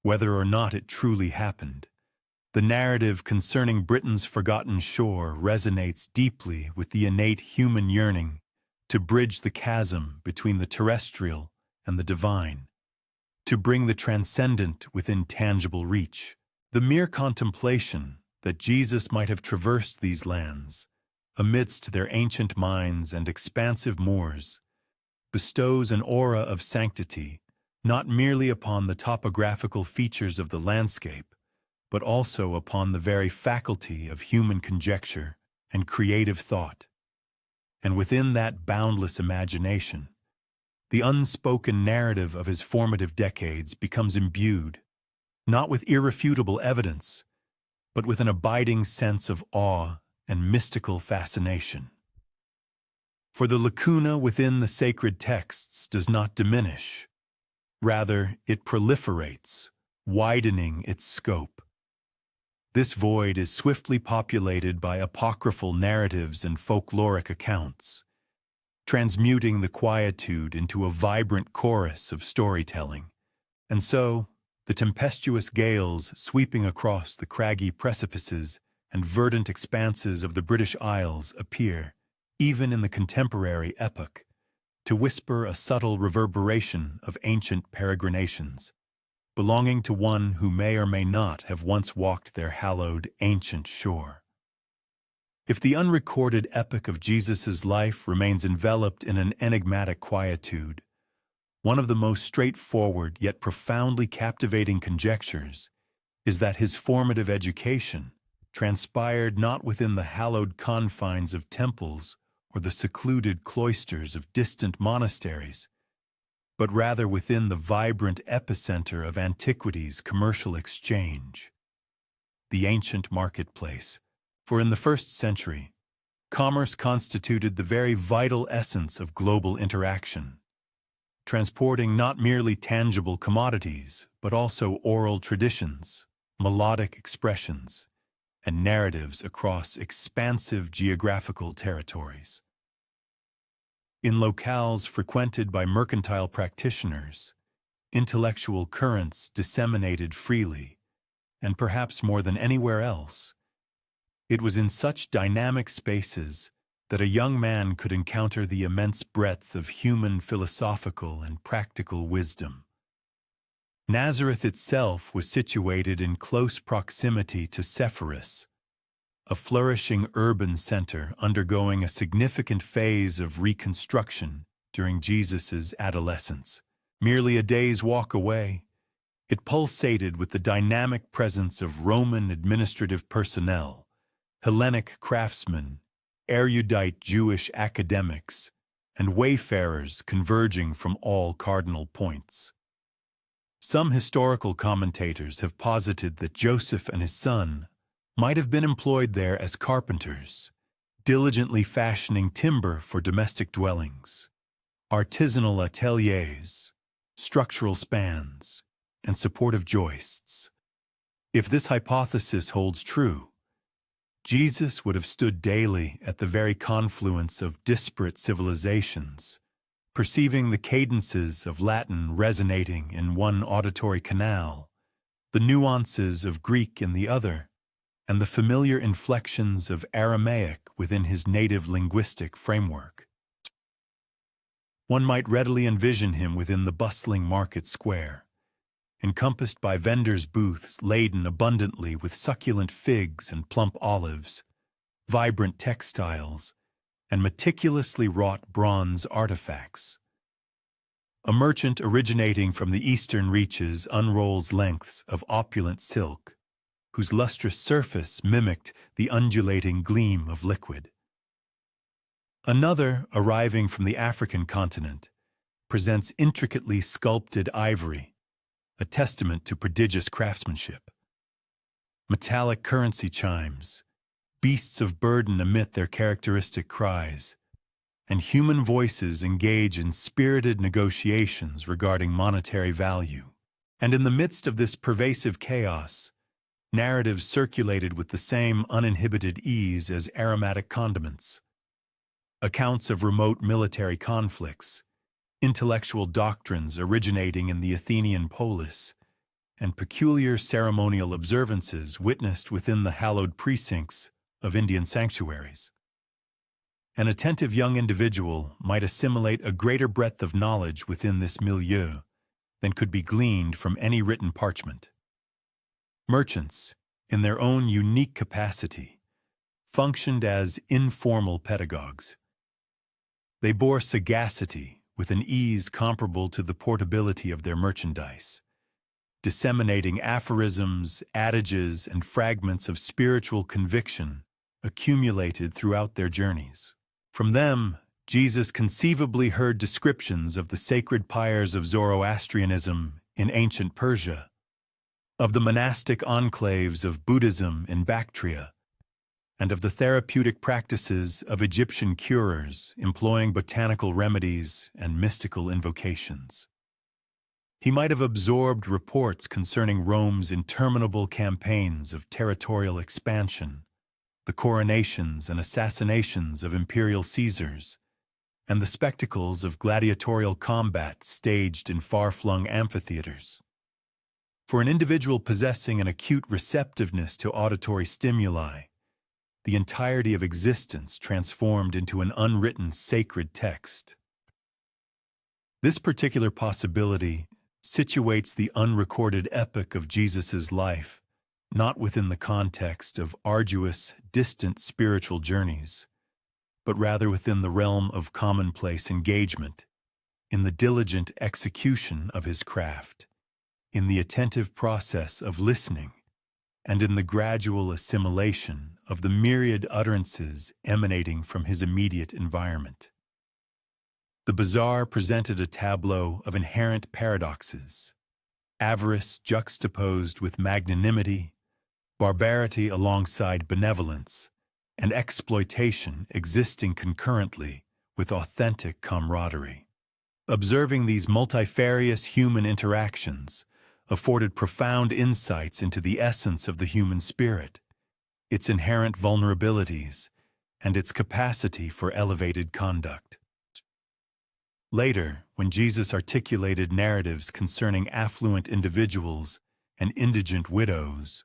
Whether or not it truly happened, the narrative concerning Britain's forgotten shore resonates deeply with the innate human yearning to bridge the chasm between the terrestrial and the divine, to bring the transcendent within tangible reach. The mere contemplation that Jesus might have traversed these lands, amidst their ancient mines and expansive moors, bestows an aura of sanctity not merely upon the topographical features of the landscape, but also upon the very faculty of human conjecture and creative thought. And within that boundless imagination, the unspoken narrative of his formative decades becomes imbued, not with irrefutable evidence, but with an abiding sense of awe and mystical fascination. For the lacuna within the sacred texts does not diminish. Rather, it proliferates, widening its scope. This void is swiftly populated by apocryphal narratives and folkloric accounts, transmuting the quietude into a vibrant chorus of storytelling. And so, the tempestuous gales sweeping across the craggy precipices and verdant expanses of the British Isles appear, even in the contemporary epoch, to whisper a subtle reverberation of ancient peregrinations, belonging to one who may or may not have once walked their hallowed ancient shore. If the unrecorded epic of Jesus' life remains enveloped in an enigmatic quietude, one of the most straightforward yet profoundly captivating conjectures is that his formative education transpired not within the hallowed confines of temples or the secluded cloisters of distant monasteries, but rather within the vibrant epicenter of antiquity's commercial exchange, the ancient marketplace. For in the 1st century, commerce constituted the very vital essence of global interaction, transporting not merely tangible commodities, but also oral traditions, melodic expressions, and narratives across expansive geographical territories. In locales frequented by mercantile practitioners, intellectual currents disseminated freely, and perhaps more than anywhere else, it was in such dynamic spaces that a young man could encounter the immense breadth of human philosophical and practical wisdom. Nazareth itself was situated in close proximity to Sepphoris, a flourishing urban center undergoing a significant phase of reconstruction during Jesus' adolescence. Merely a day's walk away, it pulsated with the dynamic presence of Roman administrative personnel, Hellenic craftsmen, erudite Jewish academics, and wayfarers converging from all cardinal points. Some historical commentators have posited that Joseph and his son might have been employed there as carpenters, diligently fashioning timber for domestic dwellings, artisanal ateliers, structural spans, and supportive joists. If this hypothesis holds true, Jesus would have stood daily at the very confluence of disparate civilizations, perceiving the cadences of Latin resonating in one auditory canal, the nuances of Greek in the other, and the familiar inflections of Aramaic within his native linguistic framework. One might readily envision him within the bustling market square, encompassed by vendors' booths laden abundantly with succulent figs and plump olives, vibrant textiles, and meticulously wrought bronze artifacts. A merchant originating from the eastern reaches unrolls lengths of opulent silk, whose lustrous surface mimicked the undulating gleam of liquid. Another, arriving from the African continent, presents intricately sculpted ivory, a testament to prodigious craftsmanship. Metallic currency chimes, beasts of burden emit their characteristic cries, and human voices engage in spirited negotiations regarding monetary value. And in the midst of this pervasive chaos, narratives circulated with the same uninhibited ease as aromatic condiments. Accounts of remote military conflicts, intellectual doctrines originating in the Athenian polis, and peculiar ceremonial observances witnessed within the hallowed precincts of Indian sanctuaries. An attentive young individual might assimilate a greater breadth of knowledge within this milieu than could be gleaned from any written parchment. Merchants, in their own unique capacity, functioned as informal pedagogues. They bore sagacity with an ease comparable to the portability of their merchandise, disseminating aphorisms, adages, and fragments of spiritual conviction accumulated throughout their journeys. From them, Jesus conceivably heard descriptions of the sacred pyres of Zoroastrianism in ancient Persia, of the monastic enclaves of Buddhism in Bactria, and of the therapeutic practices of Egyptian curers employing botanical remedies and mystical invocations. He might have absorbed reports concerning Rome's interminable campaigns of territorial expansion, the coronations and assassinations of imperial Caesars, and the spectacles of gladiatorial combat staged in far-flung amphitheaters. For an individual possessing an acute receptiveness to auditory stimuli, the entirety of existence transformed into an unwritten sacred text. This particular possibility situates the unrecorded epic of Jesus' life not within the context of arduous, distant spiritual journeys, but rather within the realm of commonplace engagement, in the diligent execution of his craft, in the attentive process of listening, and in the gradual assimilation of the myriad utterances emanating from his immediate environment. The bazaar presented a tableau of inherent paradoxes, avarice juxtaposed with magnanimity, barbarity alongside benevolence, and exploitation existing concurrently with authentic camaraderie. Observing these multifarious human interactions afforded profound insights into the essence of the human spirit, its inherent vulnerabilities, and its capacity for elevated conduct. Later, when Jesus articulated narratives concerning affluent individuals and indigent widows,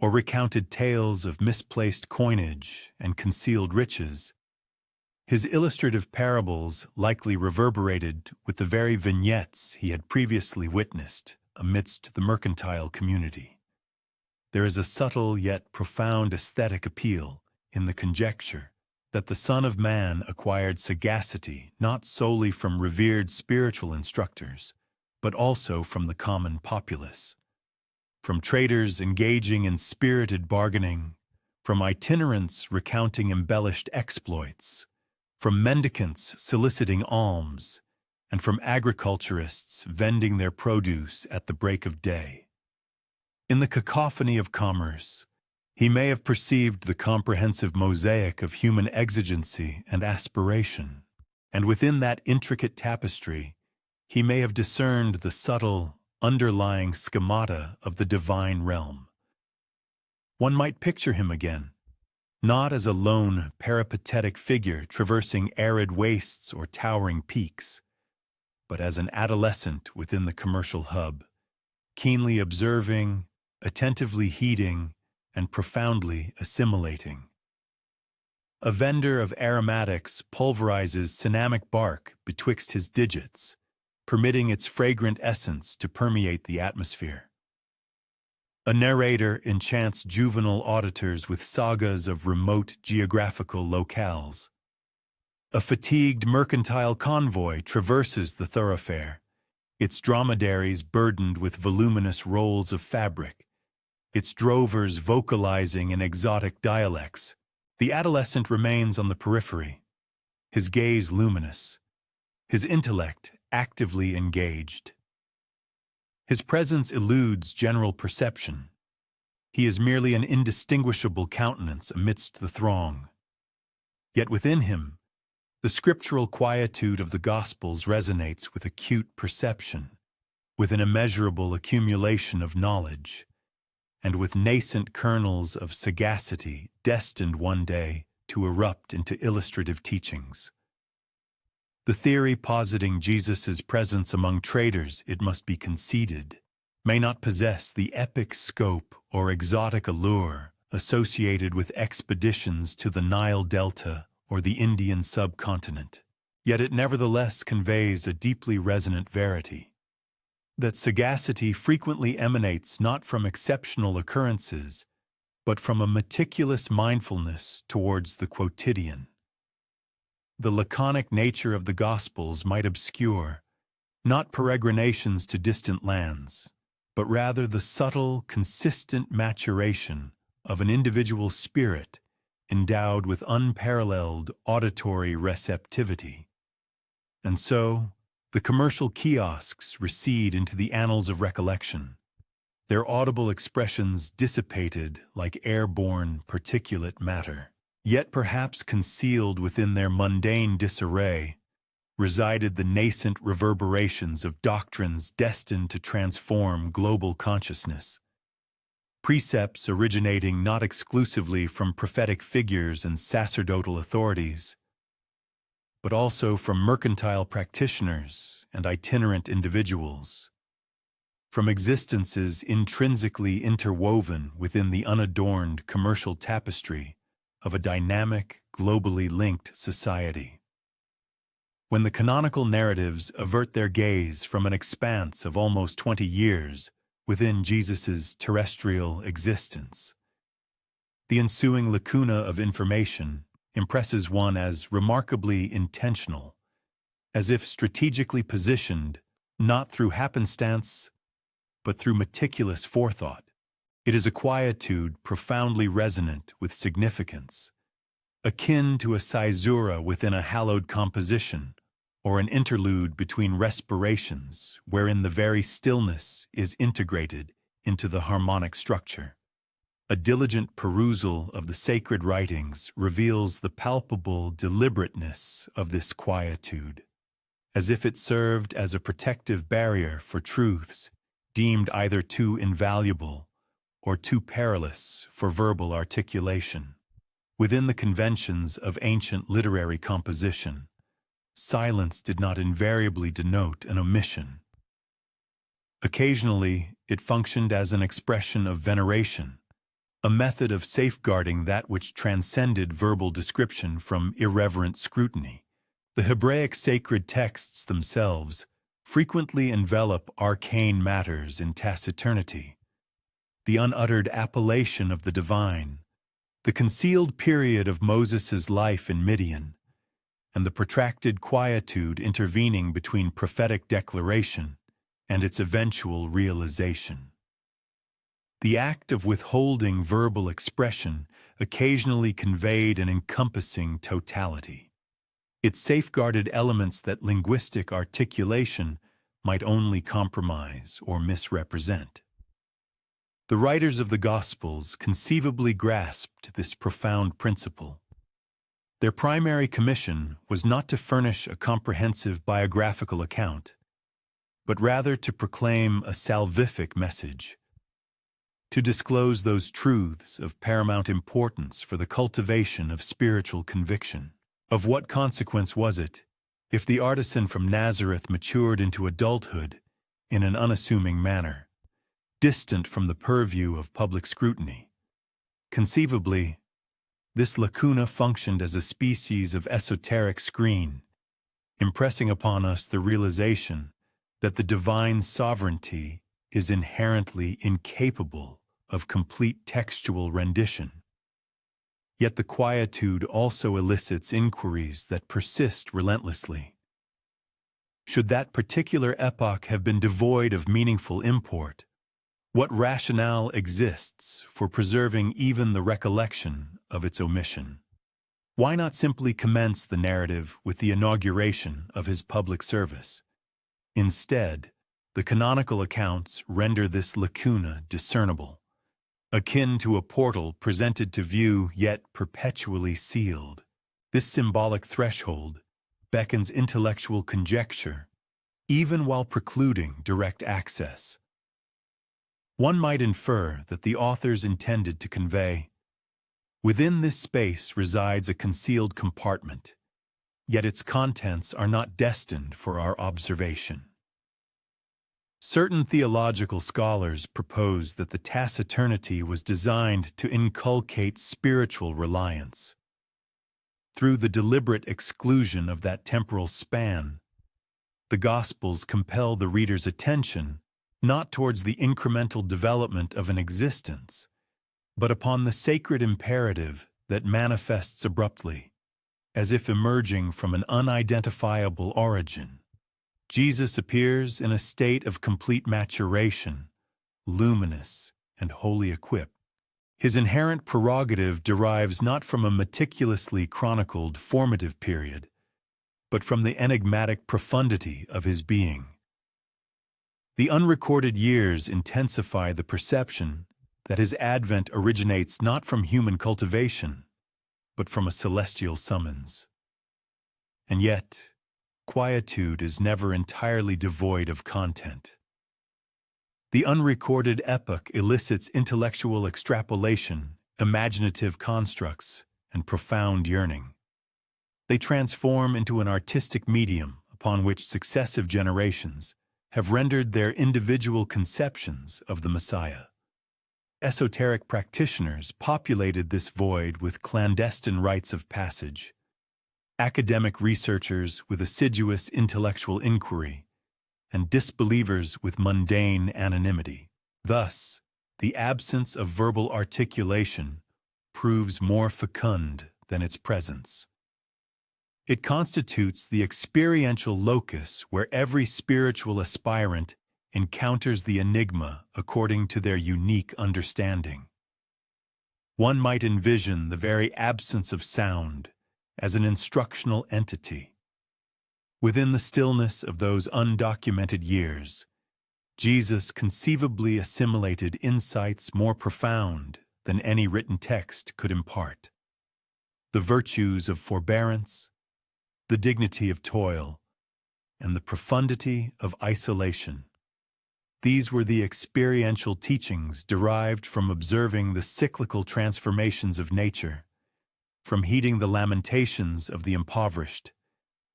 or recounted tales of misplaced coinage and concealed riches, his illustrative parables likely reverberated with the very vignettes he had previously witnessed amidst the mercantile community. There is a subtle yet profound aesthetic appeal in the conjecture that the Son of Man acquired sagacity not solely from revered spiritual instructors, but also from the common populace. From traders engaging in spirited bargaining, from itinerants recounting embellished exploits, from mendicants soliciting alms, and from agriculturists vending their produce at the break of day. In the cacophony of commerce, He may have perceived the comprehensive mosaic of human exigency and aspiration, and within that intricate tapestry, he may have discerned the subtle, underlying schemata of the divine realm. One might picture him again, not as a lone, peripatetic figure traversing arid wastes or towering peaks, but as an adolescent within the commercial hub, keenly observing, attentively heeding, and profoundly assimilating. A vendor of aromatics pulverizes cinnamic bark betwixt his digits, permitting its fragrant essence to permeate the atmosphere. A narrator enchants juvenile auditors with sagas of remote geographical locales. A fatigued mercantile convoy traverses the thoroughfare, its dromedaries burdened with voluminous rolls of fabric, its drovers vocalizing in exotic dialects. The adolescent remains on the periphery, his gaze luminous, his intellect actively engaged. His presence eludes general perception. He is merely an indistinguishable countenance amidst the throng. Yet within him, the scriptural quietude of the Gospels resonates with acute perception, with an immeasurable accumulation of knowledge, and with nascent kernels of sagacity destined one day to erupt into illustrative teachings. The theory positing Jesus' presence among traders, it must be conceded, may not possess the epic scope or exotic allure associated with expeditions to the Nile Delta or the Indian subcontinent, yet it nevertheless conveys a deeply resonant verity. That sagacity frequently emanates not from exceptional occurrences, but from a meticulous mindfulness towards the quotidian. The laconic nature of the Gospels might obscure, not peregrinations to distant lands, but rather the subtle, consistent maturation of an individual spirit endowed with unparalleled auditory receptivity. And so, the commercial kiosks recede into the annals of recollection, their audible expressions dissipated like airborne particulate matter. Yet perhaps concealed within their mundane disarray resided the nascent reverberations of doctrines destined to transform global consciousness. Precepts originating not exclusively from prophetic figures and sacerdotal authorities, but also from mercantile practitioners and itinerant individuals, from existences intrinsically interwoven within the unadorned commercial tapestry of a dynamic, globally linked society. When the canonical narratives avert their gaze from an expanse of almost 20 years within Jesus' terrestrial existence, the ensuing lacuna of information impresses one as remarkably intentional, as if strategically positioned not through happenstance, but through meticulous forethought. It is a quietude profoundly resonant with significance, akin to a caesura within a hallowed composition, or an interlude between respirations wherein the very stillness is integrated into the harmonic structure. A diligent perusal of the sacred writings reveals the palpable deliberateness of this quietude, as if it served as a protective barrier for truths deemed either too invaluable or too perilous for verbal articulation. Within the conventions of ancient literary composition, silence did not invariably denote an omission. Occasionally, it functioned as an expression of veneration, a method of safeguarding that which transcended verbal description from irreverent scrutiny. The Hebraic sacred texts themselves frequently envelop arcane matters in taciturnity. The unuttered appellation of the divine, the concealed period of Moses' life in Midian, and the protracted quietude intervening between prophetic declaration and its eventual realization. The act of withholding verbal expression occasionally conveyed an encompassing totality. It safeguarded elements that linguistic articulation might only compromise or misrepresent. The writers of the Gospels conceivably grasped this profound principle. Their primary commission was not to furnish a comprehensive biographical account, but rather to proclaim a salvific message, to disclose those truths of paramount importance for the cultivation of spiritual conviction. Of what consequence was it if the artisan from Nazareth matured into adulthood in an unassuming manner, distant from the purview of public scrutiny? Conceivably, this lacuna functioned as a species of esoteric screen, impressing upon us the realization that the divine sovereignty is inherently incapable of complete textual rendition. Yet the quietude also elicits inquiries that persist relentlessly. Should that particular epoch have been devoid of meaningful import, what rationale exists for preserving even the recollection of its omission? Why not simply commence the narrative with the inauguration of his public service? Instead, the canonical accounts render this lacuna discernible, akin to a portal presented to view yet perpetually sealed. This symbolic threshold beckons intellectual conjecture, even while precluding direct access. One might infer that the authors intended to convey, within this space resides a concealed compartment, yet its contents are not destined for our observation. Certain theological scholars propose that the taciturnity was designed to inculcate spiritual reliance. Through the deliberate exclusion of that temporal span, the Gospels compel the reader's attention not towards the incremental development of an existence, but upon the sacred imperative that manifests abruptly, as if emerging from an unidentifiable origin. Jesus appears in a state of complete maturation, luminous and wholly equipped. His inherent prerogative derives not from a meticulously chronicled formative period, but from the enigmatic profundity of his being. The unrecorded years intensify the perception that his advent originates not from human cultivation, but from a celestial summons. And yet, quietude is never entirely devoid of content. The unrecorded epoch elicits intellectual extrapolation, imaginative constructs, and profound yearning. They transform into an artistic medium upon which successive generations have rendered their individual conceptions of the Messiah. Esoteric practitioners populated this void with clandestine rites of passage, academic researchers with assiduous intellectual inquiry, and disbelievers with mundane anonymity. Thus, the absence of verbal articulation proves more fecund than its presence. It constitutes the experiential locus where every spiritual aspirant encounters the enigma according to their unique understanding. One might envision the very absence of sound as an instructional entity. Within the stillness of those undocumented years, Jesus conceivably assimilated insights more profound than any written text could impart. The virtues of forbearance, the dignity of toil, and the profundity of isolation. These were the experiential teachings derived from observing the cyclical transformations of nature, from heeding the lamentations of the impoverished,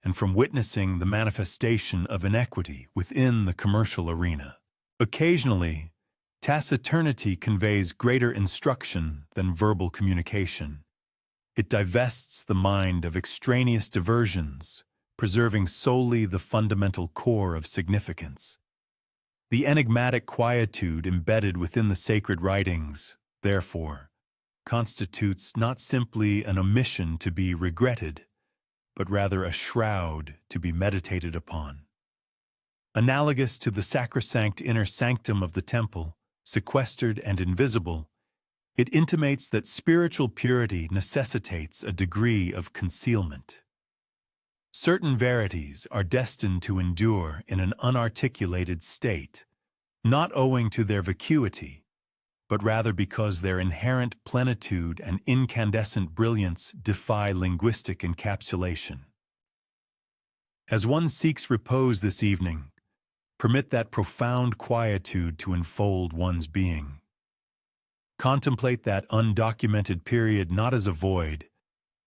and from witnessing the manifestation of inequity within the commercial arena. Occasionally, taciturnity conveys greater instruction than verbal communication. It divests the mind of extraneous diversions, preserving solely the fundamental core of significance. The enigmatic quietude embedded within the sacred writings, therefore, constitutes not simply an omission to be regretted, but rather a shroud to be meditated upon. Analogous to the sacrosanct inner sanctum of the temple, sequestered and invisible, it intimates that spiritual purity necessitates a degree of concealment. Certain verities are destined to endure in an unarticulated state, not owing to their vacuity, but rather because their inherent plenitude and incandescent brilliance defy linguistic encapsulation. As one seeks repose this evening, permit that profound quietude to enfold one's being. Contemplate that undocumented period not as a void,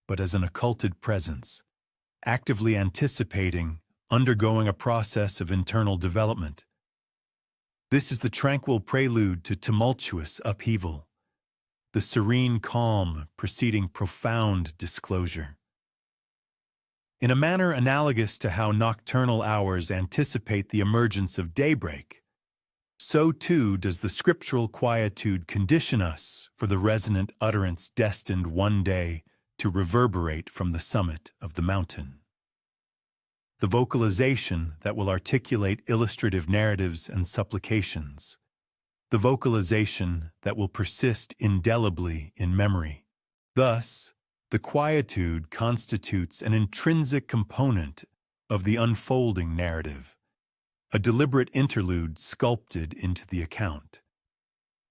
but as an occulted presence, actively anticipating, undergoing a process of internal development. This is the tranquil prelude to tumultuous upheaval, the serene calm preceding profound disclosure. In a manner analogous to how nocturnal hours anticipate the emergence of daybreak, so too does the scriptural quietude condition us for the resonant utterance destined one day to reverberate from the summit of the mountain. The vocalization that will articulate illustrative narratives and supplications. The vocalization that will persist indelibly in memory. Thus, the quietude constitutes an intrinsic component of the unfolding narrative, a deliberate interlude sculpted into the account,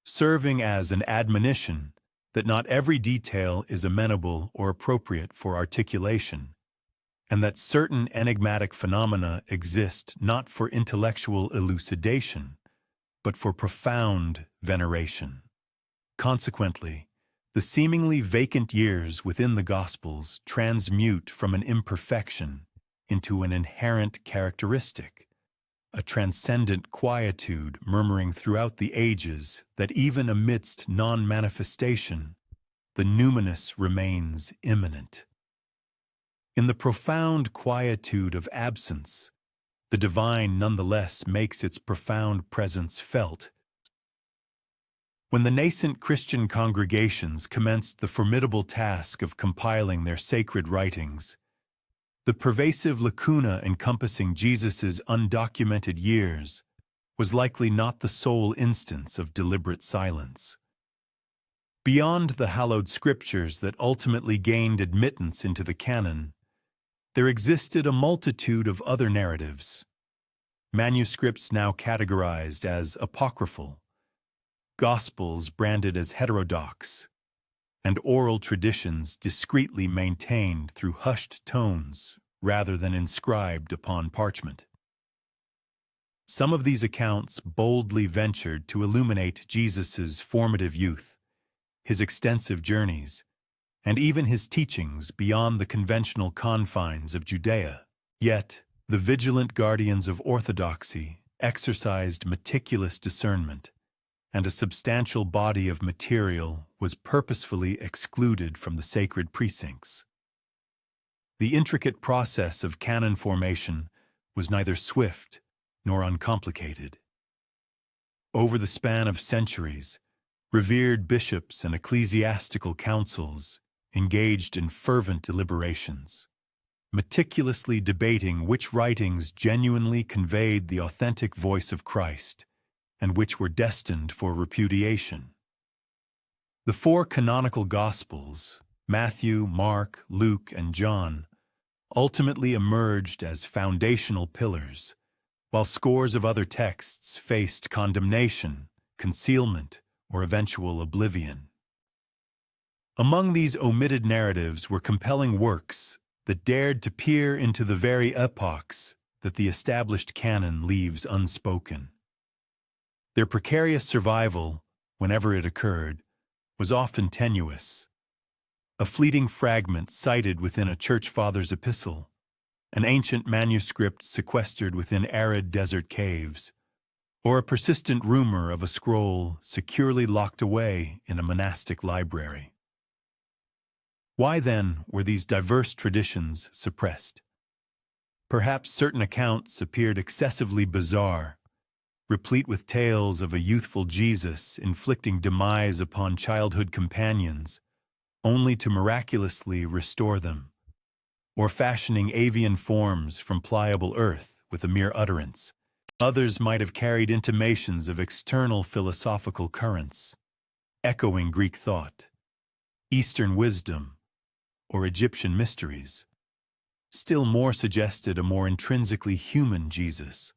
serving as an admonition that not every detail is amenable or appropriate for articulation, and that certain enigmatic phenomena exist not for intellectual elucidation, but for profound veneration. Consequently, the seemingly vacant years within the Gospels transmute from an imperfection into an inherent characteristic, a transcendent quietude murmuring throughout the ages that even amidst non-manifestation, the numinous remains immanent. In the profound quietude of absence, the divine nonetheless makes its profound presence felt. When the nascent Christian congregations commenced the formidable task of compiling their sacred writings, the pervasive lacuna encompassing Jesus' undocumented years was likely not the sole instance of deliberate silence. Beyond the hallowed scriptures that ultimately gained admittance into the canon, there existed a multitude of other narratives, manuscripts now categorized as apocryphal, Gospels branded as heterodox, and oral traditions discreetly maintained through hushed tones rather than inscribed upon parchment. Some of these accounts boldly ventured to illuminate Jesus' formative youth, his extensive journeys, and even his teachings beyond the conventional confines of Judea. Yet, the vigilant guardians of orthodoxy exercised meticulous discernment, and a substantial body of material was purposefully excluded from the sacred precincts. The intricate process of canon formation was neither swift nor uncomplicated. Over the span of centuries, revered bishops and ecclesiastical councils engaged in fervent deliberations, meticulously debating which writings genuinely conveyed the authentic voice of Christ and which were destined for repudiation. The four canonical Gospels, Matthew, Mark, Luke, and John, ultimately emerged as foundational pillars, while scores of other texts faced condemnation, concealment, or eventual oblivion. Among these omitted narratives were compelling works that dared to peer into the very epochs that the established canon leaves unspoken. Their precarious survival, whenever it occurred, was often tenuous. A fleeting fragment cited within a church father's epistle, an ancient manuscript sequestered within arid desert caves, or a persistent rumor of a scroll securely locked away in a monastic library. Why, then, were these diverse traditions suppressed? Perhaps certain accounts appeared excessively bizarre, replete with tales of a youthful Jesus inflicting demise upon childhood companions, only to miraculously restore them, or fashioning avian forms from pliable earth with a mere utterance. Others might have carried intimations of external philosophical currents, echoing Greek thought, Eastern wisdom, or Egyptian mysteries. Still more suggested a more intrinsically human Jesus,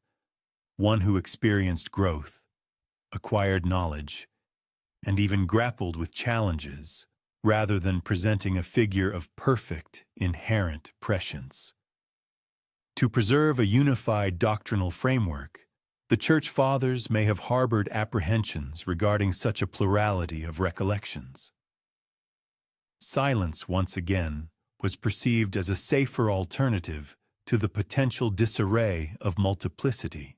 one who experienced growth, acquired knowledge, and even grappled with challenges, rather than presenting a figure of perfect, inherent prescience. To preserve a unified doctrinal framework, the Church Fathers may have harbored apprehensions regarding such a plurality of recollections. Silence, once again, was perceived as a safer alternative to the potential disarray of multiplicity.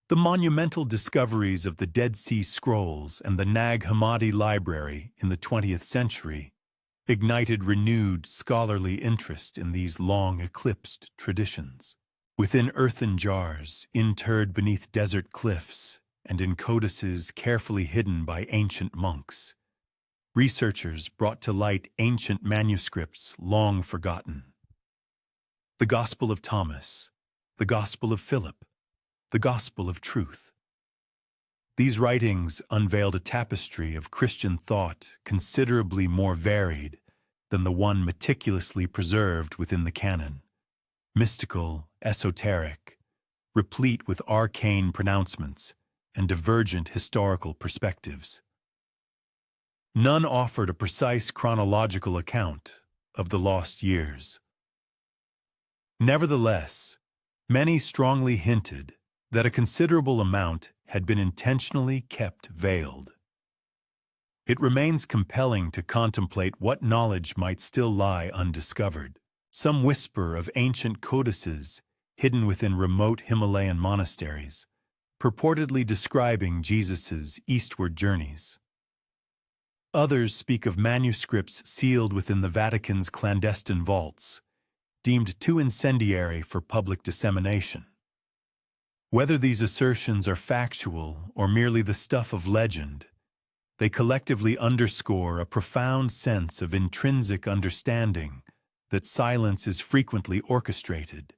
The monumental discoveries of the Dead Sea Scrolls and the Nag Hammadi Library in the 20th century ignited renewed scholarly interest in these long-eclipsed traditions. Within earthen jars, interred beneath desert cliffs, and in codices carefully hidden by ancient monks, researchers brought to light ancient manuscripts long forgotten. The Gospel of Thomas, the Gospel of Philip, the Gospel of Truth. These writings unveiled a tapestry of Christian thought considerably more varied than the one meticulously preserved within the canon. Mystical, esoteric, replete with arcane pronouncements and divergent historical perspectives. None offered a precise chronological account of the lost years. Nevertheless, many strongly hinted that a considerable amount had been intentionally kept veiled. It remains compelling to contemplate what knowledge might still lie undiscovered. Some whisper of ancient codices hidden within remote Himalayan monasteries, purportedly describing Jesus' eastward journeys. Others speak of manuscripts sealed within the Vatican's clandestine vaults, deemed too incendiary for public dissemination. Whether these assertions are factual or merely the stuff of legend, they collectively underscore a profound sense of intrinsic understanding that silence is frequently orchestrated,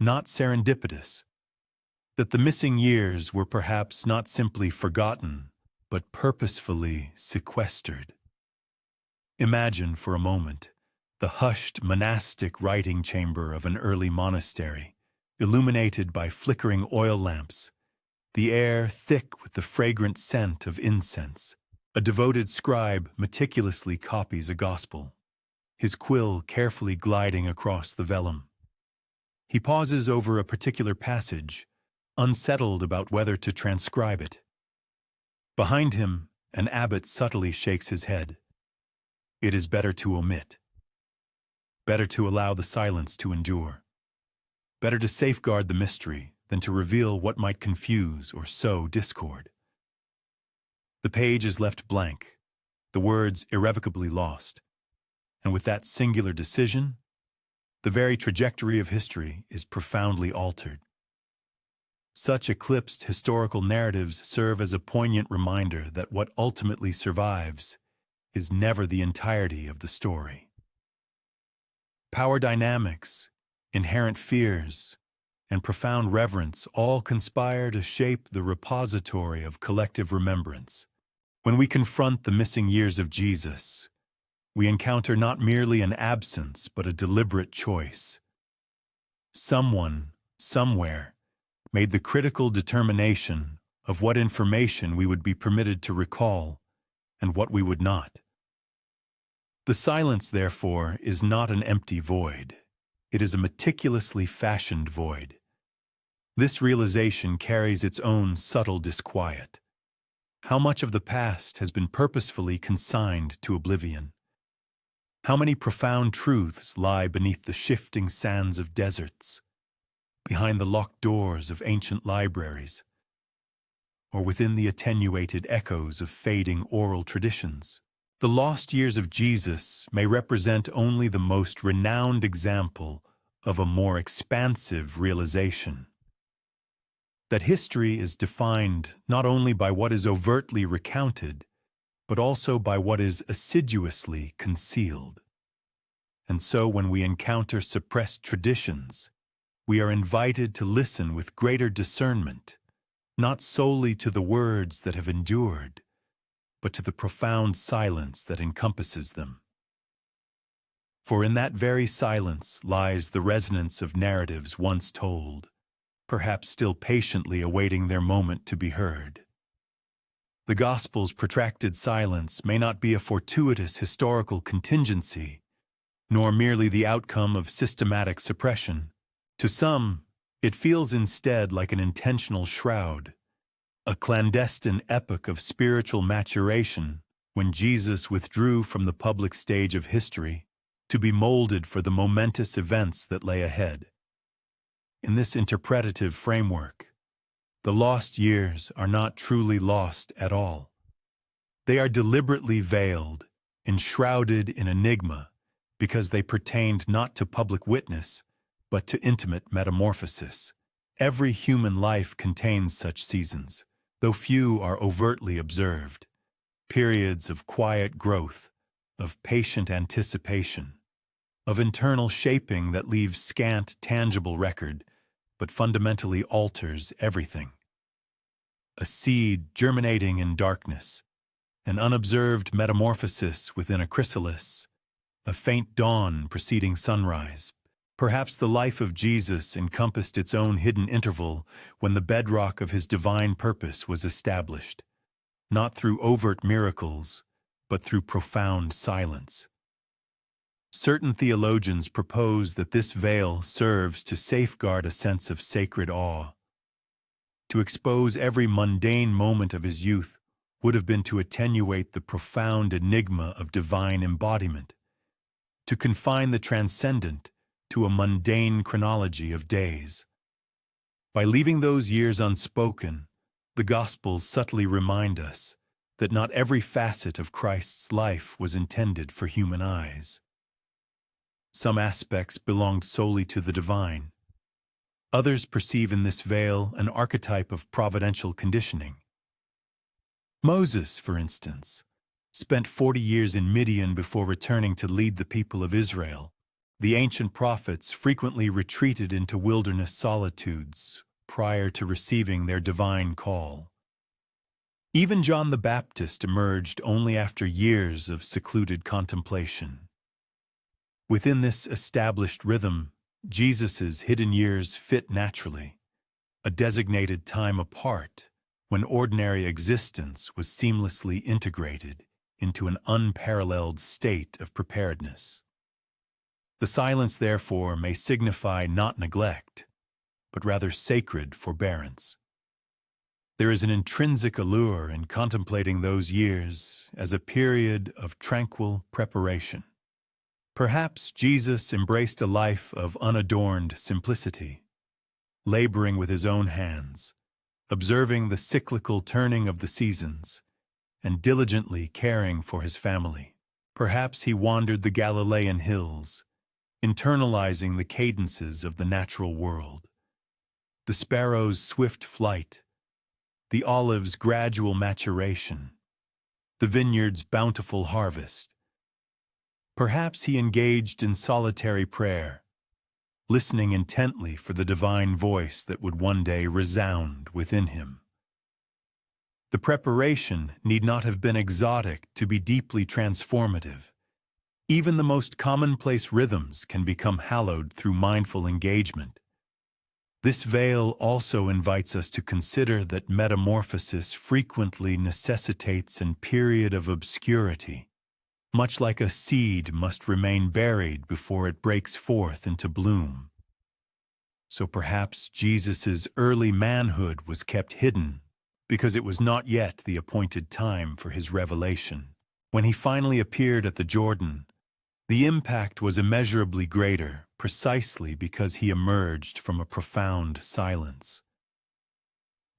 not serendipitous, that the missing years were perhaps not simply forgotten, but purposefully sequestered. Imagine for a moment the hushed monastic writing chamber of an early monastery, illuminated by flickering oil lamps, the air thick with the fragrant scent of incense. A devoted scribe meticulously copies a gospel, his quill carefully gliding across the vellum. He pauses over a particular passage, unsettled about whether to transcribe it. Behind him, an abbot subtly shakes his head. It is better to omit. Better to allow the silence to endure. Better to safeguard the mystery than to reveal what might confuse or sow discord. The page is left blank, the words irrevocably lost. And with that singular decision, the very trajectory of history is profoundly altered. Such eclipsed historical narratives serve as a poignant reminder that what ultimately survives is never the entirety of the story. Power dynamics, inherent fears, and profound reverence all conspire to shape the repository of collective remembrance. When we confront the missing years of Jesus, we encounter not merely an absence, but a deliberate choice. Someone, somewhere, made the critical determination of what information we would be permitted to recall and what we would not. The silence, therefore, is not an empty void. It is a meticulously fashioned void. This realization carries its own subtle disquiet. How much of the past has been purposefully consigned to oblivion? How many profound truths lie beneath the shifting sands of deserts, behind the locked doors of ancient libraries, or within the attenuated echoes of fading oral traditions? The lost years of Jesus may represent only the most renowned example of a more expansive realization. That history is defined not only by what is overtly recounted, but also by what is assiduously concealed. And so when we encounter suppressed traditions, we are invited to listen with greater discernment, not solely to the words that have endured, but to the profound silence that encompasses them. For in that very silence lies the resonance of narratives once told, perhaps still patiently awaiting their moment to be heard. The Gospel's protracted silence may not be a fortuitous historical contingency, nor merely the outcome of systematic suppression. To some, it feels instead like an intentional shroud, a clandestine epoch of spiritual maturation when Jesus withdrew from the public stage of history to be molded for the momentous events that lay ahead. In this interpretative framework, the lost years are not truly lost at all. They are deliberately veiled, enshrouded in enigma, because they pertained not to public witness, but to intimate metamorphosis. Every human life contains such seasons, though few are overtly observed. Periods of quiet growth, of patient anticipation, of internal shaping that leaves scant tangible record, but fundamentally alters everything. A seed germinating in darkness, an unobserved metamorphosis within a chrysalis, a faint dawn preceding sunrise. Perhaps the life of Jesus encompassed its own hidden interval when the bedrock of his divine purpose was established, not through overt miracles, but through profound silence. Certain theologians propose that this veil serves to safeguard a sense of sacred awe. To expose every mundane moment of his youth would have been to attenuate the profound enigma of divine embodiment, to confine the transcendent to a mundane chronology of days. By leaving those years unspoken, the Gospels subtly remind us that not every facet of Christ's life was intended for human eyes. Some aspects belonged solely to the divine. Others perceive in this veil an archetype of providential conditioning. Moses, for instance, spent 40 years in Midian before returning to lead the people of Israel. The ancient prophets frequently retreated into wilderness solitudes prior to receiving their divine call. Even John the Baptist emerged only after years of secluded contemplation. Within this established rhythm, Jesus' hidden years fit naturally, a designated time apart when ordinary existence was seamlessly integrated into an unparalleled state of preparedness. The silence, therefore, may signify not neglect, but rather sacred forbearance. There is an intrinsic allure in contemplating those years as a period of tranquil preparation. Perhaps Jesus embraced a life of unadorned simplicity, laboring with his own hands, observing the cyclical turning of the seasons, and diligently caring for his family. Perhaps he wandered the Galilean hills, internalizing the cadences of the natural world. The sparrow's swift flight, the olive's gradual maturation, the vineyard's bountiful harvest. Perhaps he engaged in solitary prayer, listening intently for the divine voice that would one day resound within him. The preparation need not have been exotic to be deeply transformative. Even the most commonplace rhythms can become hallowed through mindful engagement. This veil also invites us to consider that metamorphosis frequently necessitates a period of obscurity, much like a seed must remain buried before it breaks forth into bloom. So perhaps Jesus' early manhood was kept hidden because it was not yet the appointed time for his revelation. When he finally appeared at the Jordan, the impact was immeasurably greater precisely because he emerged from a profound silence.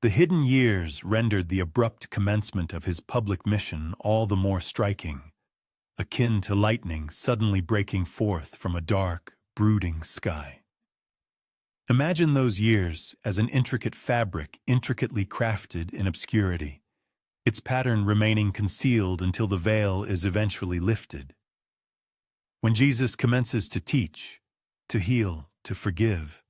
The hidden years rendered the abrupt commencement of his public mission all the more striking, akin to lightning suddenly breaking forth from a dark, brooding sky. Imagine those years as an intricate fabric intricately crafted in obscurity, its pattern remaining concealed until the veil is eventually lifted. When Jesus commences to teach, to heal, to forgive,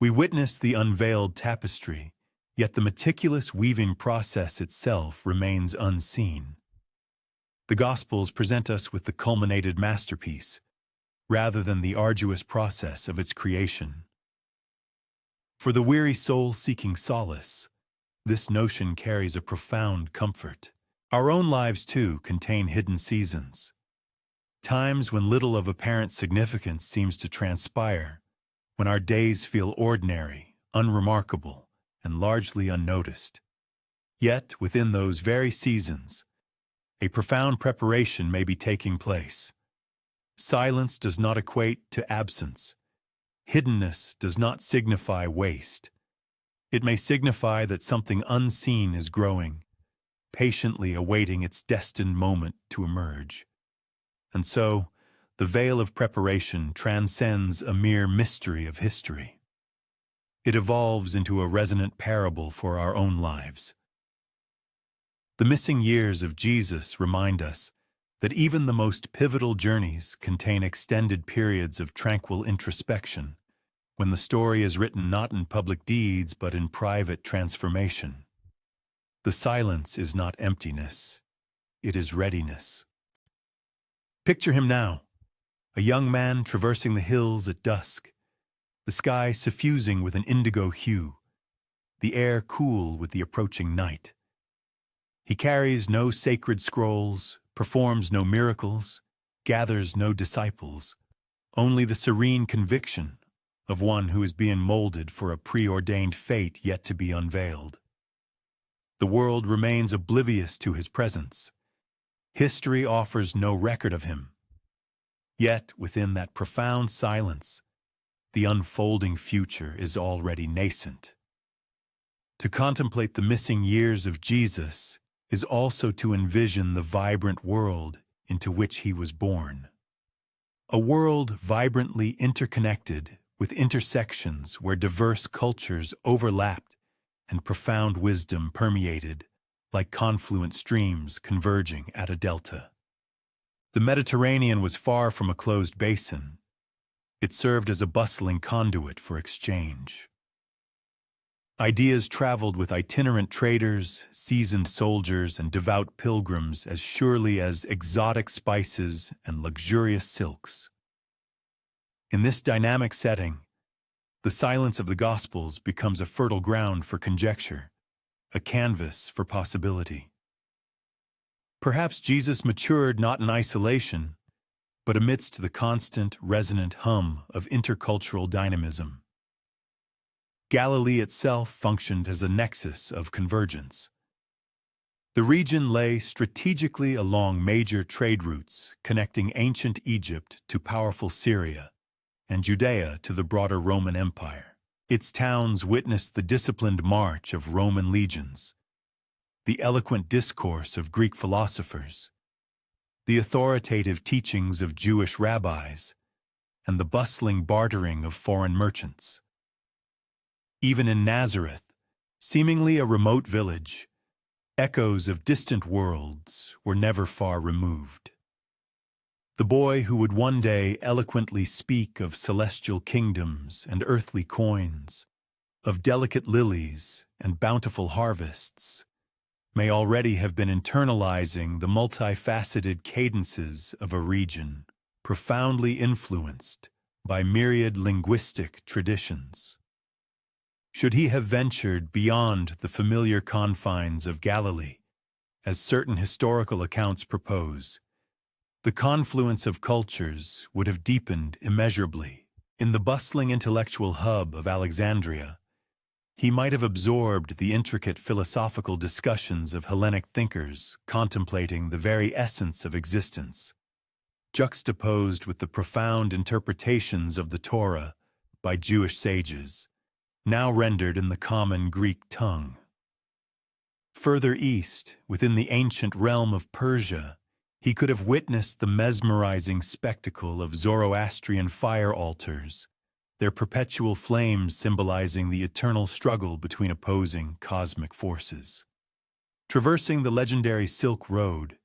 we witness the unveiled tapestry, yet the meticulous weaving process itself remains unseen. The Gospels present us with the culminated masterpiece, rather than the arduous process of its creation. For the weary soul seeking solace, this notion carries a profound comfort. Our own lives, too, contain hidden seasons. Times when little of apparent significance seems to transpire, when our days feel ordinary, unremarkable, and largely unnoticed. Yet, within those very seasons, a profound preparation may be taking place. Silence does not equate to absence. Hiddenness does not signify waste. It may signify that something unseen is growing, patiently awaiting its destined moment to emerge. And so, the veil of preparation transcends a mere mystery of history. It evolves into a resonant parable for our own lives. The missing years of Jesus remind us that even the most pivotal journeys contain extended periods of tranquil introspection, when the story is written not in public deeds but in private transformation. The silence is not emptiness, it is readiness. Picture him now, a young man traversing the hills at dusk, the sky suffusing with an indigo hue, the air cool with the approaching night. He carries no sacred scrolls, performs no miracles, gathers no disciples, only the serene conviction of one who is being molded for a preordained fate yet to be unveiled. The world remains oblivious to his presence. History offers no record of him. Yet, within that profound silence, the unfolding future is already nascent. To contemplate the missing years of Jesus is also to envision the vibrant world into which he was born. A world vibrantly interconnected with intersections where diverse cultures overlapped and profound wisdom permeated like confluent streams converging at a delta. The Mediterranean was far from a closed basin. It served as a bustling conduit for exchange. Ideas traveled with itinerant traders, seasoned soldiers, and devout pilgrims as surely as exotic spices and luxurious silks. In this dynamic setting, the silence of the Gospels becomes a fertile ground for conjecture, a canvas for possibility. Perhaps Jesus matured not in isolation, but amidst the constant, resonant hum of intercultural dynamism. Galilee itself functioned as a nexus of convergence. The region lay strategically along major trade routes connecting ancient Egypt to powerful Syria and Judea to the broader Roman Empire. Its towns witnessed the disciplined march of Roman legions, the eloquent discourse of Greek philosophers, the authoritative teachings of Jewish rabbis, and the bustling bartering of foreign merchants. Even in Nazareth, seemingly a remote village, echoes of distant worlds were never far removed. The boy who would one day eloquently speak of celestial kingdoms and earthly coins, of delicate lilies and bountiful harvests, may already have been internalizing the multifaceted cadences of a region profoundly influenced by myriad linguistic traditions. Should he have ventured beyond the familiar confines of Galilee, as certain historical accounts propose, the confluence of cultures would have deepened immeasurably. In the bustling intellectual hub of Alexandria, he might have absorbed the intricate philosophical discussions of Hellenic thinkers contemplating the very essence of existence, juxtaposed with the profound interpretations of the Torah by Jewish sages, now rendered in the common Greek tongue. Further east, within the ancient realm of Persia, he could have witnessed the mesmerizing spectacle of Zoroastrian fire altars, their perpetual flames symbolizing the eternal struggle between opposing cosmic forces. Traversing the legendary Silk Road,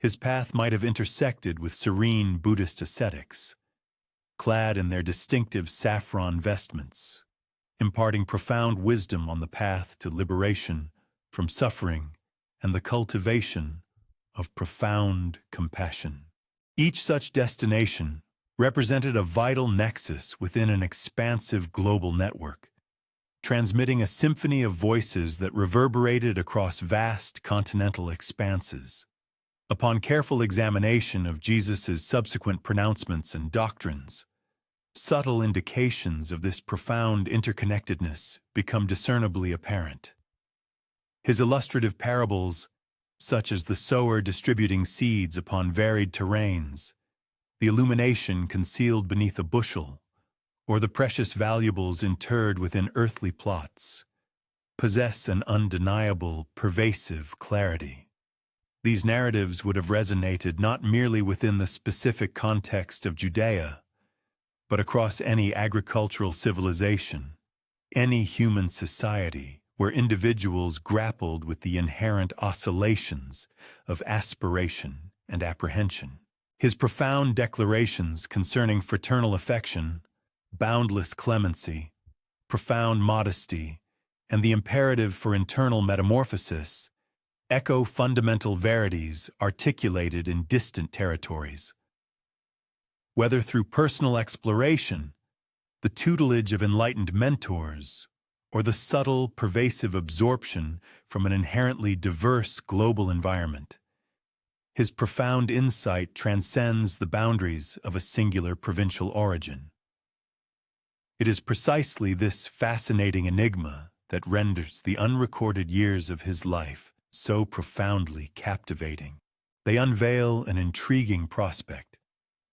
his path might have intersected with serene Buddhist ascetics, clad in their distinctive saffron vestments, imparting profound wisdom on the path to liberation from suffering and the cultivation of profound compassion. Each such destination represented a vital nexus within an expansive global network, transmitting a symphony of voices that reverberated across vast continental expanses. Upon careful examination of Jesus' subsequent pronouncements and doctrines, subtle indications of this profound interconnectedness become discernibly apparent. His illustrative parables, such as the sower distributing seeds upon varied terrains, the illumination concealed beneath a bushel, or the precious valuables interred within earthly plots, possess an undeniable, pervasive clarity. These narratives would have resonated not merely within the specific context of Judea, but across any agricultural civilization, any human society where individuals grappled with the inherent oscillations of aspiration and apprehension. His profound declarations concerning fraternal affection, boundless clemency, profound modesty, and the imperative for internal metamorphosis echo fundamental verities articulated in distant territories. Whether through personal exploration, the tutelage of enlightened mentors, or the subtle, pervasive absorption from an inherently diverse global environment, his profound insight transcends the boundaries of a singular provincial origin. It is precisely this fascinating enigma that renders the unrecorded years of his life so profoundly captivating. They unveil an intriguing prospect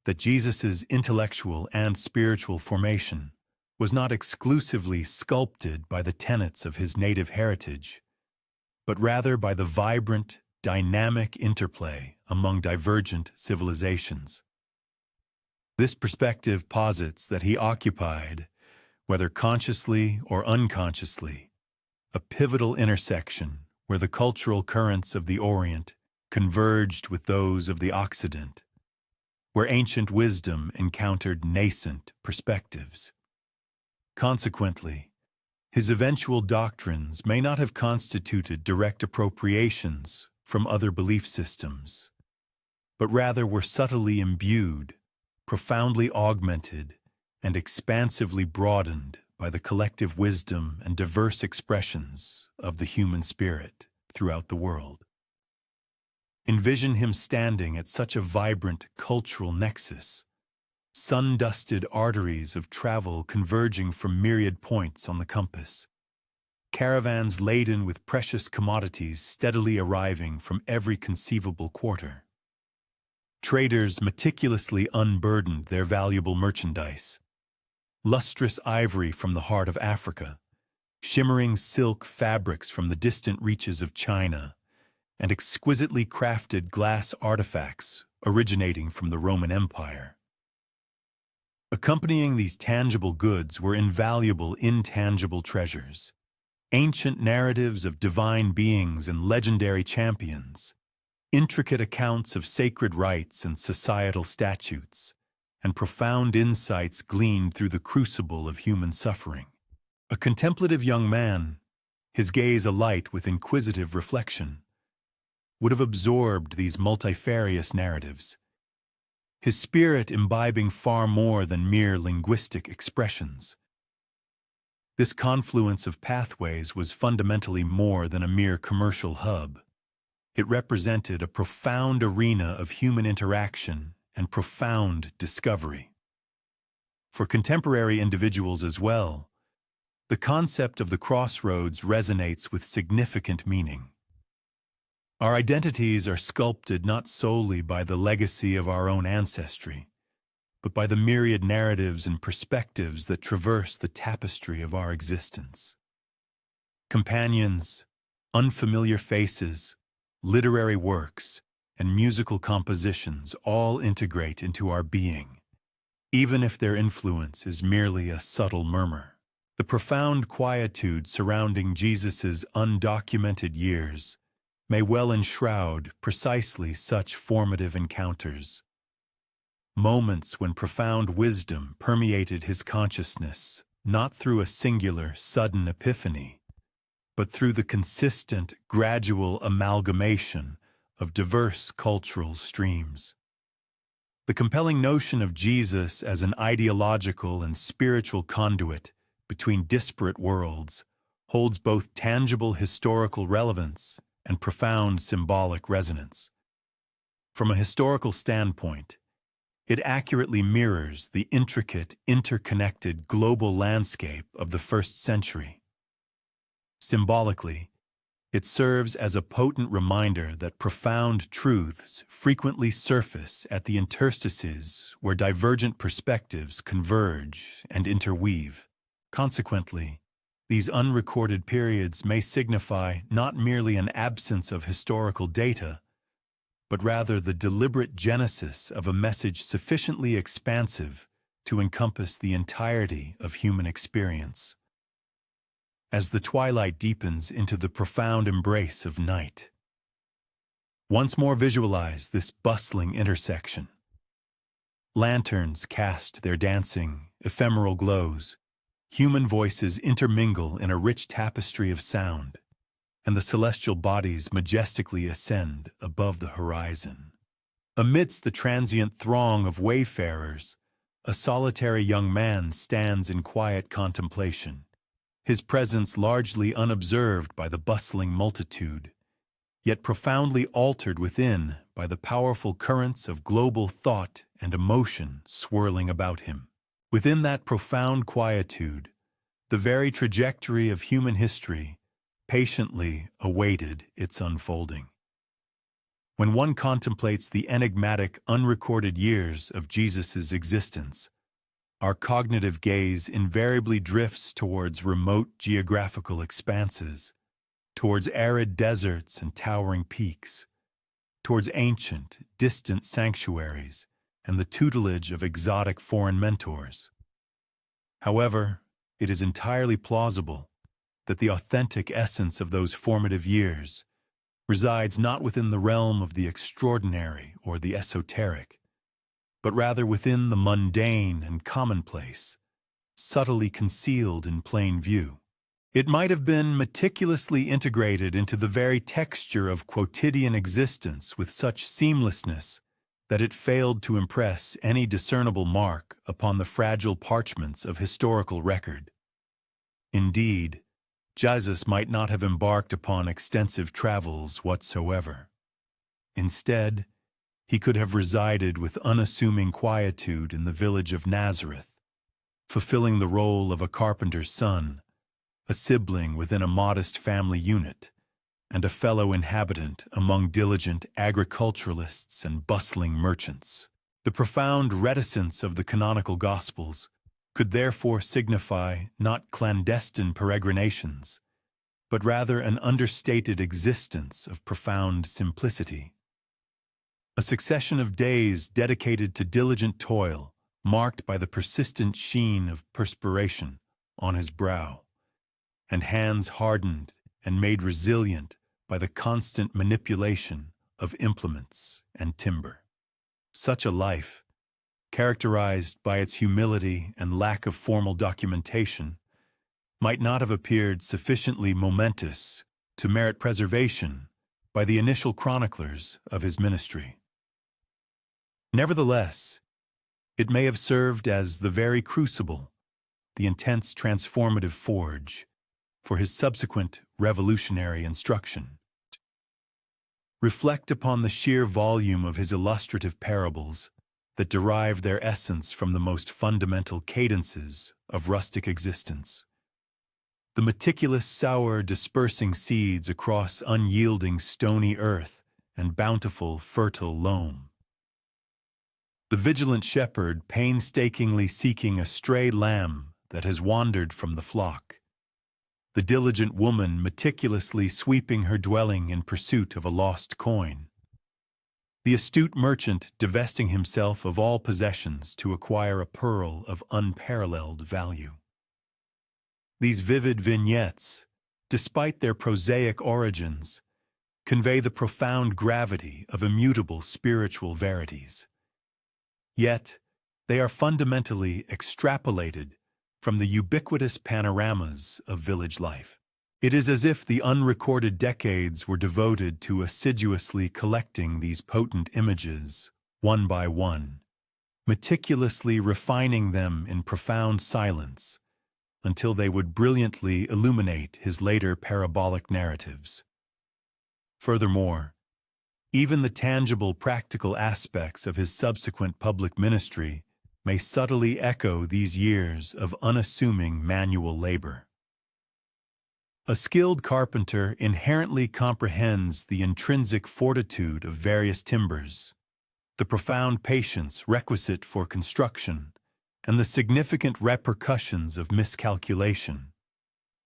that Jesus' intellectual and spiritual formation was not exclusively sculpted by the tenets of his native heritage, but rather by the vibrant, dynamic interplay among divergent civilizations. This perspective posits that he occupied, whether consciously or unconsciously, a pivotal intersection where the cultural currents of the Orient converged with those of the Occident, where ancient wisdom encountered nascent perspectives. Consequently, his eventual doctrines may not have constituted direct appropriations from other belief systems, but rather were subtly imbued, profoundly augmented, and expansively broadened by the collective wisdom and diverse expressions of the human spirit throughout the world. Envision him standing at such a vibrant cultural nexus, sun-dusted arteries of travel converging from myriad points on the compass, caravans laden with precious commodities steadily arriving from every conceivable quarter. Traders meticulously unburdened their valuable merchandise, lustrous ivory from the heart of Africa, shimmering silk fabrics from the distant reaches of China, and exquisitely crafted glass artifacts originating from the Roman Empire. Accompanying these tangible goods were invaluable intangible treasures, ancient narratives of divine beings and legendary champions, intricate accounts of sacred rites and societal statutes, and profound insights gleaned through the crucible of human suffering. A contemplative young man, his gaze alight with inquisitive reflection, would have absorbed these multifarious narratives, his spirit imbibing far more than mere linguistic expressions. This confluence of pathways was fundamentally more than a mere commercial hub. It represented a profound arena of human interaction and profound discovery. For contemporary individuals as well, the concept of the crossroads resonates with significant meaning. Our identities are sculpted not solely by the legacy of our own ancestry, but by the myriad narratives and perspectives that traverse the tapestry of our existence. Companions, unfamiliar faces, literary works, and musical compositions all integrate into our being, even if their influence is merely a subtle murmur. The profound quietude surrounding Jesus' undocumented years may well enshroud precisely such formative encounters. Moments when profound wisdom permeated his consciousness, not through a singular, sudden epiphany, but through the consistent, gradual amalgamation of diverse cultural streams. The compelling notion of Jesus as an ideological and spiritual conduit between disparate worlds holds both tangible historical relevance and profound symbolic resonance. From a historical standpoint, it accurately mirrors the intricate, interconnected global landscape of the first century. Symbolically, it serves as a potent reminder that profound truths frequently surface at the interstices where divergent perspectives converge and interweave. Consequently, these unrecorded periods may signify not merely an absence of historical data, but rather the deliberate genesis of a message sufficiently expansive to encompass the entirety of human experience. As the twilight deepens into the profound embrace of night, once more visualize this bustling intersection. Lanterns cast their dancing, ephemeral glows. Human voices intermingle in a rich tapestry of sound, and the celestial bodies majestically ascend above the horizon. Amidst the transient throng of wayfarers, a solitary young man stands in quiet contemplation, his presence largely unobserved by the bustling multitude, yet profoundly altered within by the powerful currents of global thought and emotion swirling about him. Within that profound quietude, the very trajectory of human history patiently awaited its unfolding. When one contemplates the enigmatic, unrecorded years of Jesus' existence, our cognitive gaze invariably drifts towards remote geographical expanses, towards arid deserts and towering peaks, towards ancient, distant sanctuaries and the tutelage of exotic foreign mentors. However, it is entirely plausible that the authentic essence of those formative years resides not within the realm of the extraordinary or the esoteric, but rather within the mundane and commonplace, subtly concealed in plain view. It might have been meticulously integrated into the very texture of quotidian existence with such seamlessness that it failed to impress any discernible mark upon the fragile parchments of historical record. Indeed, Jesus might not have embarked upon extensive travels whatsoever. Instead, he could have resided with unassuming quietude in the village of Nazareth, fulfilling the role of a carpenter's son, a sibling within a modest family unit, and a fellow inhabitant among diligent agriculturalists and bustling merchants. The profound reticence of the canonical Gospels could therefore signify not clandestine peregrinations, but rather an understated existence of profound simplicity. A succession of days dedicated to diligent toil, marked by the persistent sheen of perspiration on his brow, and hands hardened and made resilient by the constant manipulation of implements and timber. Such a life, characterized by its humility and lack of formal documentation, might not have appeared sufficiently momentous to merit preservation by the initial chroniclers of his ministry. Nevertheless, it may have served as the very crucible, the intense transformative forge, for his subsequent revolutionary instruction. Reflect upon the sheer volume of his illustrative parables that derive their essence from the most fundamental cadences of rustic existence. The meticulous sower dispersing seeds across unyielding stony earth and bountiful fertile loam. The vigilant shepherd painstakingly seeking a stray lamb that has wandered from the flock. The diligent woman meticulously sweeping her dwelling in pursuit of a lost coin. The astute merchant divesting himself of all possessions to acquire a pearl of unparalleled value. These vivid vignettes, despite their prosaic origins, convey the profound gravity of immutable spiritual verities. Yet, they are fundamentally extrapolated from the ubiquitous panoramas of village life. It is as if the unrecorded decades were devoted to assiduously collecting these potent images, one by one, meticulously refining them in profound silence, until they would brilliantly illuminate his later parabolic narratives. Furthermore, even the tangible practical aspects of his subsequent public ministry may subtly echo these years of unassuming manual labor. A skilled carpenter inherently comprehends the intrinsic fortitude of various timbers, the profound patience requisite for construction, and the significant repercussions of miscalculation.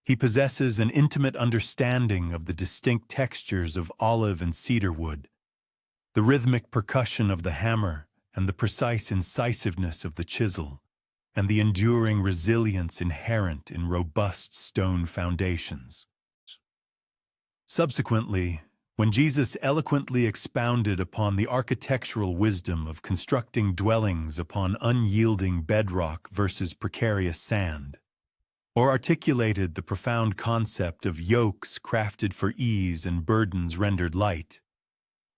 He possesses an intimate understanding of the distinct textures of olive and cedar wood, the rhythmic percussion of the hammer, and the precise incisiveness of the chisel, and the enduring resilience inherent in robust stone foundations. Subsequently, when Jesus eloquently expounded upon the architectural wisdom of constructing dwellings upon unyielding bedrock versus precarious sand, or articulated the profound concept of yokes crafted for ease and burdens rendered light,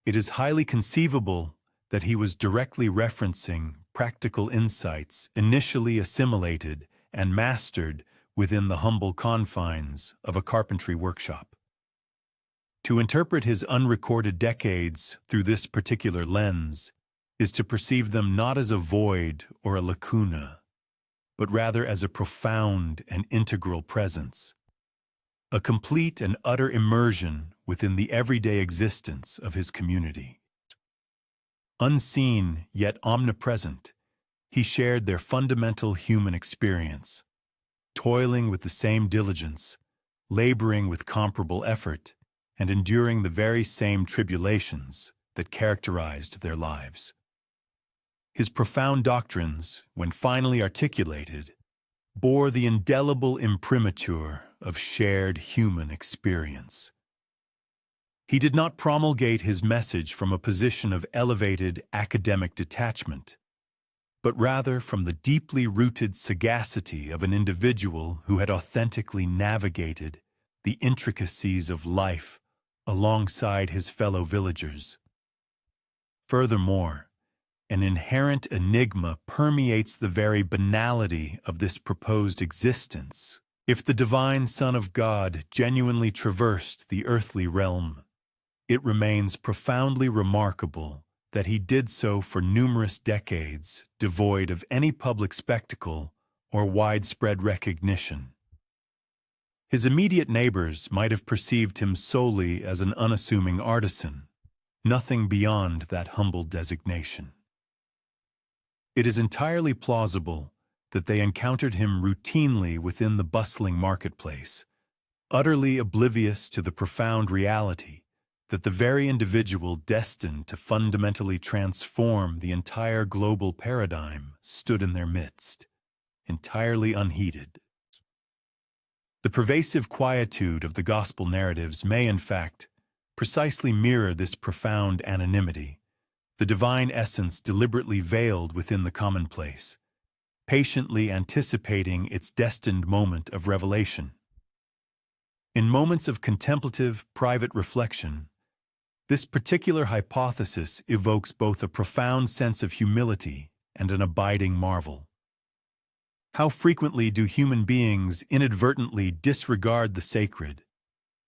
it is highly conceivable that he was directly referencing practical insights initially assimilated and mastered within the humble confines of a carpentry workshop. To interpret his unrecorded decades through this particular lens is to perceive them not as a void or a lacuna, but rather as a profound and integral presence, a complete and utter immersion within the everyday existence of his community. Unseen yet omnipresent, he shared their fundamental human experience, toiling with the same diligence, laboring with comparable effort, and enduring the very same tribulations that characterized their lives. His profound doctrines, when finally articulated, bore the indelible imprimatur of shared human experience. He did not promulgate his message from a position of elevated academic detachment, but rather from the deeply rooted sagacity of an individual who had authentically navigated the intricacies of life alongside his fellow villagers. Furthermore, an inherent enigma permeates the very banality of this proposed existence. If the divine Son of God genuinely traversed the earthly realm, it remains profoundly remarkable that he did so for numerous decades, devoid of any public spectacle or widespread recognition. His immediate neighbors might have perceived him solely as an unassuming artisan, nothing beyond that humble designation. It is entirely plausible that they encountered him routinely within the bustling marketplace, utterly oblivious to the profound reality that the very individual destined to fundamentally transform the entire global paradigm stood in their midst, entirely unheeded. The pervasive quietude of the gospel narratives may, in fact, precisely mirror this profound anonymity, the divine essence deliberately veiled within the commonplace, patiently anticipating its destined moment of revelation. In moments of contemplative, private reflection, this particular hypothesis evokes both a profound sense of humility and an abiding marvel. How frequently do human beings inadvertently disregard the sacred,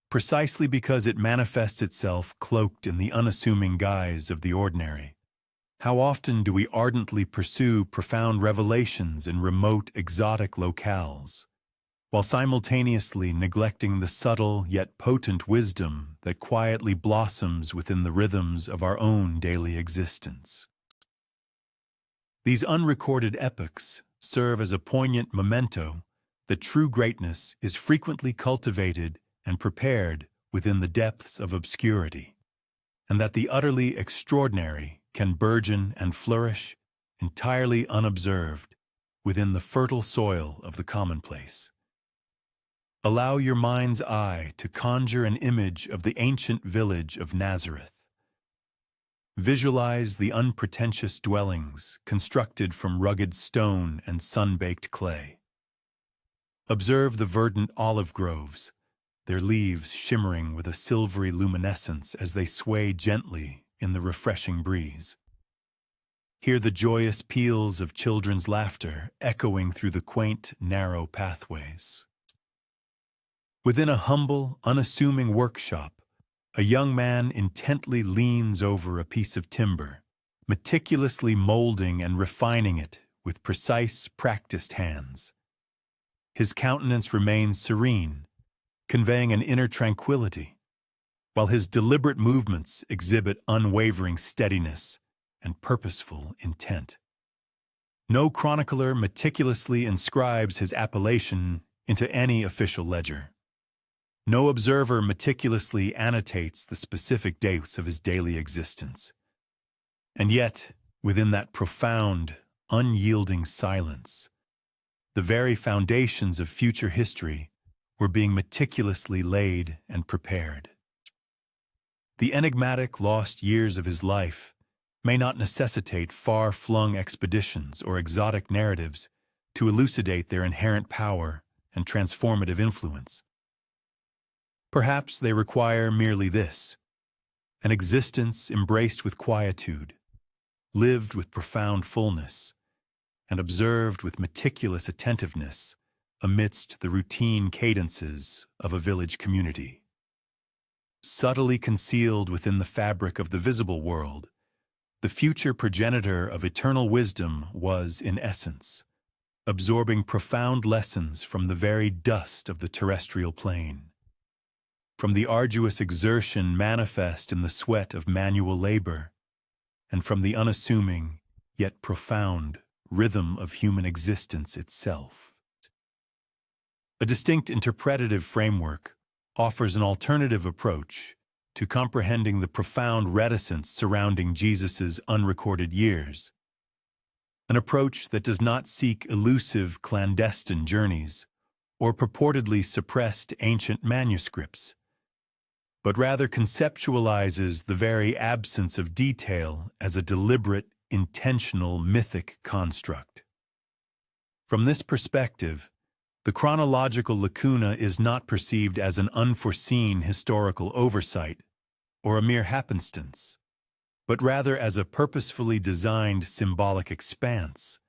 precisely because it manifests itself cloaked in the unassuming guise of the ordinary? How often do we ardently pursue profound revelations in remote, exotic locales, while simultaneously neglecting the subtle yet potent wisdom that quietly blossoms within the rhythms of our own daily existence? These unrecorded epochs serve as a poignant memento that true greatness is frequently cultivated and prepared within the depths of obscurity, and that the utterly extraordinary can burgeon and flourish entirely unobserved within the fertile soil of the commonplace. Allow your mind's eye to conjure an image of the ancient village of Nazareth. Visualize the unpretentious dwellings constructed from rugged stone and sun-baked clay. Observe the verdant olive groves, their leaves shimmering with a silvery luminescence as they sway gently in the refreshing breeze. hear the joyous peals of children's laughter echoing through the quaint, narrow pathways. Within a humble, unassuming workshop, a young man intently leans over a piece of timber, meticulously molding and refining it with precise, practiced hands. His countenance remains serene, conveying an inner tranquility, while his deliberate movements exhibit unwavering steadiness and purposeful intent. No chronicler meticulously inscribes his appellation into any official ledger. No observer meticulously annotates the specific dates of his daily existence. And yet, within that profound, unyielding silence, the very foundations of future history were being meticulously laid and prepared. The enigmatic lost years of his life may not necessitate far-flung expeditions or exotic narratives to elucidate their inherent power and transformative influence. Perhaps they require merely this: an existence embraced with quietude, lived with profound fullness, and observed with meticulous attentiveness amidst the routine cadences of a village community. Subtly concealed within the fabric of the visible world, the future progenitor of eternal wisdom was, in essence, absorbing profound lessons from the very dust of the terrestrial plane, from the arduous exertion manifest in the sweat of manual labor, and from the unassuming, yet profound, rhythm of human existence itself. A distinct interpretative framework offers an alternative approach to comprehending the profound reticence surrounding Jesus' unrecorded years, an approach that does not seek elusive clandestine journeys or purportedly suppressed ancient manuscripts, but rather conceptualizes the very absence of detail as a deliberate, intentional mythic construct. From this perspective, the chronological lacuna is not perceived as an unforeseen historical oversight or a mere happenstance, but rather as a purposefully designed symbolic expanse,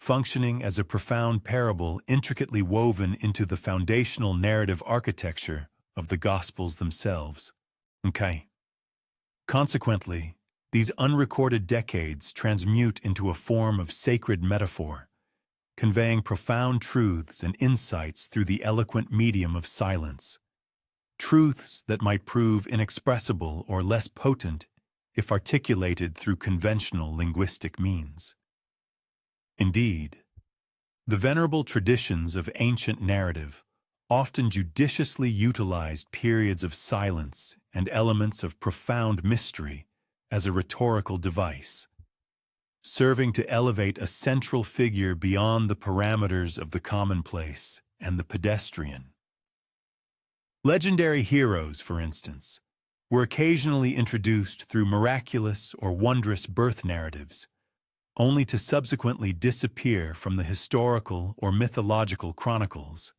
functioning as a profound parable intricately woven into the foundational narrative architecture of the Gospels themselves. Okay. Consequently, these unrecorded decades transmute into a form of sacred metaphor, conveying profound truths and insights through the eloquent medium of silence, truths that might prove inexpressible or less potent if articulated through conventional linguistic means. Indeed, the venerable traditions of ancient narrative often judiciously utilized periods of silence and elements of profound mystery as a rhetorical device, serving to elevate a central figure beyond the parameters of the commonplace and the pedestrian. Legendary heroes, for instance, were occasionally introduced through miraculous or wondrous birth narratives, only to subsequently disappear from the historical or mythological chronicles,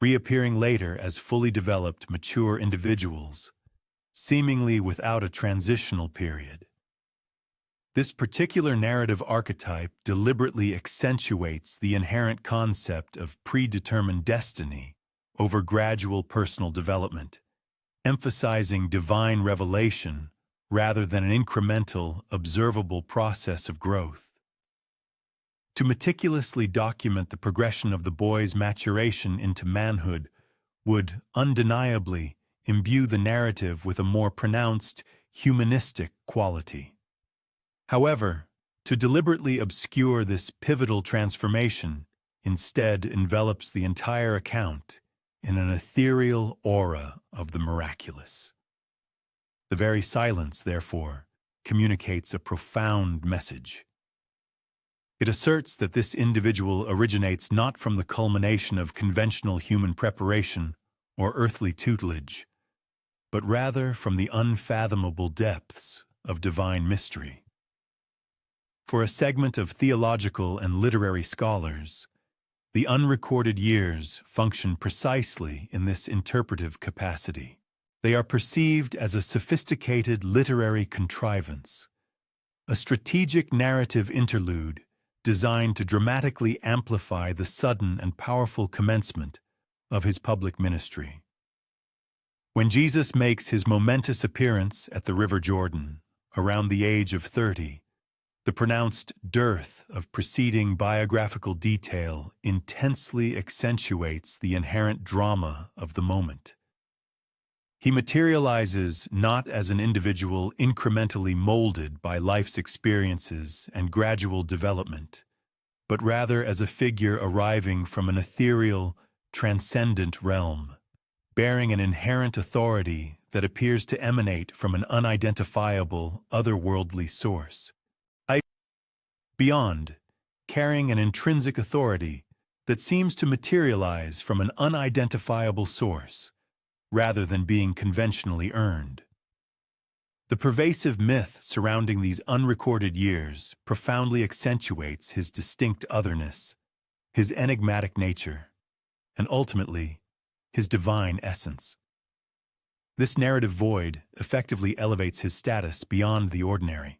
reappearing later as fully developed, mature individuals, seemingly without a transitional period. This particular narrative archetype deliberately accentuates the inherent concept of predetermined destiny over gradual personal development, emphasizing divine revelation rather than an incremental, observable process of growth. To meticulously document the progression of the boy's maturation into manhood would undeniably imbue the narrative with a more pronounced humanistic quality. However, to deliberately obscure this pivotal transformation instead envelops the entire account in an ethereal aura of the miraculous. The very silence, therefore, communicates a profound message. It asserts that this individual originates not from the culmination of conventional human preparation or earthly tutelage, but rather from the unfathomable depths of divine mystery. For a segment of theological and literary scholars, the unrecorded years function precisely in this interpretive capacity. They are perceived as a sophisticated literary contrivance, a strategic narrative interlude designed to dramatically amplify the sudden and powerful commencement of his public ministry. When Jesus makes his momentous appearance at the River Jordan, around the age of 30, the pronounced dearth of preceding biographical detail intensely accentuates the inherent drama of the moment. He materializes not as an individual incrementally molded by life's experiences and gradual development, but rather as a figure arriving from an ethereal, transcendent realm, bearing an inherent authority that appears to emanate from an unidentifiable, otherworldly source. Beyond, carrying an intrinsic authority that seems to materialize from an unidentifiable source, rather than being conventionally earned. The pervasive myth surrounding these unrecorded years profoundly accentuates his distinct otherness, his enigmatic nature, and ultimately, his divine essence. This narrative void effectively elevates his status beyond the ordinary.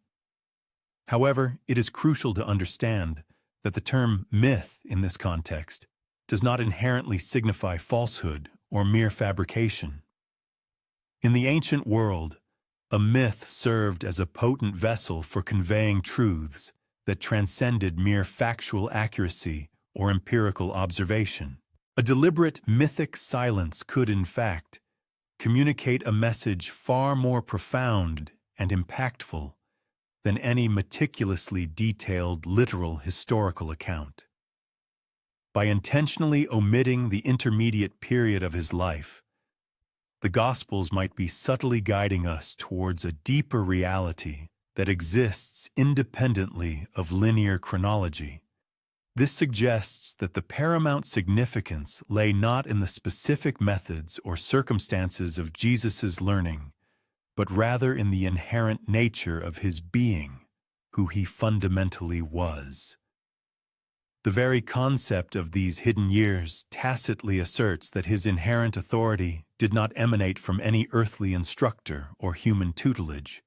However, it is crucial to understand that the term myth in this context does not inherently signify falsehood or mere fabrication. In the ancient world, a myth served as a potent vessel for conveying truths that transcended mere factual accuracy or empirical observation. A deliberate mythic silence could, in fact, communicate a message far more profound and impactful than any meticulously detailed literal historical account. By intentionally omitting the intermediate period of his life, the Gospels might be subtly guiding us towards a deeper reality that exists independently of linear chronology. This suggests that the paramount significance lay not in the specific methods or circumstances of Jesus' learning, but rather in the inherent nature of his being, who he fundamentally was. The very concept of these hidden years tacitly asserts that his inherent authority did not emanate from any earthly instructor or human tutelage,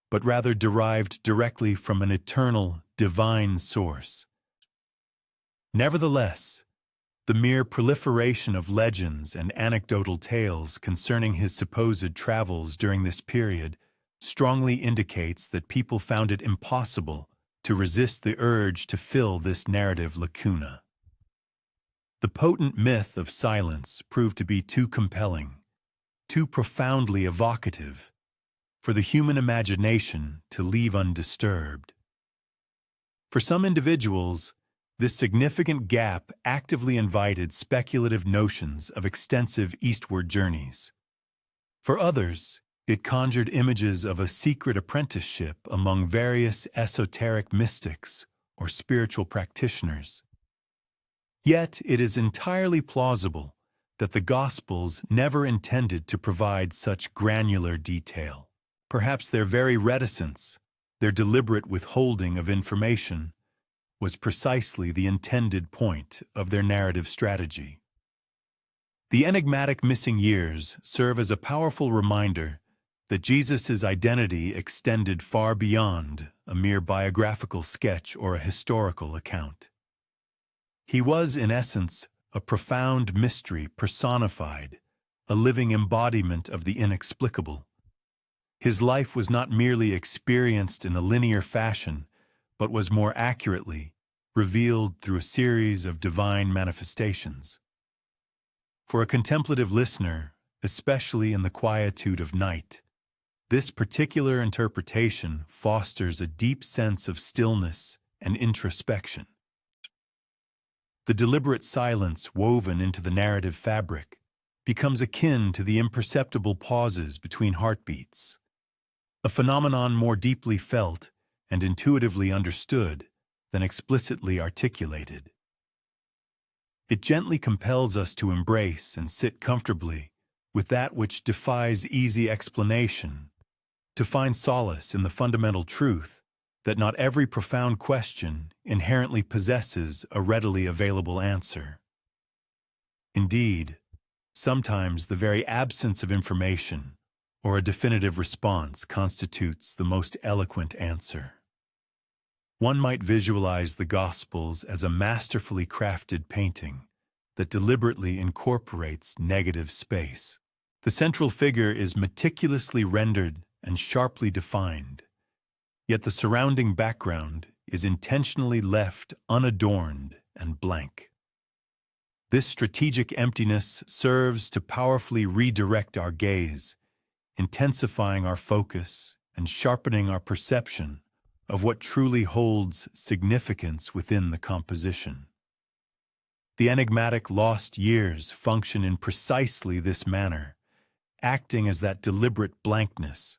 but rather derived directly from an eternal, divine source. Nevertheless, the mere proliferation of legends and anecdotal tales concerning his supposed travels during this period strongly indicates that people found it impossible to resist the urge to fill this narrative lacuna. The potent myth of silence proved to be too compelling, too profoundly evocative, for the human imagination to leave undisturbed. For some individuals, this significant gap actively invited speculative notions of extensive eastward journeys. For others, it conjured images of a secret apprenticeship among various esoteric mystics or spiritual practitioners. Yet it is entirely plausible that the Gospels never intended to provide such granular detail. Perhaps their very reticence, their deliberate withholding of information, was precisely the intended point of their narrative strategy. The enigmatic missing years serve as a powerful reminder that Jesus' identity extended far beyond a mere biographical sketch or a historical account. He was, in essence, a profound mystery personified, a living embodiment of the inexplicable. His life was not merely experienced in a linear fashion, but was more accurately revealed through a series of divine manifestations. For a contemplative listener, especially in the quietude of night, this particular interpretation fosters a deep sense of stillness and introspection. The deliberate silence woven into the narrative fabric becomes akin to the imperceptible pauses between heartbeats, a phenomenon more deeply felt and intuitively understood than explicitly articulated. It gently compels us to embrace and sit comfortably with that which defies easy explanation, to find solace in the fundamental truth that not every profound question inherently possesses a readily available answer. Indeed, sometimes the very absence of information or a definitive response constitutes the most eloquent answer. One might visualize the Gospels as a masterfully crafted painting that deliberately incorporates negative space. The central figure is meticulously rendered and sharply defined, yet the surrounding background is intentionally left unadorned and blank. This strategic emptiness serves to powerfully redirect our gaze, intensifying our focus and sharpening our perception of what truly holds significance within the composition. The enigmatic lost years function in precisely this manner, acting as that deliberate blankness.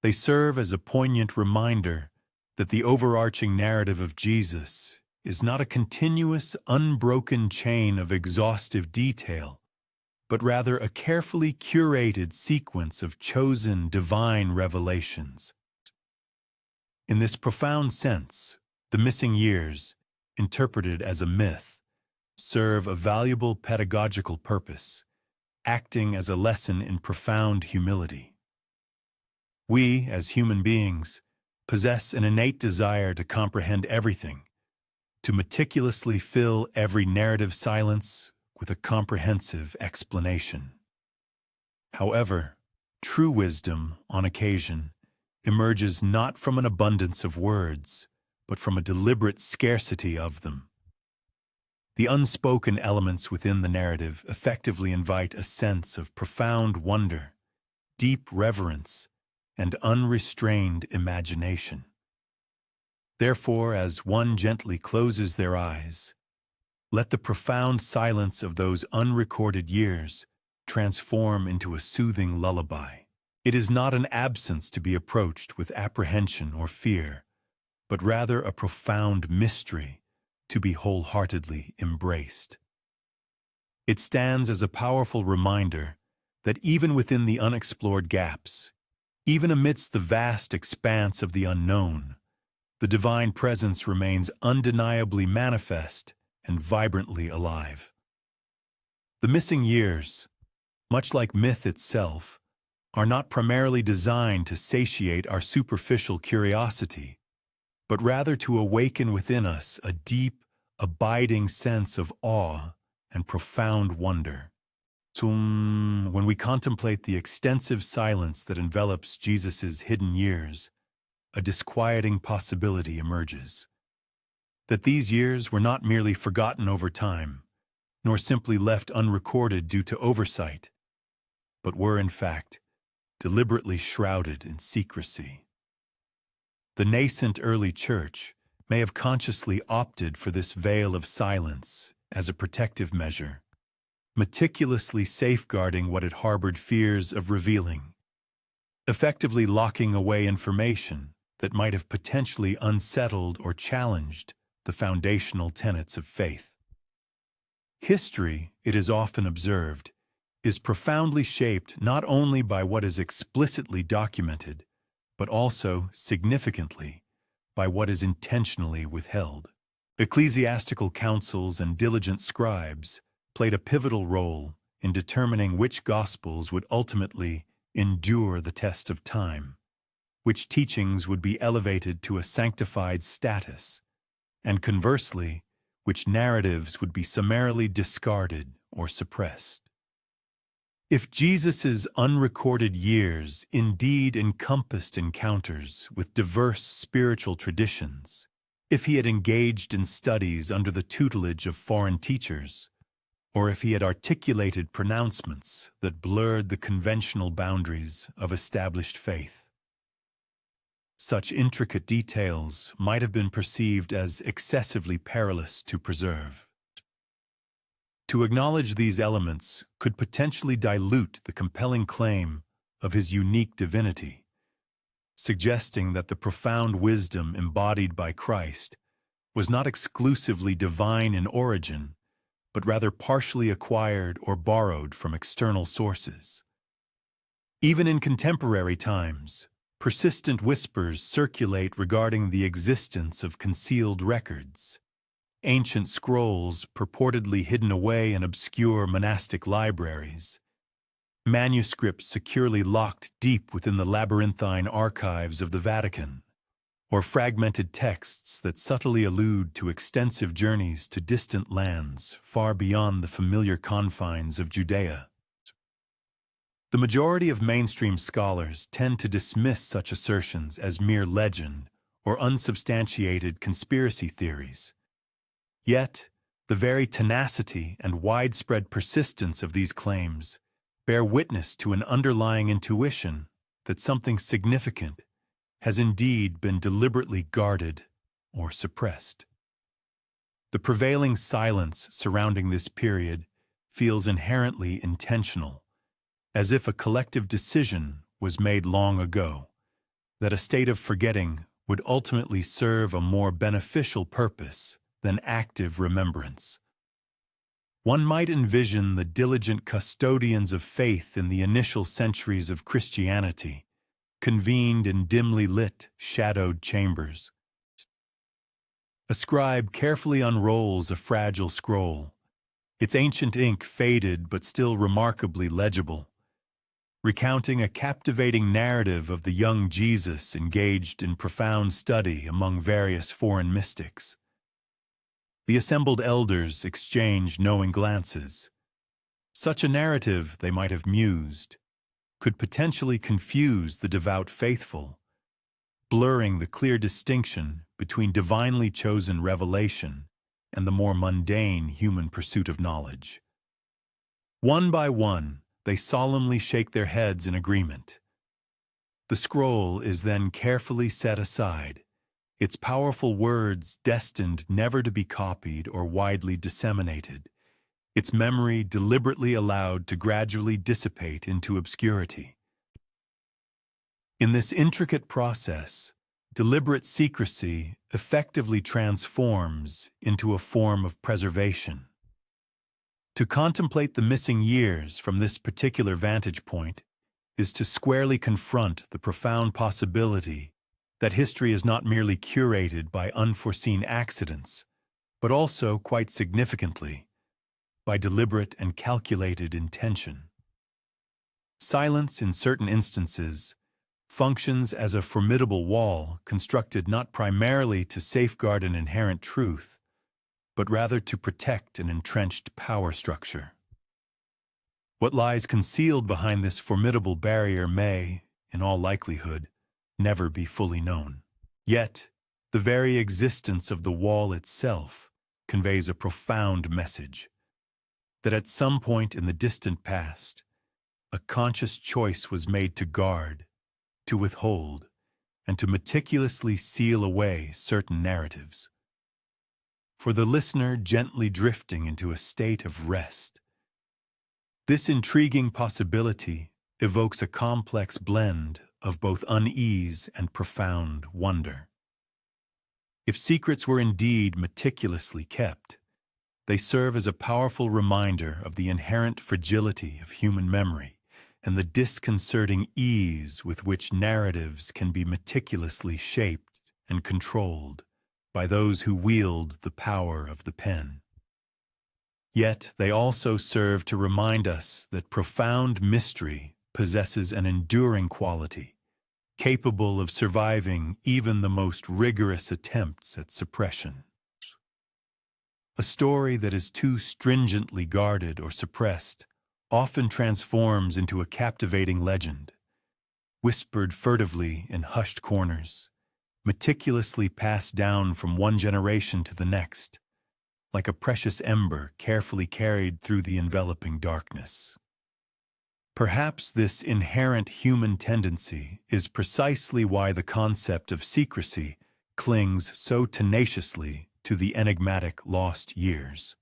They serve as a poignant reminder that the overarching narrative of Jesus is not a continuous, unbroken chain of exhaustive detail, but rather a carefully curated sequence of chosen divine revelations. In this profound sense, the missing years, interpreted as a myth, serve a valuable pedagogical purpose, acting as a lesson in profound humility. We, as human beings, possess an innate desire to comprehend everything, to meticulously fill every narrative silence with a comprehensive explanation. However, true wisdom, on occasion, emerges not from an abundance of words, but from a deliberate scarcity of them. The unspoken elements within the narrative effectively invite a sense of profound wonder, deep reverence, and unrestrained imagination. Therefore, as one gently closes their eyes, let the profound silence of those unrecorded years transform into a soothing lullaby. It is not an absence to be approached with apprehension or fear, but rather a profound mystery to be wholeheartedly embraced. It stands as a powerful reminder that even within the unexplored gaps, even amidst the vast expanse of the unknown, the divine presence remains undeniably manifest and vibrantly alive. The missing years, much like myth itself, are not primarily designed to satiate our superficial curiosity, but rather to awaken within us a deep, abiding sense of awe and profound wonder. When we contemplate the extensive silence that envelops Jesus' hidden years, a disquieting possibility emerges. That these years were not merely forgotten over time, nor simply left unrecorded due to oversight, but were, in fact, deliberately shrouded in secrecy. The nascent early church may have consciously opted for this veil of silence as a protective measure, meticulously safeguarding what it harbored fears of revealing, effectively locking away information that might have potentially unsettled or challenged the foundational tenets of faith. History, it is often observed, is profoundly shaped not only by what is explicitly documented, but also, significantly, by what is intentionally withheld. Ecclesiastical councils and diligent scribes played a pivotal role in determining which Gospels would ultimately endure the test of time, which teachings would be elevated to a sanctified status, and conversely, which narratives would be summarily discarded or suppressed. If Jesus' unrecorded years indeed encompassed encounters with diverse spiritual traditions, if he had engaged in studies under the tutelage of foreign teachers, or if he had articulated pronouncements that blurred the conventional boundaries of established faith, such intricate details might have been perceived as excessively perilous to preserve. To acknowledge these elements could potentially dilute the compelling claim of his unique divinity, suggesting that the profound wisdom embodied by Christ was not exclusively divine in origin, but rather partially acquired or borrowed from external sources. Even in contemporary times, persistent whispers circulate regarding the existence of concealed records, ancient scrolls purportedly hidden away in obscure monastic libraries, manuscripts securely locked deep within the labyrinthine archives of the Vatican, or fragmented texts that subtly allude to extensive journeys to distant lands far beyond the familiar confines of Judea. The majority of mainstream scholars tend to dismiss such assertions as mere legend or unsubstantiated conspiracy theories. Yet, the very tenacity and widespread persistence of these claims bear witness to an underlying intuition that something significant has indeed been deliberately guarded or suppressed. The prevailing silence surrounding this period feels inherently intentional, as if a collective decision was made long ago, that a state of forgetting would ultimately serve a more beneficial purpose than active remembrance. One might envision the diligent custodians of faith in the initial centuries of Christianity, convened in dimly lit, shadowed chambers. A scribe carefully unrolls a fragile scroll, its ancient ink faded but still remarkably legible, recounting a captivating narrative of the young Jesus engaged in profound study among various foreign mystics. The assembled elders exchange knowing glances. Such a narrative, they might have mused, could potentially confuse the devout faithful, blurring the clear distinction between divinely chosen revelation and the more mundane human pursuit of knowledge. One by one, they solemnly shake their heads in agreement. The scroll is then carefully set aside, its powerful words destined never to be copied or widely disseminated, its memory deliberately allowed to gradually dissipate into obscurity. In this intricate process, deliberate secrecy effectively transforms into a form of preservation. To contemplate the missing years from this particular vantage point is to squarely confront the profound possibility that history is not merely curated by unforeseen accidents, but also, quite significantly, by deliberate and calculated intention. Silence, in certain instances, functions as a formidable wall constructed not primarily to safeguard an inherent truth, but rather to protect an entrenched power structure. What lies concealed behind this formidable barrier may, in all likelihood, never be fully known. Yet, the very existence of the wall itself conveys a profound message, that at some point in the distant past, a conscious choice was made to guard, to withhold, and to meticulously seal away certain narratives. For the listener gently drifting into a state of rest, this intriguing possibility evokes a complex blend of both unease and profound wonder. If secrets were indeed meticulously kept, they serve as a powerful reminder of the inherent fragility of human memory and the disconcerting ease with which narratives can be meticulously shaped and controlled by those who wield the power of the pen. Yet they also serve to remind us that profound mystery possesses an enduring quality, capable of surviving even the most rigorous attempts at suppression. A story that is too stringently guarded or suppressed often transforms into a captivating legend, whispered furtively in hushed corners, meticulously passed down from one generation to the next, like a precious ember carefully carried through the enveloping darkness. Perhaps this inherent human tendency is precisely why the concept of secrecy clings so tenaciously to the enigmatic lost years.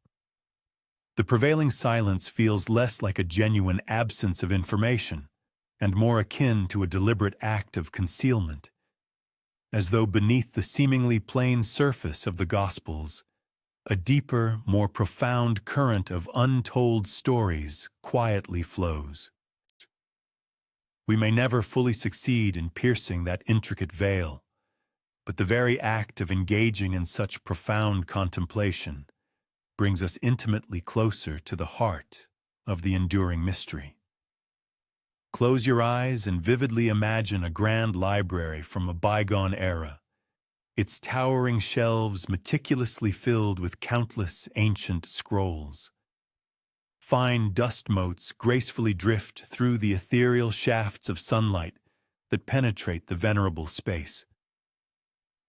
The prevailing silence feels less like a genuine absence of information and more akin to a deliberate act of concealment, as though beneath the seemingly plain surface of the Gospels, a deeper, more profound current of untold stories quietly flows. We may never fully succeed in piercing that intricate veil, but the very act of engaging in such profound contemplation brings us intimately closer to the heart of the enduring mystery. Close your eyes and vividly imagine a grand library from a bygone era, its towering shelves meticulously filled with countless ancient scrolls. Fine dust motes gracefully drift through the ethereal shafts of sunlight that penetrate the venerable space.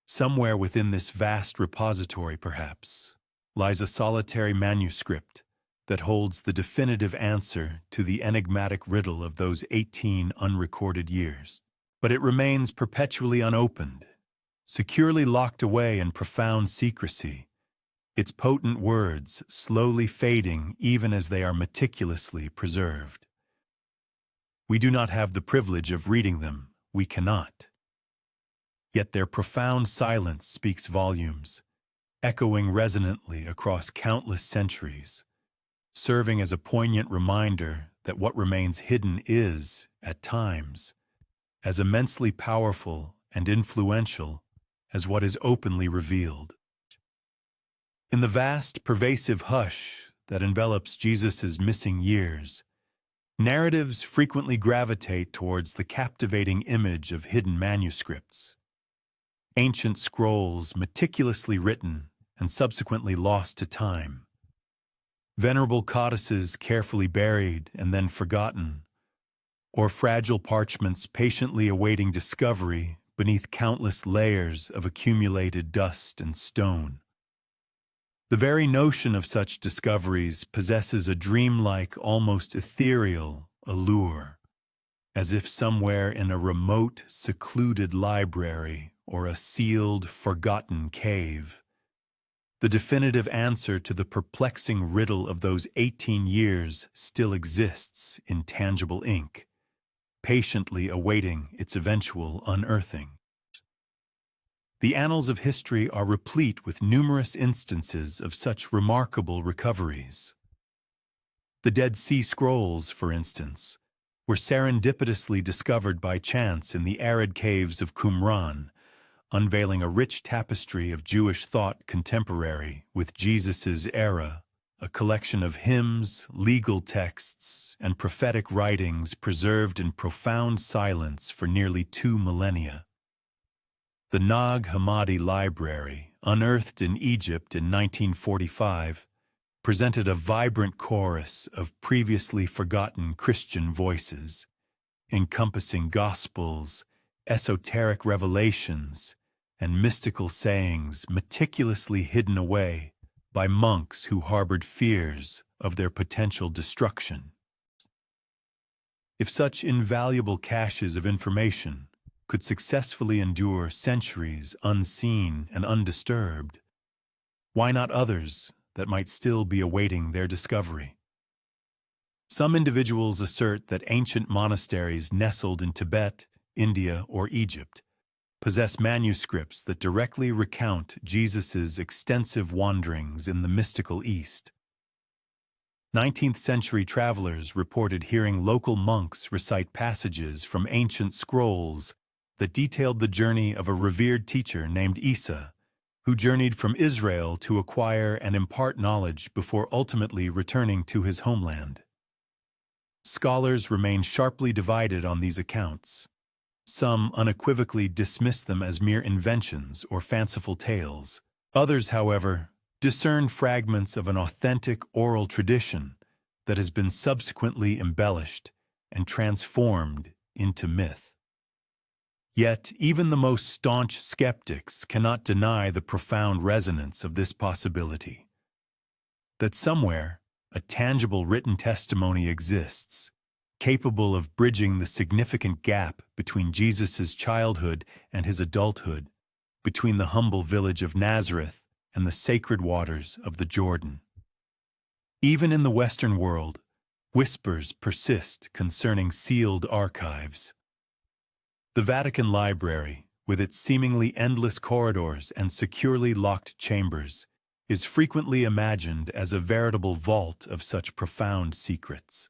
Somewhere within this vast repository, perhaps, lies a solitary manuscript that holds the definitive answer to the enigmatic riddle of those 18 unrecorded years. But it remains perpetually unopened, securely locked away in profound secrecy, its potent words slowly fading even as they are meticulously preserved. We do not have the privilege of reading them, we cannot. Yet their profound silence speaks volumes, echoing resonantly across countless centuries, serving as a poignant reminder that what remains hidden is, at times, as immensely powerful and influential as what is openly revealed. In the vast, pervasive hush that envelops Jesus' missing years, narratives frequently gravitate towards the captivating image of hidden manuscripts. Ancient scrolls meticulously written and subsequently lost to time. Venerable codices carefully buried and then forgotten, or fragile parchments patiently awaiting discovery beneath countless layers of accumulated dust and stone. The very notion of such discoveries possesses a dreamlike, almost ethereal allure, as if somewhere in a remote, secluded library or a sealed, forgotten cave, the definitive answer to the perplexing riddle of those 18 years still exists in tangible ink, patiently awaiting its eventual unearthing. The annals of history are replete with numerous instances of such remarkable recoveries. The Dead Sea Scrolls, for instance, were serendipitously discovered by chance in the arid caves of Qumran, unveiling a rich tapestry of Jewish thought contemporary with Jesus' era, a collection of hymns, legal texts, and prophetic writings preserved in profound silence for nearly 2 millennia. The Nag Hammadi Library, unearthed in Egypt in 1945, presented a vibrant chorus of previously forgotten Christian voices, encompassing gospels, esoteric revelations, and mystical sayings meticulously hidden away by monks who harbored fears of their potential destruction. If such invaluable caches of information could successfully endure centuries unseen and undisturbed, why not others that might still be awaiting their discovery? Some individuals assert that ancient monasteries nestled in Tibet, India, or Egypt possess manuscripts that directly recount Jesus' extensive wanderings in the mystical East. 19th-century travelers reported hearing local monks recite passages from ancient scrolls that detailed the journey of a revered teacher named Isa, who journeyed from Israel to acquire and impart knowledge before ultimately returning to his homeland. Scholars remain sharply divided on these accounts. Some unequivocally dismiss them as mere inventions or fanciful tales. Others, however, discern fragments of an authentic oral tradition that has been subsequently embellished and transformed into myth. Yet, even the most staunch skeptics cannot deny the profound resonance of this possibility. That somewhere, a tangible written testimony exists, capable of bridging the significant gap between Jesus' childhood and his adulthood, between the humble village of Nazareth and the sacred waters of the Jordan. Even in the Western world, whispers persist concerning sealed archives. The Vatican Library, with its seemingly endless corridors and securely locked chambers, is frequently imagined as a veritable vault of such profound secrets.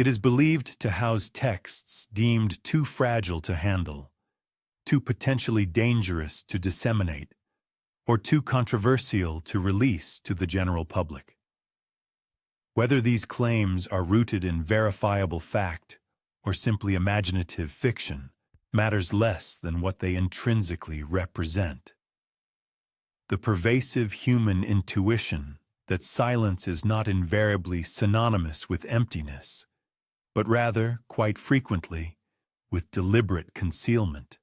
It is believed to house texts deemed too fragile to handle, too potentially dangerous to disseminate, or too controversial to release to the general public. Whether these claims are rooted in verifiable fact or simply imaginative fiction matters less than what they intrinsically represent. The pervasive human intuition that silence is not invariably synonymous with emptiness, but rather, quite frequently, with deliberate concealment.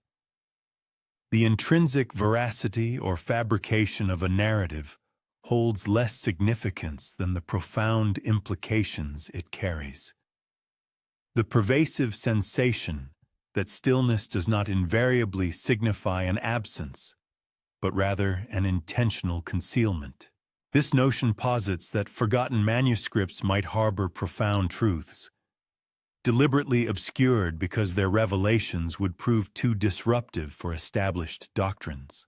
The intrinsic veracity or fabrication of a narrative holds less significance than the profound implications it carries. The pervasive sensation that stillness does not invariably signify an absence, but rather an intentional concealment. This notion posits that forgotten manuscripts might harbor profound truths, deliberately obscured because their revelations would prove too disruptive for established doctrines.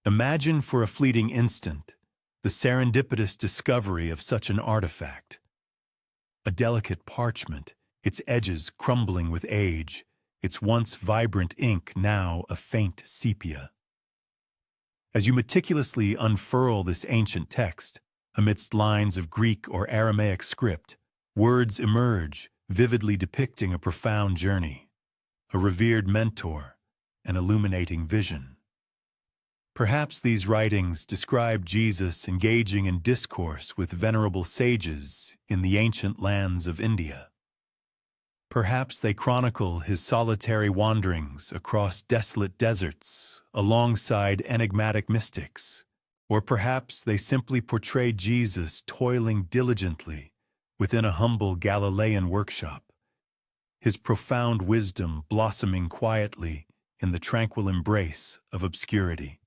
Imagine for a fleeting instant the serendipitous discovery of such an artifact. A delicate parchment, its edges crumbling with age, its once vibrant ink now a faint sepia. As you meticulously unfurl this ancient text, amidst lines of Greek or Aramaic script, words emerge, vividly depicting a profound journey, a revered mentor, an illuminating vision. Perhaps these writings describe Jesus engaging in discourse with venerable sages in the ancient lands of India. Perhaps they chronicle his solitary wanderings across desolate deserts alongside enigmatic mystics, or perhaps they simply portray Jesus toiling diligently within a humble Galilean workshop, his profound wisdom blossoming quietly in the tranquil embrace of obscurity.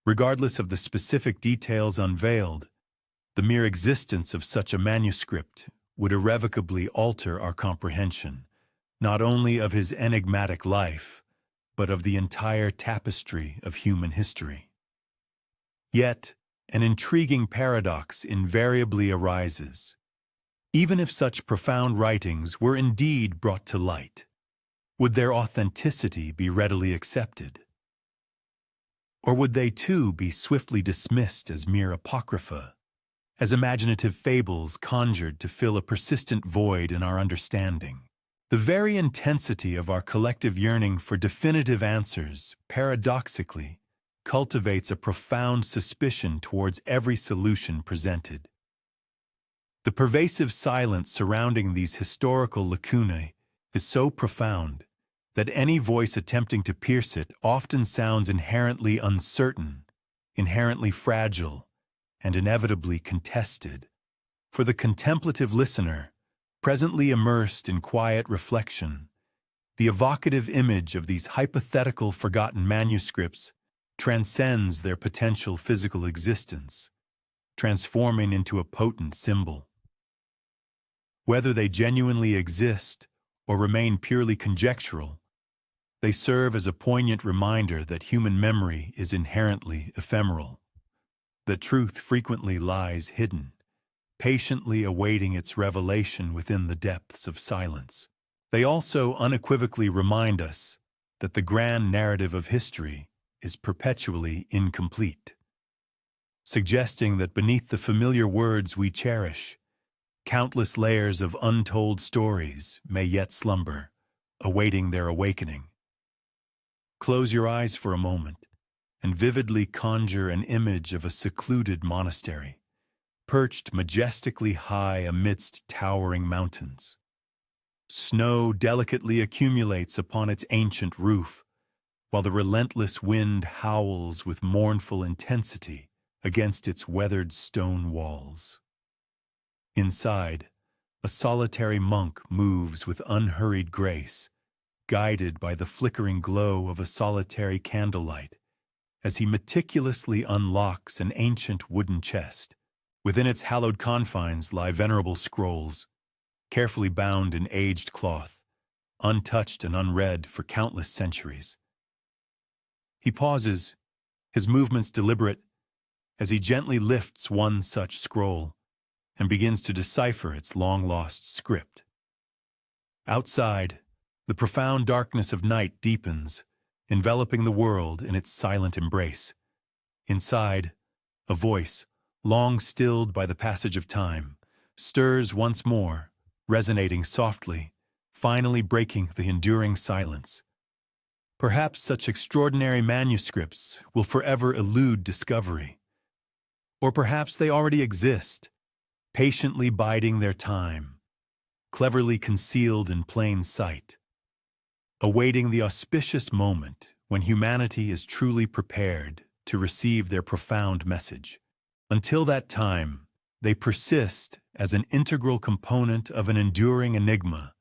Regardless of the specific details unveiled, the mere existence of such a manuscript would irrevocably alter our comprehension, not only of his enigmatic life, but of the entire tapestry of human history. Yet, an intriguing paradox invariably arises. Even if such profound writings were indeed brought to light, would their authenticity be readily accepted? Or would they too be swiftly dismissed as mere apocrypha, as imaginative fables conjured to fill a persistent void in our understanding? The very intensity of our collective yearning for definitive answers, paradoxically, cultivates a profound suspicion towards every solution presented. The pervasive silence surrounding these historical lacunae is so profound that any voice attempting to pierce it often sounds inherently uncertain, inherently fragile, and inevitably contested. For the contemplative listener, presently immersed in quiet reflection, the evocative image of these hypothetical forgotten manuscripts transcends their potential physical existence, transforming into a potent symbol. Whether they genuinely exist or remain purely conjectural, they serve as a poignant reminder that human memory is inherently ephemeral, that truth frequently lies hidden, patiently awaiting its revelation within the depths of silence. They also unequivocally remind us that the grand narrative of history is perpetually incomplete, suggesting that beneath the familiar words we cherish, countless layers of untold stories may yet slumber, awaiting their awakening. Close your eyes for a moment and vividly conjure an image of a secluded monastery, perched majestically high amidst towering mountains. Snow delicately accumulates upon its ancient roof, while the relentless wind howls with mournful intensity against its weathered stone walls. Inside, a solitary monk moves with unhurried grace, guided by the flickering glow of a solitary candlelight, as he meticulously unlocks an ancient wooden chest. Within its hallowed confines lie venerable scrolls, carefully bound in aged cloth, untouched and unread for countless centuries. He pauses, his movements deliberate, as he gently lifts one such scroll and begins to decipher its long-lost script. Outside, the profound darkness of night deepens, enveloping the world in its silent embrace. Inside, a voice, long stilled by the passage of time, stirs once more, resonating softly, finally breaking the enduring silence. Perhaps such extraordinary manuscripts will forever elude discovery. Or perhaps they already exist, patiently biding their time, cleverly concealed in plain sight, awaiting the auspicious moment when humanity is truly prepared to receive their profound message. Until that time, they persist as an integral component of an enduring enigma,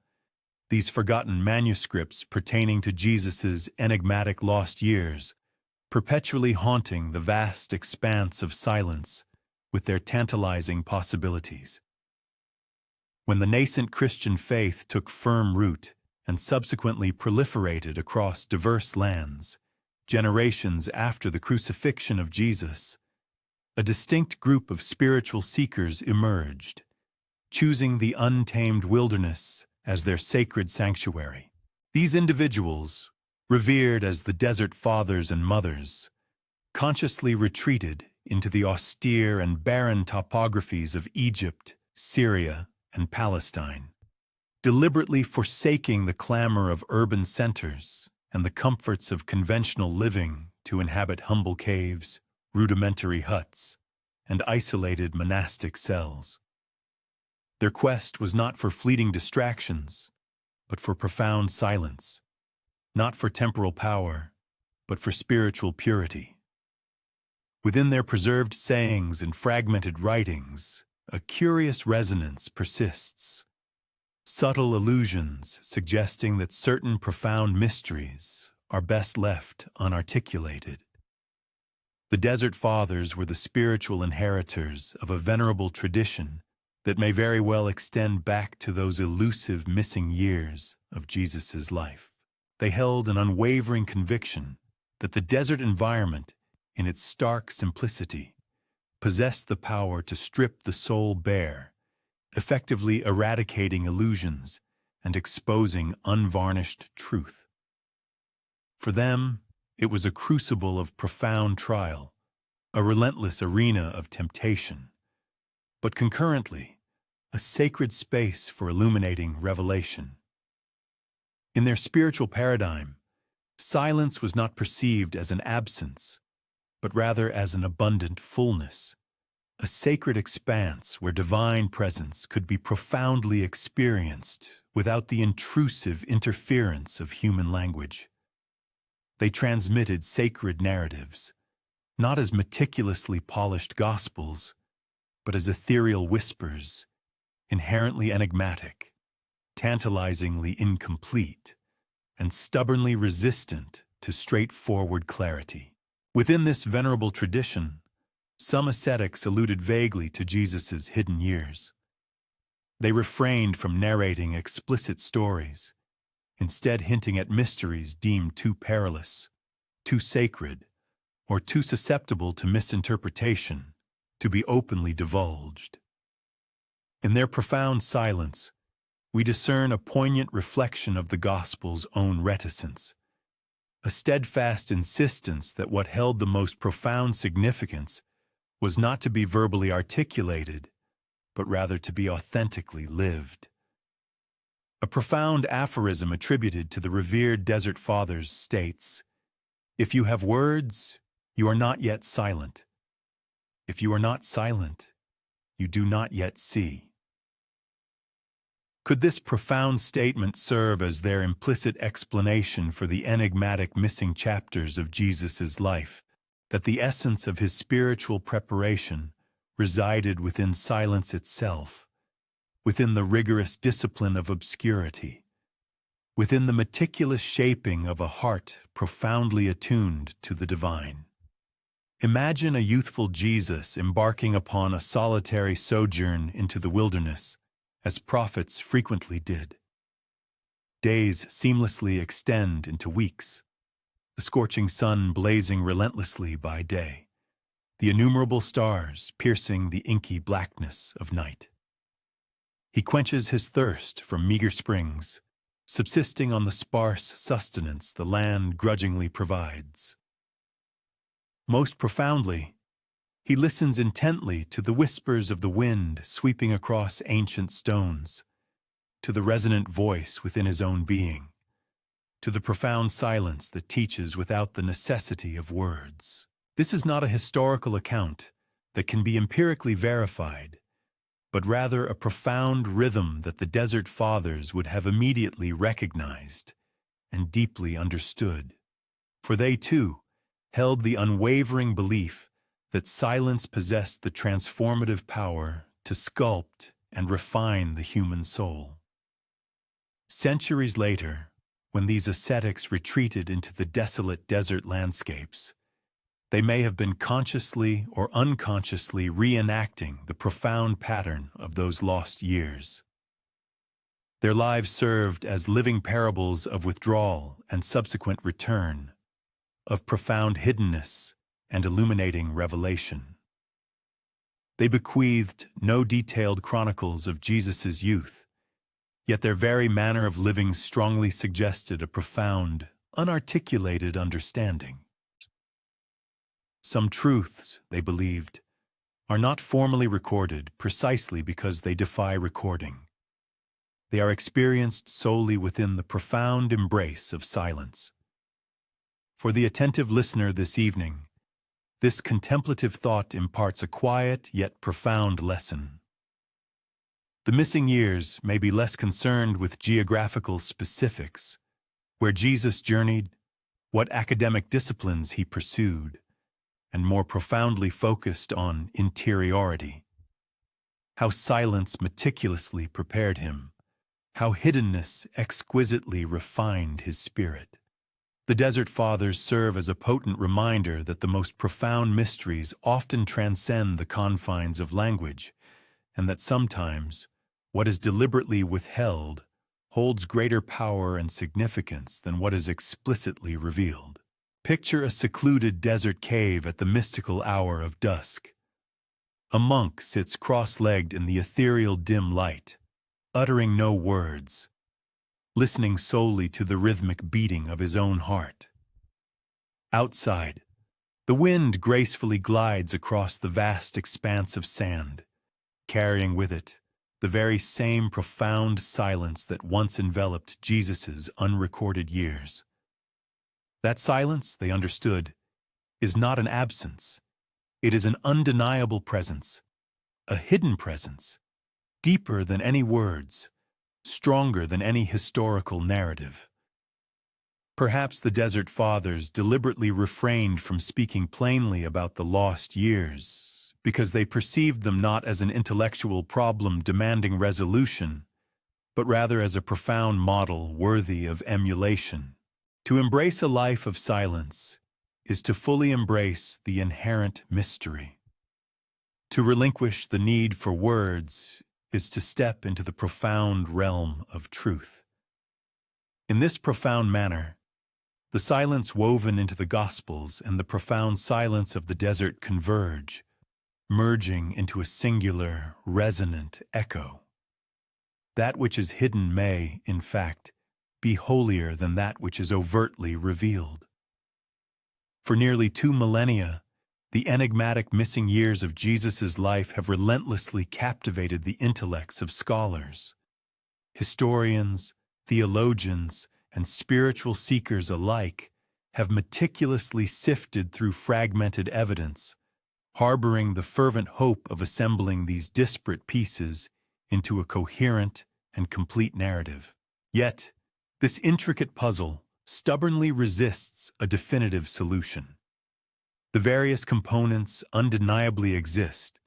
these forgotten manuscripts pertaining to Jesus' enigmatic lost years, perpetually haunting the vast expanse of silence with their tantalizing possibilities. When the nascent Christian faith took firm root and subsequently proliferated across diverse lands, generations after the crucifixion of Jesus, a distinct group of spiritual seekers emerged, choosing the untamed wilderness as their sacred sanctuary. These individuals, revered as the desert fathers and mothers, consciously retreated into the austere and barren topographies of Egypt, Syria, and Palestine, deliberately forsaking the clamor of urban centers and the comforts of conventional living to inhabit humble caves, rudimentary huts, and isolated monastic cells. Their quest was not for fleeting distractions, but for profound silence, not for temporal power, but for spiritual purity. Within their preserved sayings and fragmented writings, a curious resonance persists, subtle allusions suggesting that certain profound mysteries are best left unarticulated. The Desert Fathers were the spiritual inheritors of a venerable tradition that may very well extend back to those elusive missing years of Jesus' life. They held an unwavering conviction that the desert environment, in its stark simplicity, possessed the power to strip the soul bare, effectively eradicating illusions and exposing unvarnished truth. For them, it was a crucible of profound trial, a relentless arena of temptation, but concurrently, a sacred space for illuminating revelation. In their spiritual paradigm, silence was not perceived as an absence, but rather as an abundant fullness, a sacred expanse where divine presence could be profoundly experienced without the intrusive interference of human language. They transmitted sacred narratives, not as meticulously polished gospels, but as ethereal whispers, inherently enigmatic, tantalizingly incomplete, and stubbornly resistant to straightforward clarity. Within this venerable tradition, some ascetics alluded vaguely to Jesus' hidden years. They refrained from narrating explicit stories, instead hinting at mysteries deemed too perilous, too sacred, or too susceptible to misinterpretation to be openly divulged. In their profound silence, we discern a poignant reflection of the gospel's own reticence, a steadfast insistence that what held the most profound significance was not to be verbally articulated, but rather to be authentically lived. A profound aphorism attributed to the revered Desert Fathers states, "If you have words, you are not yet silent. If you are not silent, you do not yet see." Could this profound statement serve as their implicit explanation for the enigmatic missing chapters of Jesus' life, that the essence of his spiritual preparation resided within silence itself, within the rigorous discipline of obscurity, within the meticulous shaping of a heart profoundly attuned to the divine? Imagine a youthful Jesus embarking upon a solitary sojourn into the wilderness, as prophets frequently did. Days seamlessly extend into weeks, the scorching sun blazing relentlessly by day, the innumerable stars piercing the inky blackness of night. He quenches his thirst from meager springs, subsisting on the sparse sustenance the land grudgingly provides. Most profoundly, He listens intently to the whispers of the wind sweeping across ancient stones, to the resonant voice within his own being, to the profound silence that teaches without the necessity of words. This is not a historical account that can be empirically verified, but rather a profound rhythm that the Desert Fathers would have immediately recognized and deeply understood. For they, too, held the unwavering belief that silence possessed the transformative power to sculpt and refine the human soul. Centuries later, when these ascetics retreated into the desolate desert landscapes, they may have been consciously or unconsciously reenacting the profound pattern of those lost years. Their lives served as living parables of withdrawal and subsequent return, of profound hiddenness and illuminating revelation. They bequeathed no detailed chronicles of Jesus' youth, yet their very manner of living strongly suggested a profound, unarticulated understanding. Some truths, they believed, are not formally recorded precisely because they defy recording. They are experienced solely within the profound embrace of silence. For the attentive listener this evening, this contemplative thought imparts a quiet yet profound lesson. The missing years may be less concerned with geographical specifics, where Jesus journeyed, what academic disciplines he pursued, and more profoundly focused on interiority. How silence meticulously prepared him, how hiddenness exquisitely refined his spirit. The Desert Fathers serve as a potent reminder that the most profound mysteries often transcend the confines of language, and that sometimes what is deliberately withheld holds greater power and significance than what is explicitly revealed. Picture a secluded desert cave at the mystical hour of dusk. A monk sits cross-legged in the ethereal dim light, uttering no words, listening solely to the rhythmic beating of his own heart. Outside, the wind gracefully glides across the vast expanse of sand, carrying with it the very same profound silence that once enveloped Jesus' unrecorded years. That silence, they understood, is not an absence. It is an undeniable presence, a hidden presence, deeper than any words, stronger than any historical narrative. Perhaps the Desert Fathers deliberately refrained from speaking plainly about the lost years, because they perceived them not as an intellectual problem demanding resolution, but rather as a profound model worthy of emulation. To embrace a life of silence is to fully embrace the inherent mystery. To relinquish the need for words is to step into the profound realm of truth. In this profound manner, the silence woven into the Gospels and the profound silence of the desert converge, merging into a singular, resonant echo. That which is hidden may, in fact, be holier than that which is overtly revealed. For nearly 2 millennia, the enigmatic missing years of Jesus' life have relentlessly captivated the intellects of scholars. Historians, theologians, and spiritual seekers alike have meticulously sifted through fragmented evidence, harboring the fervent hope of assembling these disparate pieces into a coherent and complete narrative. Yet, this intricate puzzle stubbornly resists a definitive solution. The various components undeniably exist,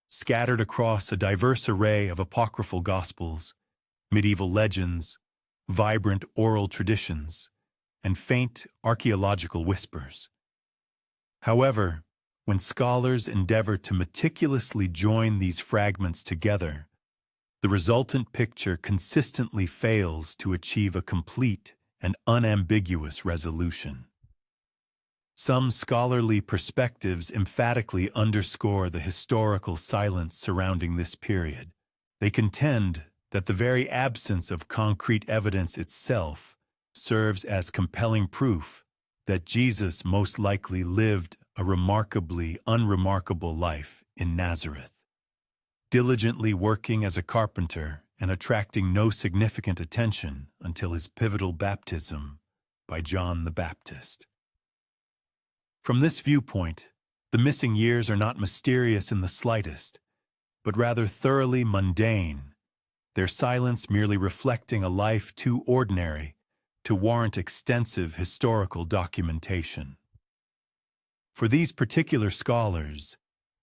scattered across a diverse array of apocryphal gospels, medieval legends, vibrant oral traditions, and faint archaeological whispers. However, when scholars endeavor to meticulously join these fragments together, the resultant picture consistently fails to achieve a complete and unambiguous resolution. Some scholarly perspectives emphatically underscore the historical silence surrounding this period. They contend that the very absence of concrete evidence itself serves as compelling proof that Jesus most likely lived a remarkably unremarkable life in Nazareth, diligently working as a carpenter and attracting no significant attention until his pivotal baptism by John the Baptist. From this viewpoint, the missing years are not mysterious in the slightest, but rather thoroughly mundane, their silence merely reflecting a life too ordinary to warrant extensive historical documentation. For these particular scholars,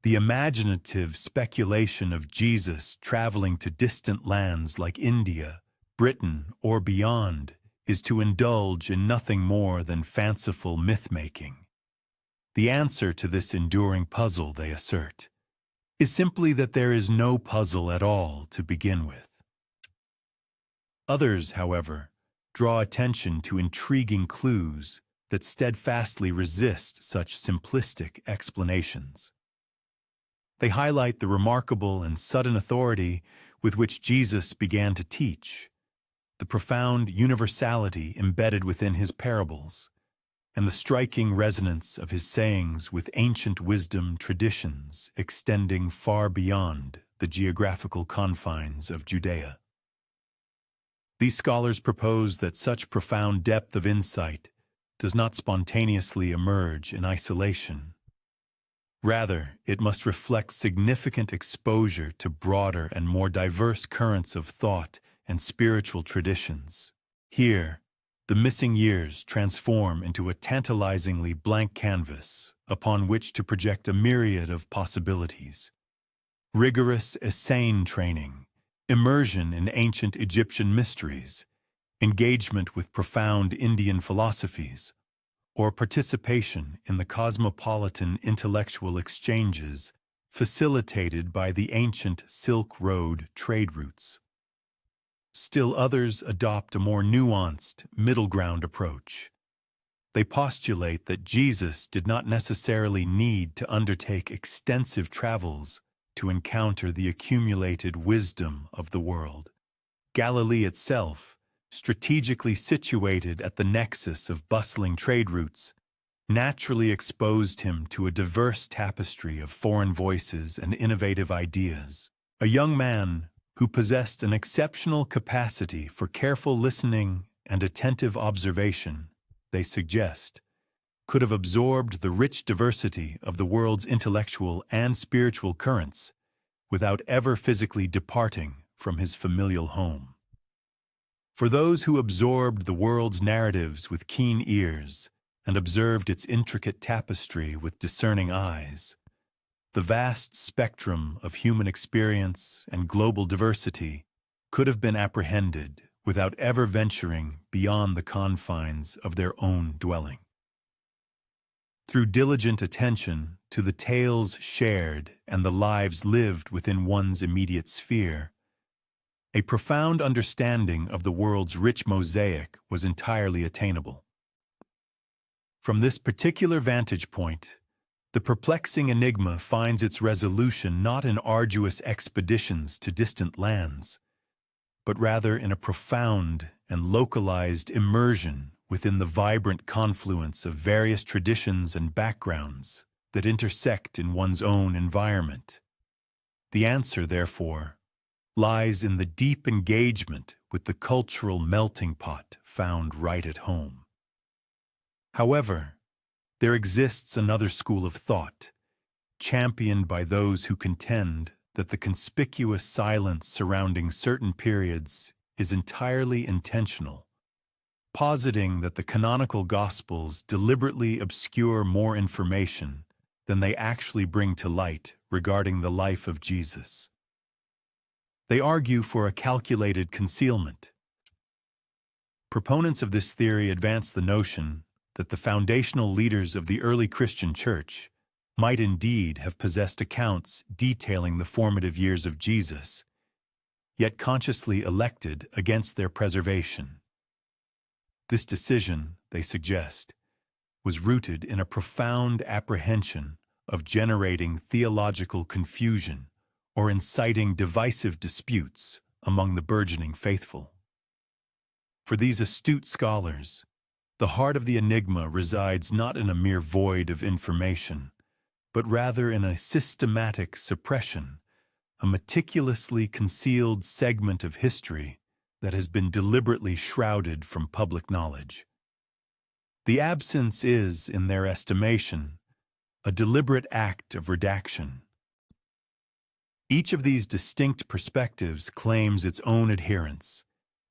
the imaginative speculation of Jesus traveling to distant lands like India, Britain, or beyond is to indulge in nothing more than fanciful myth-making. The answer to this enduring puzzle, they assert, is simply that there is no puzzle at all to begin with. Others, however, draw attention to intriguing clues that steadfastly resist such simplistic explanations. They highlight the remarkable and sudden authority with which Jesus began to teach, the profound universality embedded within his parables, and the striking resonance of his sayings with ancient wisdom traditions extending far beyond the geographical confines of Judea. These scholars propose that such profound depth of insight does not spontaneously emerge in isolation. Rather, it must reflect significant exposure to broader and more diverse currents of thought and spiritual traditions. Here, the missing years transform into a tantalizingly blank canvas upon which to project a myriad of possibilities. Rigorous Essene training, immersion in ancient Egyptian mysteries, engagement with profound Indian philosophies, or participation in the cosmopolitan intellectual exchanges facilitated by the ancient Silk Road trade routes. Still others adopt a more nuanced, middle ground approach. They postulate that Jesus did not necessarily need to undertake extensive travels to encounter the accumulated wisdom of the world. Galilee itself, strategically situated at the nexus of bustling trade routes, naturally exposed him to a diverse tapestry of foreign voices and innovative ideas. A young man who possessed an exceptional capacity for careful listening and attentive observation, they suggest, could have absorbed the rich diversity of the world's intellectual and spiritual currents without ever physically departing from his familial home. For those who absorbed the world's narratives with keen ears and observed its intricate tapestry with discerning eyes, the vast spectrum of human experience and global diversity could have been apprehended without ever venturing beyond the confines of their own dwelling. Through diligent attention to the tales shared and the lives lived within one's immediate sphere, a profound understanding of the world's rich mosaic was entirely attainable. From this particular vantage point, the perplexing enigma finds its resolution not in arduous expeditions to distant lands, but rather in a profound and localized immersion within the vibrant confluence of various traditions and backgrounds that intersect in one's own environment. The answer, therefore, lies in the deep engagement with the cultural melting pot found right at home. However, there exists another school of thought, championed by those who contend that the conspicuous silence surrounding certain periods is entirely intentional, positing that the canonical Gospels deliberately obscure more information than they actually bring to light regarding the life of Jesus. They argue for a calculated concealment. Proponents of this theory advance the notion that the foundational leaders of the early Christian church might indeed have possessed accounts detailing the formative years of Jesus, yet consciously elected against their preservation. This decision, they suggest, was rooted in a profound apprehension of generating theological confusion or inciting divisive disputes among the burgeoning faithful. For these astute scholars, The heart of the enigma resides not in a mere void of information, but rather in a systematic suppression, a meticulously concealed segment of history that has been deliberately shrouded from public knowledge. The absence is, in their estimation, a deliberate act of redaction. Each of these distinct perspectives claims its own adherents,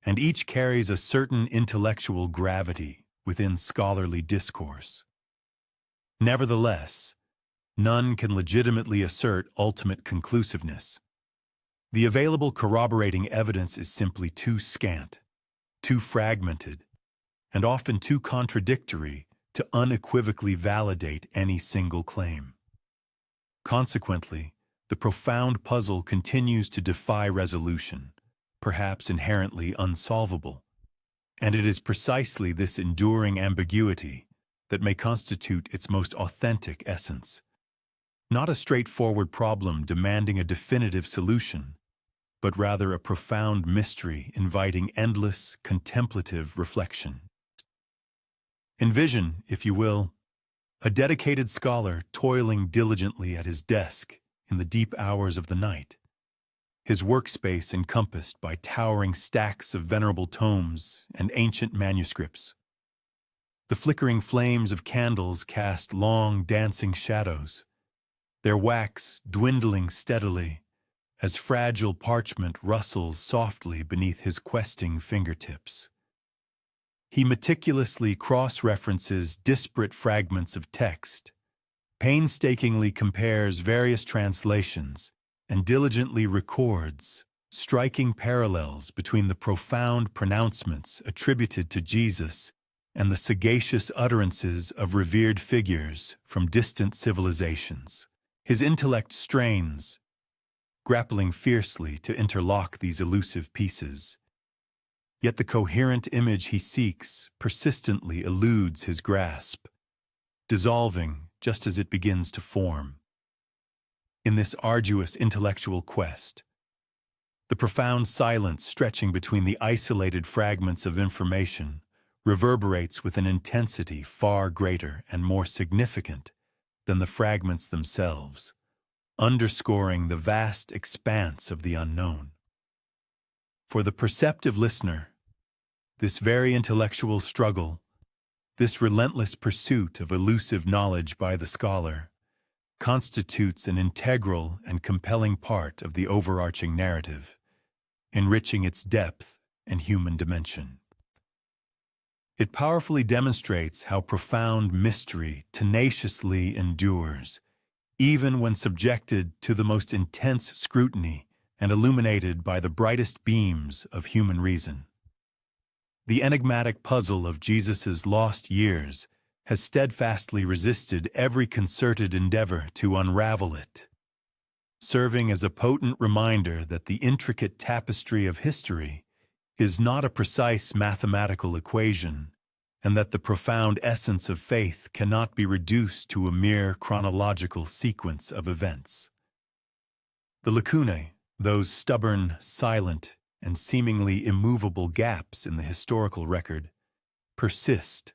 and each carries a certain intellectual gravity within scholarly discourse. Nevertheless, none can legitimately assert ultimate conclusiveness. The available corroborating evidence is simply too scant, too fragmented, and often too contradictory to unequivocally validate any single claim. Consequently, the profound puzzle continues to defy resolution, perhaps inherently unsolvable. And it is precisely this enduring ambiguity that may constitute its most authentic essence. Not a straightforward problem demanding a definitive solution, but rather a profound mystery inviting endless, contemplative reflection. Envision, if you will, a dedicated scholar toiling diligently at his desk in the deep hours of the night, his workspace encompassed by towering stacks of venerable tomes and ancient manuscripts. The flickering flames of candles cast long, dancing shadows, their wax dwindling steadily as fragile parchment rustles softly beneath his questing fingertips. He meticulously cross-references disparate fragments of text, painstakingly compares various translations, and diligently records striking parallels between the profound pronouncements attributed to Jesus and the sagacious utterances of revered figures from distant civilizations. His intellect strains, grappling fiercely to interlock these elusive pieces. Yet the coherent image he seeks persistently eludes his grasp, dissolving just as it begins to form. In this arduous intellectual quest, the profound silence stretching between the isolated fragments of information reverberates with an intensity far greater and more significant than the fragments themselves, underscoring the vast expanse of the unknown. For the perceptive listener, this very intellectual struggle, this relentless pursuit of elusive knowledge by the scholar, constitutes an integral and compelling part of the overarching narrative, enriching its depth and human dimension. It powerfully demonstrates how profound mystery tenaciously endures, even when subjected to the most intense scrutiny and illuminated by the brightest beams of human reason. The enigmatic puzzle of Jesus' lost years has steadfastly resisted every concerted endeavor to unravel it, serving as a potent reminder that the intricate tapestry of history is not a precise mathematical equation, and that the profound essence of faith cannot be reduced to a mere chronological sequence of events. The lacunae, those stubborn, silent, and seemingly immovable gaps in the historical record, persist,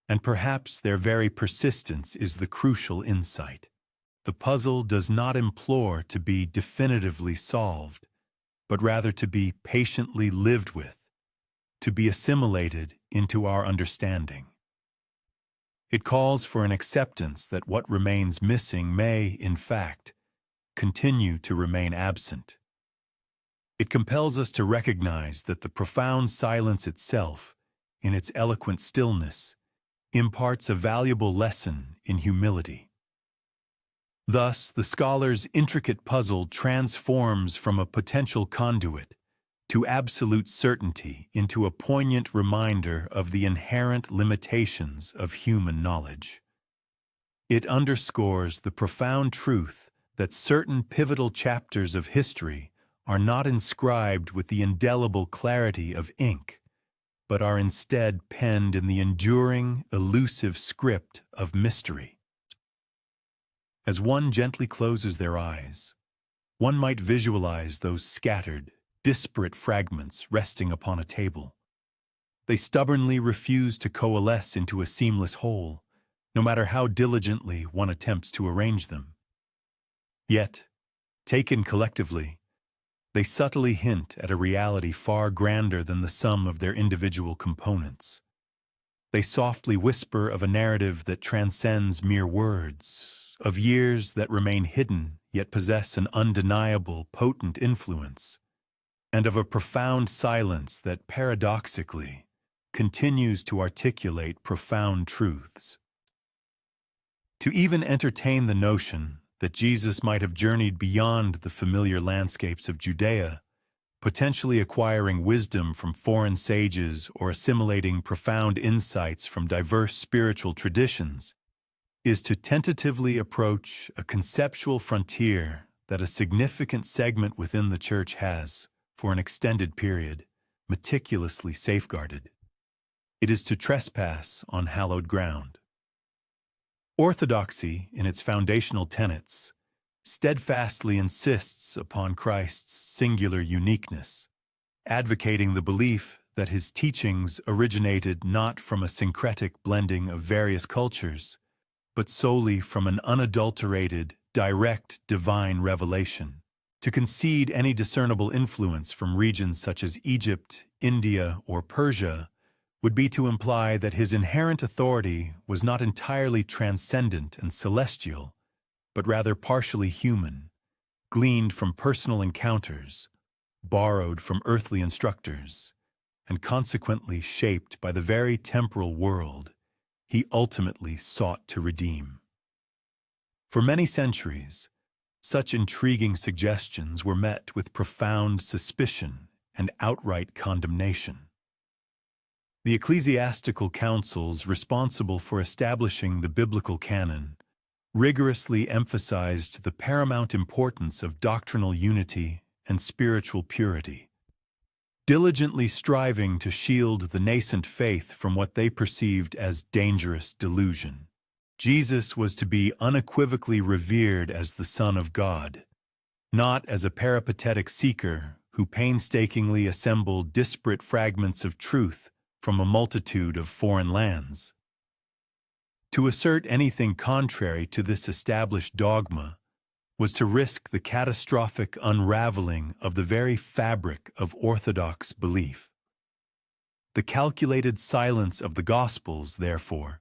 and perhaps their very persistence is the crucial insight. The puzzle does not implore to be definitively solved, but rather to be patiently lived with, to be assimilated into our understanding. It calls for an acceptance that what remains missing may, in fact, continue to remain absent. It compels us to recognize that the profound silence itself, in its eloquent stillness, imparts a valuable lesson in humility. Thus, the scholar's intricate puzzle transforms from a potential conduit to absolute certainty into a poignant reminder of the inherent limitations of human knowledge. It underscores the profound truth that certain pivotal chapters of history are not inscribed with the indelible clarity of ink, but are instead penned in the enduring, elusive script of mystery. As one gently closes their eyes, one might visualize those scattered, disparate fragments resting upon a table, They stubbornly refuse to coalesce into a seamless whole, no matter how diligently one attempts to arrange them. Yet, taken collectively, they subtly hint at a reality far grander than the sum of their individual components. They softly whisper of a narrative that transcends mere words, of years that remain hidden yet possess an undeniable, potent influence, and of a profound silence that paradoxically continues to articulate profound truths. To even entertain the notion that Jesus might have journeyed beyond the familiar landscapes of Judea, potentially acquiring wisdom from foreign sages or assimilating profound insights from diverse spiritual traditions, is to tentatively approach a conceptual frontier that a significant segment within the Church has, for an extended period, meticulously safeguarded. It is to trespass on hallowed ground. Orthodoxy, in its foundational tenets, steadfastly insists upon Christ's singular uniqueness, advocating the belief that his teachings originated not from a syncretic blending of various cultures, but solely from an unadulterated, direct divine revelation. To concede any discernible influence from regions such as Egypt, India, or Persia would be to imply that his inherent authority was not entirely transcendent and celestial, but rather partially human, gleaned from personal encounters, borrowed from earthly instructors, and consequently shaped by the very temporal world he ultimately sought to redeem. For many centuries, such intriguing suggestions were met with profound suspicion and outright condemnation. The ecclesiastical councils responsible for establishing the biblical canon rigorously emphasized the paramount importance of doctrinal unity and spiritual purity, diligently striving to shield the nascent faith from what they perceived as dangerous delusion. Jesus was to be unequivocally revered as the Son of God, not as a peripatetic seeker who painstakingly assembled disparate fragments of truth from a multitude of foreign lands. To assert anything contrary to this established dogma was to risk the catastrophic unraveling of the very fabric of orthodox belief. The calculated silence of the Gospels, therefore,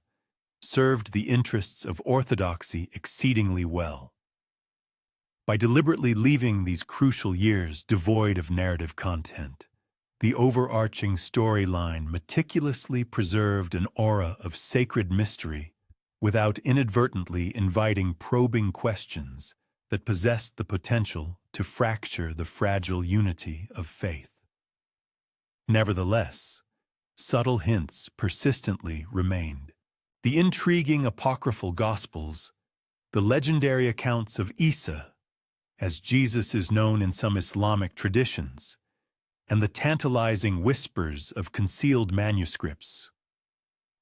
served the interests of orthodoxy exceedingly well. By deliberately leaving these crucial years devoid of narrative content, the overarching storyline meticulously preserved an aura of sacred mystery without inadvertently inviting probing questions that possessed the potential to fracture the fragile unity of faith. Nevertheless, subtle hints persistently remained. The intriguing apocryphal Gospels, the legendary accounts of Isa, as Jesus is known in some Islamic traditions, and the tantalizing whispers of concealed manuscripts.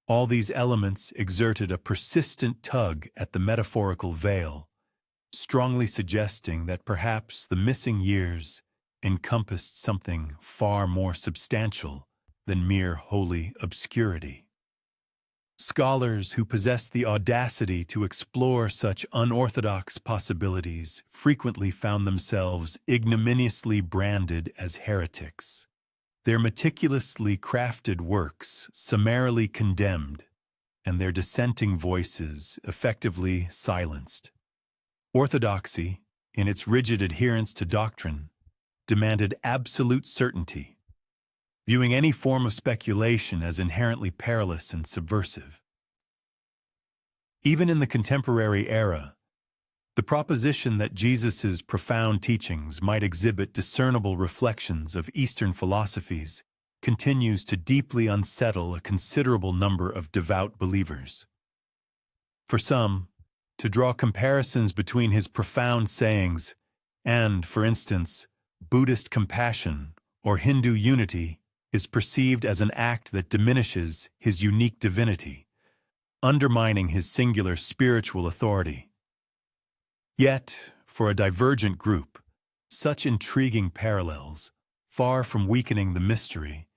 All these elements exerted a persistent tug at the metaphorical veil, strongly suggesting that perhaps the missing years encompassed something far more substantial than mere holy obscurity. Scholars who possessed the audacity to explore such unorthodox possibilities frequently found themselves ignominiously branded as heretics, their meticulously crafted works summarily condemned, and their dissenting voices effectively silenced. Orthodoxy, in its rigid adherence to doctrine, demanded absolute certainty, viewing any form of speculation as inherently perilous and subversive. Even in the contemporary era, the proposition that Jesus' profound teachings might exhibit discernible reflections of Eastern philosophies continues to deeply unsettle a considerable number of devout believers. For some, to draw comparisons between his profound sayings and, for instance, Buddhist compassion or Hindu unity is perceived as an act that diminishes his unique divinity, undermining his singular spiritual authority. Yet, for a divergent group, such intriguing parallels, far from weakening the mystery,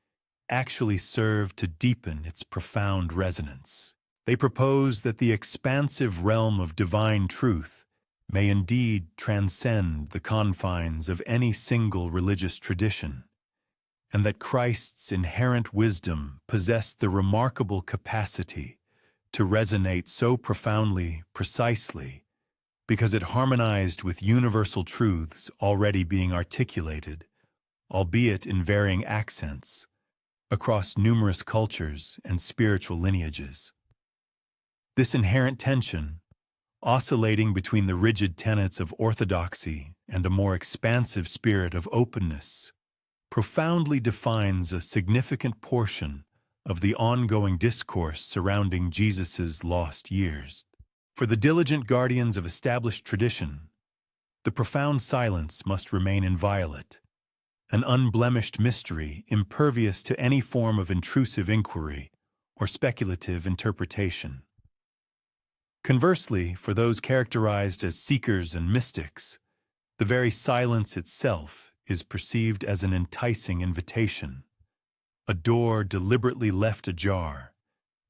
actually serve to deepen its profound resonance. They propose that the expansive realm of divine truth may indeed transcend the confines of any single religious tradition, and that Christ's inherent wisdom possessed the remarkable capacity to resonate so profoundly, precisely, because it harmonized with universal truths already being articulated, albeit in varying accents, across numerous cultures and spiritual lineages. This inherent tension, oscillating between the rigid tenets of orthodoxy and a more expansive spirit of openness, profoundly defines a significant portion of the ongoing discourse surrounding Jesus' lost years. For the diligent guardians of established tradition, the profound silence must remain inviolate, an unblemished mystery impervious to any form of intrusive inquiry or speculative interpretation. Conversely, for those characterized as seekers and mystics, the very silence itself is perceived as an enticing invitation, a door deliberately left ajar,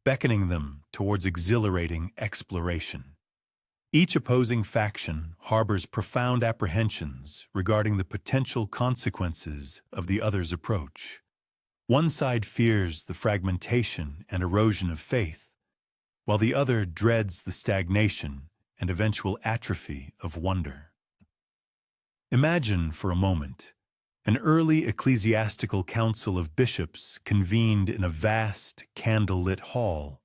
beckoning them towards exhilarating exploration. Each opposing faction harbors profound apprehensions regarding the potential consequences of the other's approach. One side fears the fragmentation and erosion of faith, while the other dreads the stagnation and eventual atrophy of wonder. Imagine, for a moment, an early ecclesiastical council of bishops convened in a vast, candle-lit hall,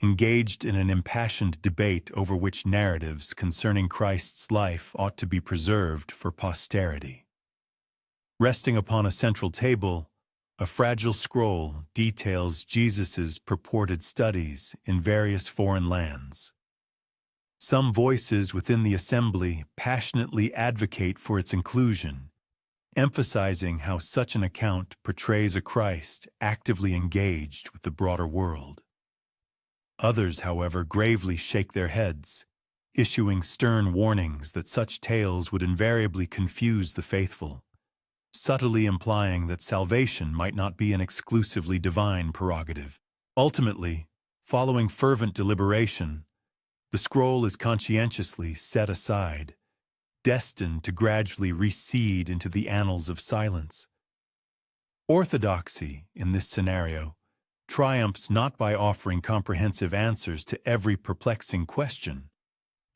engaged in an impassioned debate over which narratives concerning Christ's life ought to be preserved for posterity. Resting upon a central table, a fragile scroll details Jesus' purported studies in various foreign lands. Some voices within the assembly passionately advocate for its inclusion, emphasizing how such an account portrays a Christ actively engaged with the broader world. Others, however, gravely shake their heads, issuing stern warnings that such tales would invariably confuse the faithful, subtly implying that salvation might not be an exclusively divine prerogative. Ultimately, following fervent deliberation, the scroll is conscientiously set aside, destined to gradually recede into the annals of silence. Orthodoxy, in this scenario, triumphs not by offering comprehensive answers to every perplexing question,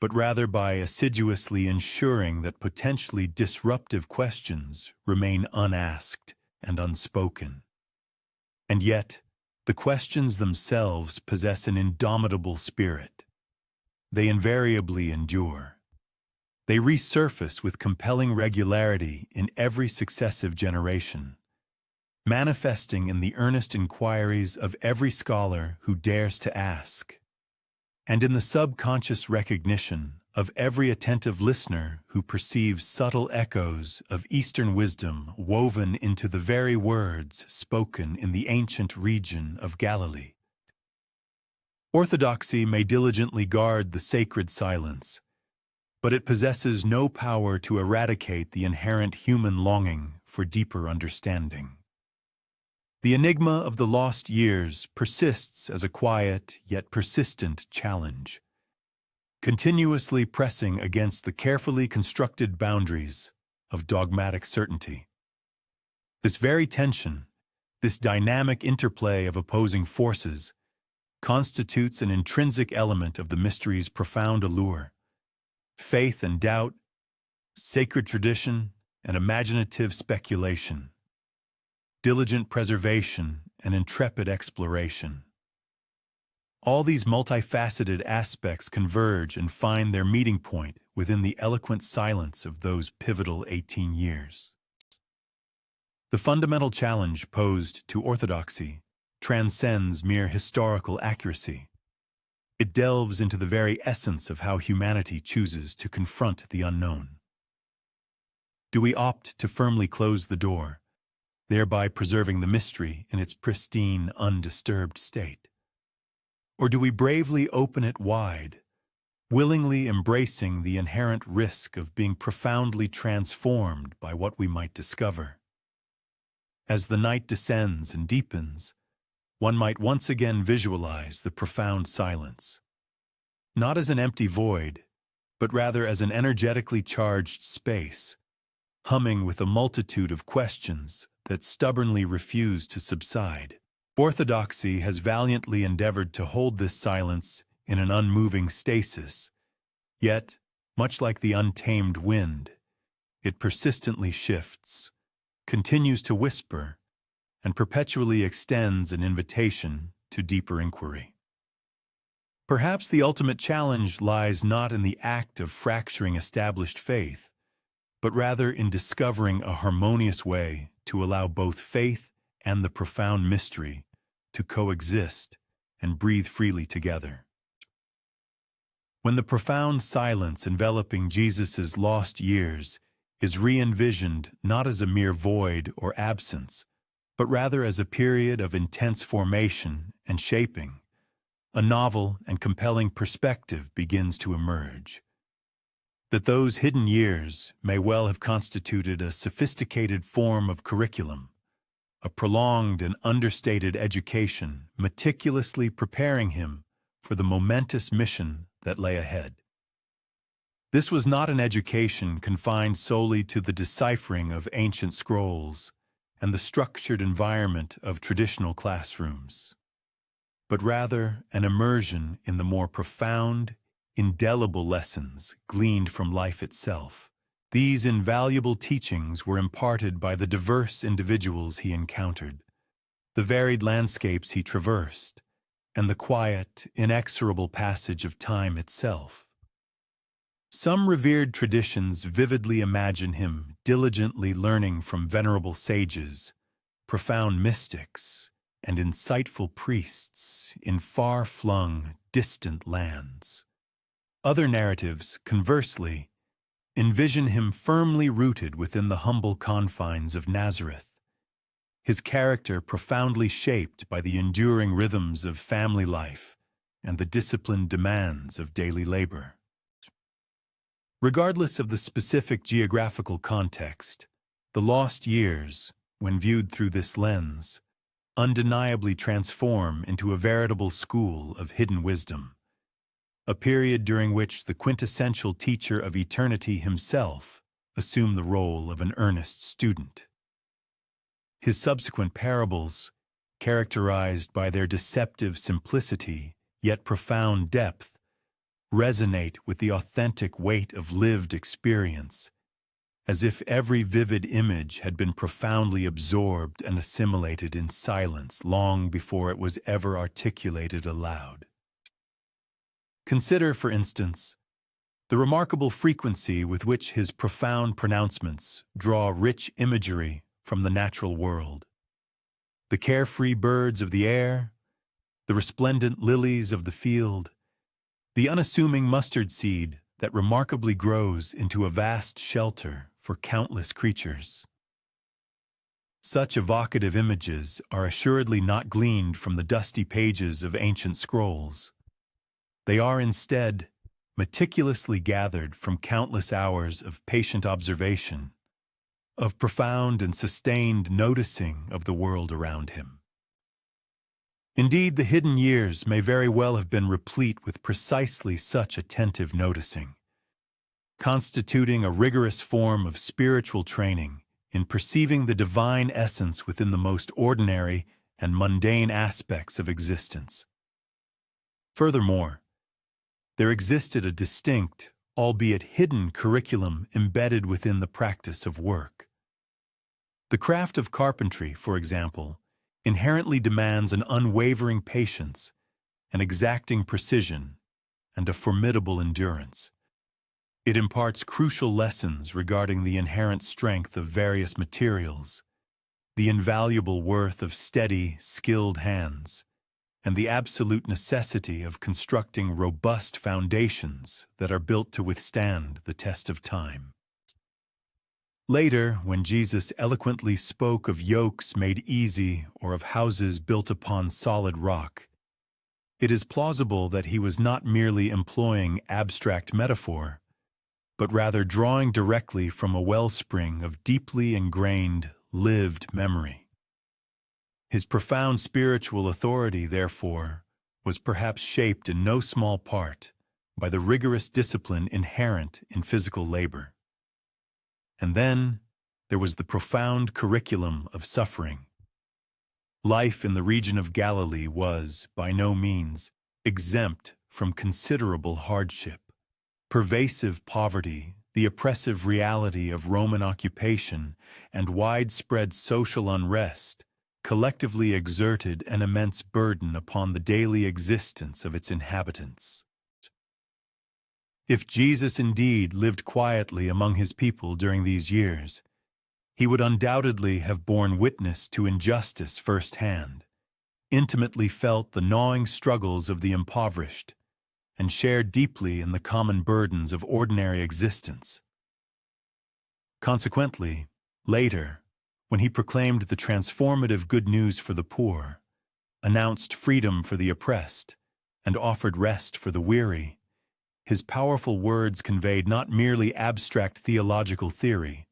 but rather by assiduously ensuring that potentially disruptive questions remain unasked and unspoken. And yet, the questions themselves possess an indomitable spirit. They invariably endure. They resurface with compelling regularity in every successive generation, manifesting in the earnest inquiries of every scholar who dares to ask, and in the subconscious recognition of every attentive listener who perceives subtle echoes of Eastern wisdom woven into the very words spoken in the ancient region of Galilee. Orthodoxy may diligently guard the sacred silence, but it possesses no power to eradicate the inherent human longing for deeper understanding. The enigma of the lost years persists as a quiet yet persistent challenge, continuously pressing against the carefully constructed boundaries of dogmatic certainty. This very tension, this dynamic interplay of opposing forces, constitutes an intrinsic element of the mystery's profound allure. Faith and doubt, sacred tradition and imaginative speculation, diligent preservation and intrepid exploration. All these multifaceted aspects converge and find their meeting point within the eloquent silence of those pivotal 18 years. The fundamental challenge posed to orthodoxy transcends mere historical accuracy. It delves into the very essence of how humanity chooses to confront the unknown. Do we opt to firmly close the door, thereby preserving the mystery in its pristine, undisturbed state? Or do we bravely open it wide, willingly embracing the inherent risk of being profoundly transformed by what we might discover? As the night descends and deepens, one might once again visualize the profound silence, not as an empty void, but rather as an energetically charged space, humming with a multitude of questions that stubbornly refuse to subside. Orthodoxy has valiantly endeavored to hold this silence in an unmoving stasis, yet, much like the untamed wind, it persistently shifts, continues to whisper, and perpetually extends an invitation to deeper inquiry. Perhaps the ultimate challenge lies not in the act of fracturing established faith, but rather in discovering a harmonious way to allow both faith and the profound mystery to coexist and breathe freely together. When the profound silence enveloping Jesus' lost years is re-envisioned not as a mere void or absence, but rather as a period of intense formation and shaping, a novel and compelling perspective begins to emerge. That those hidden years may well have constituted a sophisticated form of curriculum, a prolonged and understated education meticulously preparing him for the momentous mission that lay ahead. This was not an education confined solely to the deciphering of ancient scrolls and the structured environment of traditional classrooms, but rather an immersion in the more profound, indelible lessons gleaned from life itself. These invaluable teachings were imparted by the diverse individuals he encountered, the varied landscapes he traversed, and the quiet, inexorable passage of time itself. Some revered traditions vividly imagine him diligently learning from venerable sages, profound mystics, and insightful priests in far-flung, distant lands. Other narratives, conversely, envision him firmly rooted within the humble confines of Nazareth, his character profoundly shaped by the enduring rhythms of family life and the disciplined demands of daily labor. Regardless of the specific geographical context, the lost years, when viewed through this lens, undeniably transform into a veritable school of hidden wisdom, a period during which the quintessential teacher of eternity himself assumed the role of an earnest student. His subsequent parables, characterized by their deceptive simplicity yet profound depth, resonate with the authentic weight of lived experience, as if every vivid image had been profoundly absorbed and assimilated in silence long before it was ever articulated aloud. Consider, for instance, the remarkable frequency with which his profound pronouncements draw rich imagery from the natural world. The carefree birds of the air, the resplendent lilies of the field, the unassuming mustard seed that remarkably grows into a vast shelter for countless creatures. Such evocative images are assuredly not gleaned from the dusty pages of ancient scrolls. They are instead meticulously gathered from countless hours of patient observation, of profound and sustained noticing of the world around him. Indeed, the hidden years may very well have been replete with precisely such attentive noticing, constituting a rigorous form of spiritual training in perceiving the divine essence within the most ordinary and mundane aspects of existence. Furthermore, there existed a distinct, albeit hidden curriculum embedded within the practice of work. The craft of carpentry, for example, inherently demands an unwavering patience, an exacting precision, and a formidable endurance. It imparts crucial lessons regarding the inherent strength of various materials, the invaluable worth of steady, skilled hands, and the absolute necessity of constructing robust foundations that are built to withstand the test of time. Later, when Jesus eloquently spoke of yokes made easy or of houses built upon solid rock, it is plausible that he was not merely employing abstract metaphor, but rather drawing directly from a wellspring of deeply ingrained, lived memory. His profound spiritual authority, therefore, was perhaps shaped in no small part by the rigorous discipline inherent in physical labor. And then there was the profound curriculum of suffering. Life in the region of Galilee was, by no means, exempt from considerable hardship. Pervasive poverty, the oppressive reality of Roman occupation, and widespread social unrest collectively exerted an immense burden upon the daily existence of its inhabitants. If Jesus indeed lived quietly among his people during these years, he would undoubtedly have borne witness to injustice firsthand, intimately felt the gnawing struggles of the impoverished, and shared deeply in the common burdens of ordinary existence. Consequently, later, when he proclaimed the transformative good news for the poor, announced freedom for the oppressed, and offered rest for the weary, his powerful words conveyed not merely abstract theological theory,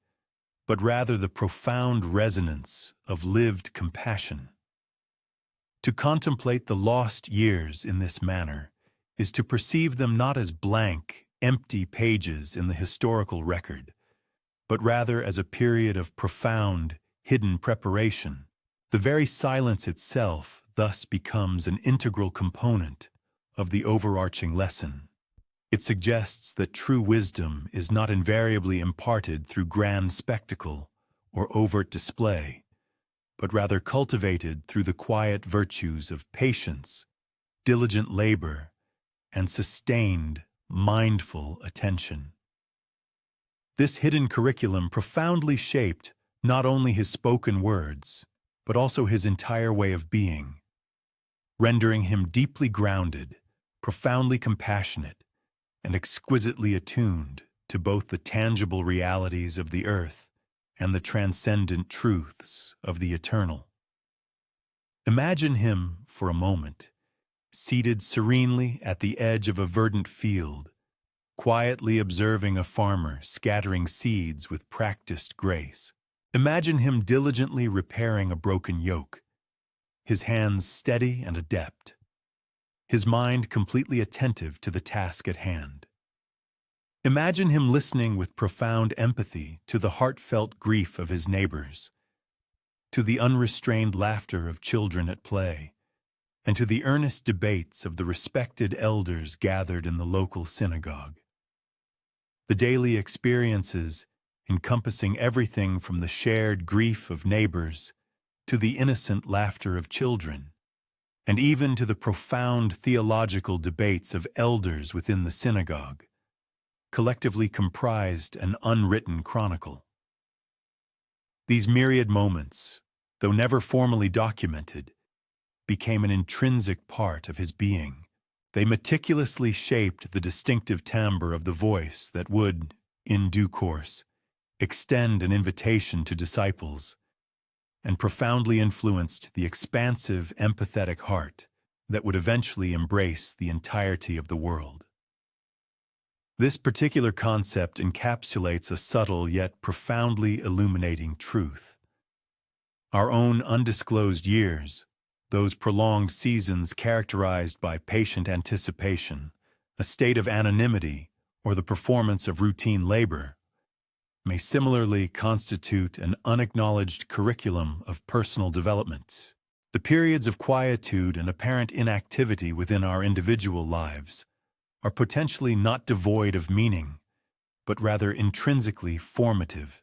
but rather the profound resonance of lived compassion. To contemplate the lost years in this manner is to perceive them not as blank, empty pages in the historical record, but rather as a period of profound, hidden preparation. The very silence itself thus becomes an integral component of the overarching lesson. It suggests that true wisdom is not invariably imparted through grand spectacle or overt display, but rather cultivated through the quiet virtues of patience, diligent labor, and sustained, mindful attention. This hidden curriculum profoundly shaped not only his spoken words, but also his entire way of being, rendering him deeply grounded, profoundly compassionate, and exquisitely attuned to both the tangible realities of the earth and the transcendent truths of the eternal. Imagine him, for a moment, seated serenely at the edge of a verdant field, quietly observing a farmer scattering seeds with practiced grace. Imagine him diligently repairing a broken yoke, his hands steady and adept, his mind completely attentive to the task at hand. Imagine him listening with profound empathy to the heartfelt grief of his neighbors, to the unrestrained laughter of children at play, and to the earnest debates of the respected elders gathered in the local synagogue. The daily experiences encompassing everything from the shared grief of neighbors to the innocent laughter of children, and even to the profound theological debates of elders within the synagogue, collectively comprised an unwritten chronicle. These myriad moments, though never formally documented, became an intrinsic part of his being. They meticulously shaped the distinctive timbre of the voice that would, in due course, extend an invitation to disciples, and profoundly influenced the expansive, empathetic heart that would eventually embrace the entirety of the world. This particular concept encapsulates a subtle yet profoundly illuminating truth. Our own undisclosed years, those prolonged seasons characterized by patient anticipation, a state of anonymity, or the performance of routine labor, may similarly constitute an unacknowledged curriculum of personal development. The periods of quietude and apparent inactivity within our individual lives are potentially not devoid of meaning, but rather intrinsically formative,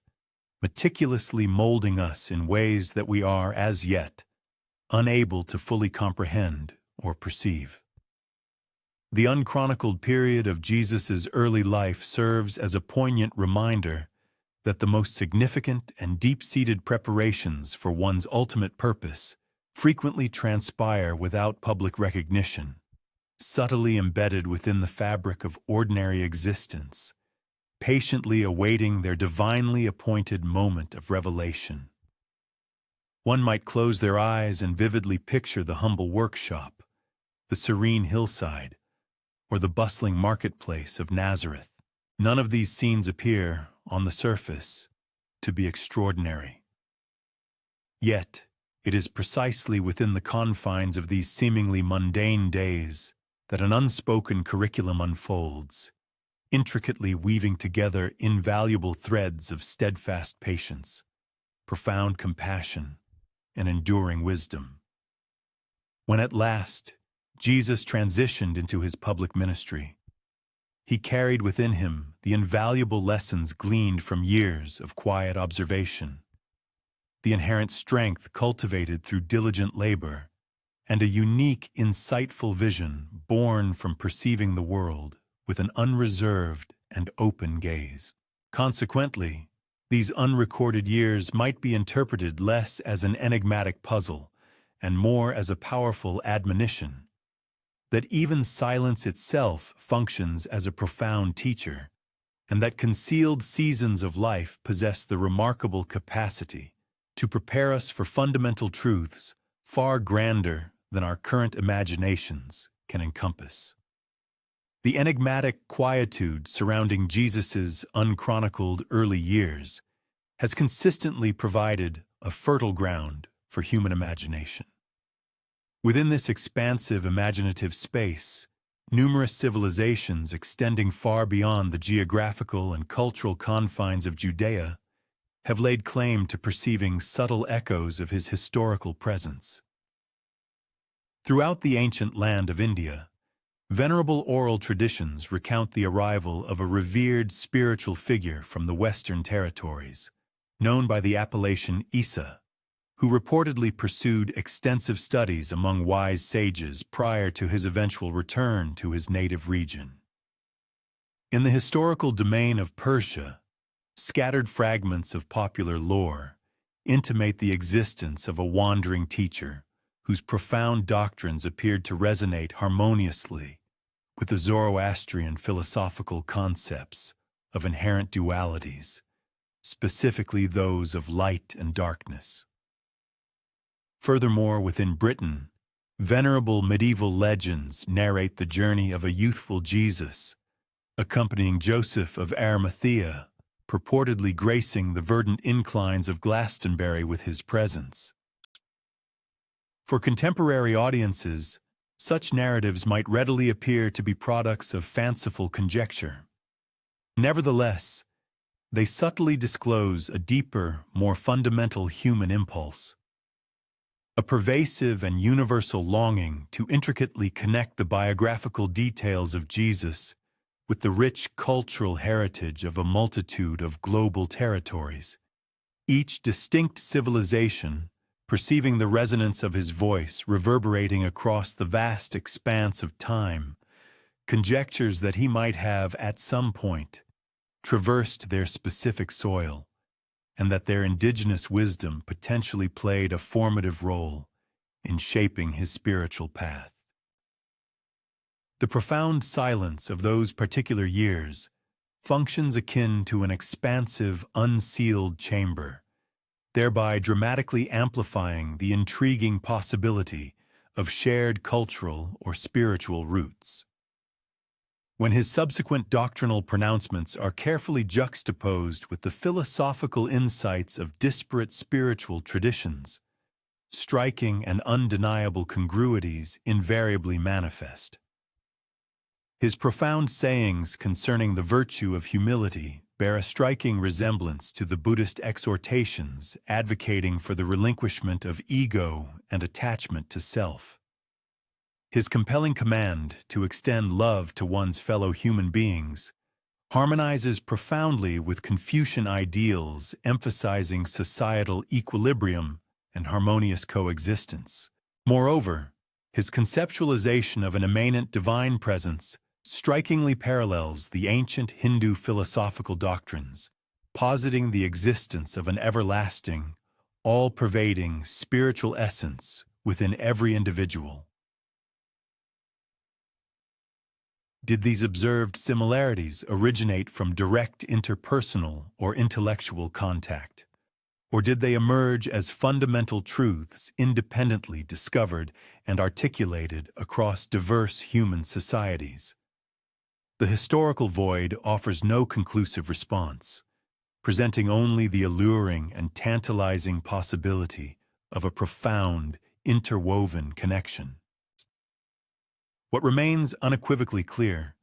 meticulously molding us in ways that we are, as yet, unable to fully comprehend or perceive. The unchronicled period of Jesus' early life serves as a poignant reminder that the most significant and deep-seated preparations for one's ultimate purpose frequently transpire without public recognition, subtly embedded within the fabric of ordinary existence, patiently awaiting their divinely appointed moment of revelation. One might close their eyes and vividly picture the humble workshop, the serene hillside, or the bustling marketplace of Nazareth. None of these scenes appear, on the surface, to be extraordinary. Yet, It is precisely within the confines of these seemingly mundane days that an unspoken curriculum unfolds, intricately weaving together invaluable threads of steadfast patience, profound compassion, and enduring wisdom. When at last Jesus transitioned into his public ministry, he carried within him the invaluable lessons gleaned from years of quiet observation, the inherent strength cultivated through diligent labor, and a unique, insightful vision born from perceiving the world with an unreserved and open gaze. Consequently, these unrecorded years might be interpreted less as an enigmatic puzzle and more as a powerful admonition that even silence itself functions as a profound teacher, and that concealed seasons of life possess the remarkable capacity to prepare us for fundamental truths far grander than our current imaginations can encompass. The enigmatic quietude surrounding Jesus's unchronicled early years has consistently provided a fertile ground for human imagination. Within this expansive imaginative space, numerous civilizations extending far beyond the geographical and cultural confines of Judea have laid claim to perceiving subtle echoes of his historical presence. Throughout the ancient land of India, venerable oral traditions recount the arrival of a revered spiritual figure from the Western territories, known by the appellation Isa, who reportedly pursued extensive studies among wise sages prior to his eventual return to his native region. In the historical domain of Persia, scattered fragments of popular lore intimate the existence of a wandering teacher whose profound doctrines appeared to resonate harmoniously with the Zoroastrian philosophical concepts of inherent dualities, specifically those of light and darkness. Furthermore, within Britain, venerable medieval legends narrate the journey of a youthful Jesus, accompanying Joseph of Arimathea, purportedly gracing the verdant inclines of Glastonbury with his presence. For contemporary audiences, such narratives might readily appear to be products of fanciful conjecture. Nevertheless, they subtly disclose a deeper, more fundamental human impulse, a pervasive and universal longing to intricately connect the biographical details of Jesus with the rich cultural heritage of a multitude of global territories. Each distinct civilization, perceiving the resonance of his voice reverberating across the vast expanse of time, conjectures that he might have, at some point, traversed their specific soil, and that their indigenous wisdom potentially played a formative role in shaping his spiritual path. The profound silence of those particular years functions akin to an expansive, unsealed chamber, thereby dramatically amplifying the intriguing possibility of shared cultural or spiritual roots. When his subsequent doctrinal pronouncements are carefully juxtaposed with the philosophical insights of disparate spiritual traditions, striking and undeniable congruities invariably manifest. His profound sayings concerning the virtue of humility bear a striking resemblance to the Buddhist exhortations advocating for the relinquishment of ego and attachment to self. His compelling command to extend love to one's fellow human beings harmonizes profoundly with Confucian ideals emphasizing societal equilibrium and harmonious coexistence. Moreover, his conceptualization of an immanent divine presence strikingly parallels the ancient Hindu philosophical doctrines, positing the existence of an everlasting, all-pervading spiritual essence within every individual. Did these observed similarities originate from direct interpersonal or intellectual contact? Or did they emerge as fundamental truths independently discovered and articulated across diverse human societies? The historical void offers no conclusive response, presenting only the alluring and tantalizing possibility of a profound, interwoven connection. What remains unequivocally clear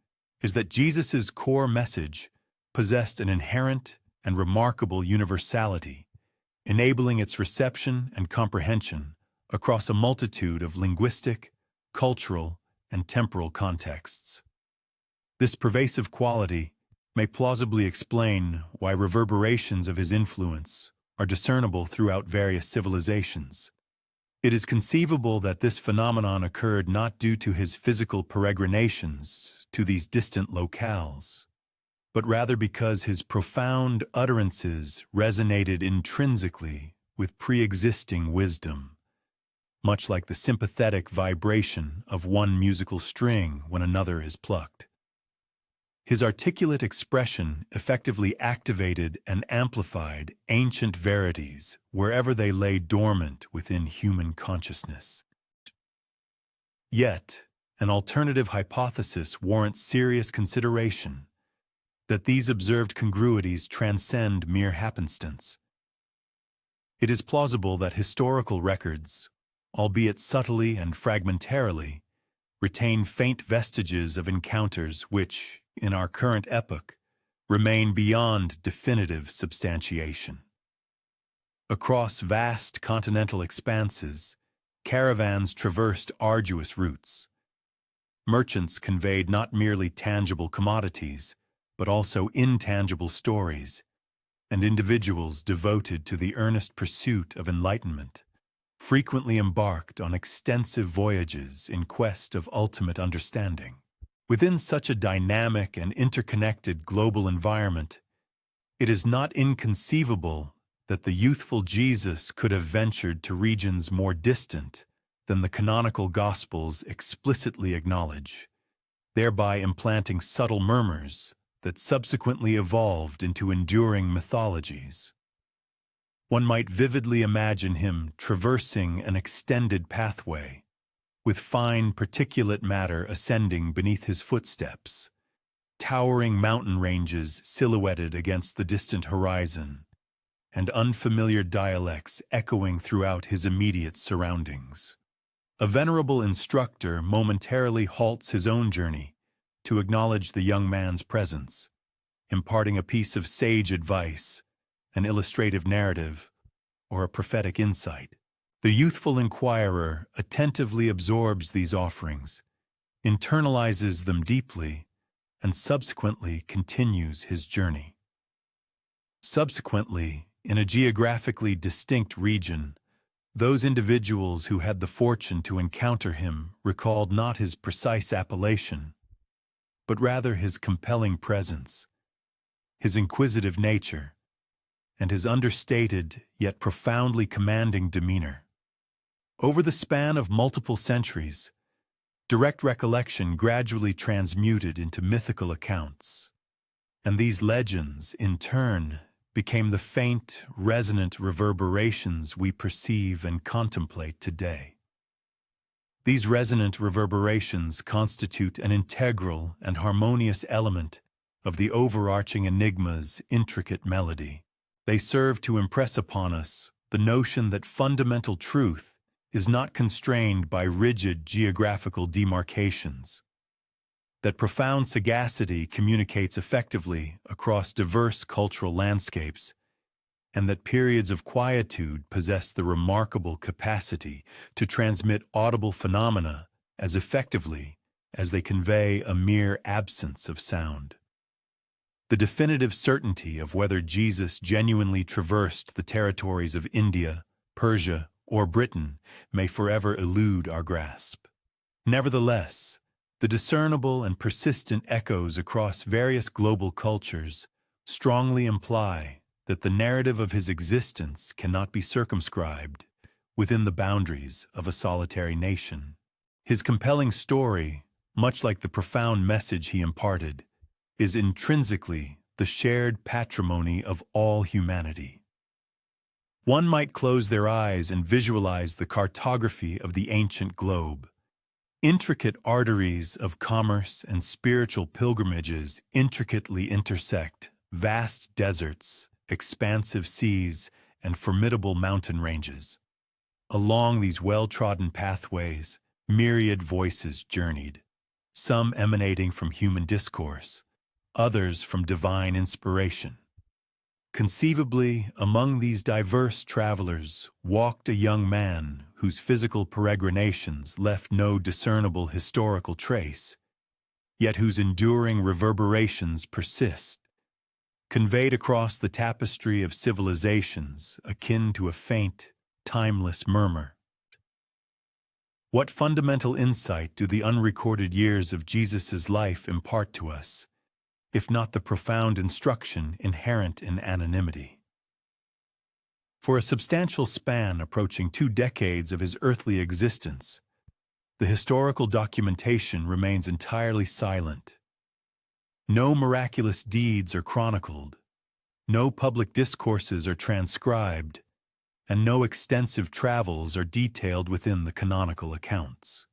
is that Jesus' core message possessed an inherent and remarkable universality, enabling its reception and comprehension across a multitude of linguistic, cultural, and temporal contexts. This pervasive quality may plausibly explain why reverberations of his influence are discernible throughout various civilizations. It is conceivable that this phenomenon occurred not due to his physical peregrinations to these distant locales, but rather because his profound utterances resonated intrinsically with pre-existing wisdom, much like the sympathetic vibration of one musical string when another is plucked. His articulate expression effectively activated and amplified ancient verities wherever they lay dormant within human consciousness. Yet, an alternative hypothesis warrants serious consideration: that these observed congruities transcend mere happenstance. It is plausible that historical records, albeit subtly and fragmentarily, retain faint vestiges of encounters which, in our current epoch, remain beyond definitive substantiation. Across vast continental expanses, caravans traversed arduous routes. Merchants conveyed not merely tangible commodities, but also intangible stories, and individuals devoted to the earnest pursuit of enlightenment frequently embarked on extensive voyages in quest of ultimate understanding. Within such a dynamic and interconnected global environment, it is not inconceivable that the youthful Jesus could have ventured to regions more distant than the canonical Gospels explicitly acknowledge, thereby implanting subtle murmurs that subsequently evolved into enduring mythologies. One might vividly imagine him traversing an extended pathway, with fine particulate matter ascending beneath his footsteps, towering mountain ranges silhouetted against the distant horizon, and unfamiliar dialects echoing throughout his immediate surroundings. A venerable instructor momentarily halts his own journey to acknowledge the young man's presence, imparting a piece of sage advice, an illustrative narrative, or a prophetic insight. The youthful inquirer attentively absorbs these offerings, internalizes them deeply, and subsequently continues his journey. Subsequently, in a geographically distinct region, those individuals who had the fortune to encounter him recalled not his precise appellation, but rather his compelling presence, his inquisitive nature, and his understated yet profoundly commanding demeanor. Over the span of multiple centuries, direct recollection gradually transmuted into mythical accounts, and these legends, in turn, became the faint, resonant reverberations we perceive and contemplate today. These resonant reverberations constitute an integral and harmonious element of the overarching enigma's intricate melody. They serve to impress upon us the notion that fundamental truth is not constrained by rigid geographical demarcations, that profound sagacity communicates effectively across diverse cultural landscapes, and that periods of quietude possess the remarkable capacity to transmit audible phenomena as effectively as they convey a mere absence of sound. The definitive certainty of whether Jesus genuinely traversed the territories of India, Persia, or Britain may forever elude our grasp. Nevertheless, the discernible and persistent echoes across various global cultures strongly imply that the narrative of his existence cannot be circumscribed within the boundaries of a solitary nation. His compelling story, much like the profound message he imparted, is intrinsically the shared patrimony of all humanity. One might close their eyes and visualize the cartography of the ancient globe. Intricate arteries of commerce and spiritual pilgrimages intricately intersect vast deserts, expansive seas, and formidable mountain ranges. Along these well-trodden pathways, myriad voices journeyed, some emanating from human discourse, others from divine inspiration. Conceivably, among these diverse travelers walked a young man whose physical peregrinations left no discernible historical trace, yet whose enduring reverberations persist, conveyed across the tapestry of civilizations akin to a faint, timeless murmur. What fundamental insight do the unrecorded years of Jesus' life impart to us, if not the profound instruction inherent in anonymity? For a substantial span approaching 2 decades of his earthly existence, the historical documentation remains entirely silent. No miraculous deeds are chronicled, no public discourses are transcribed, and no extensive travels are detailed within the canonical accounts.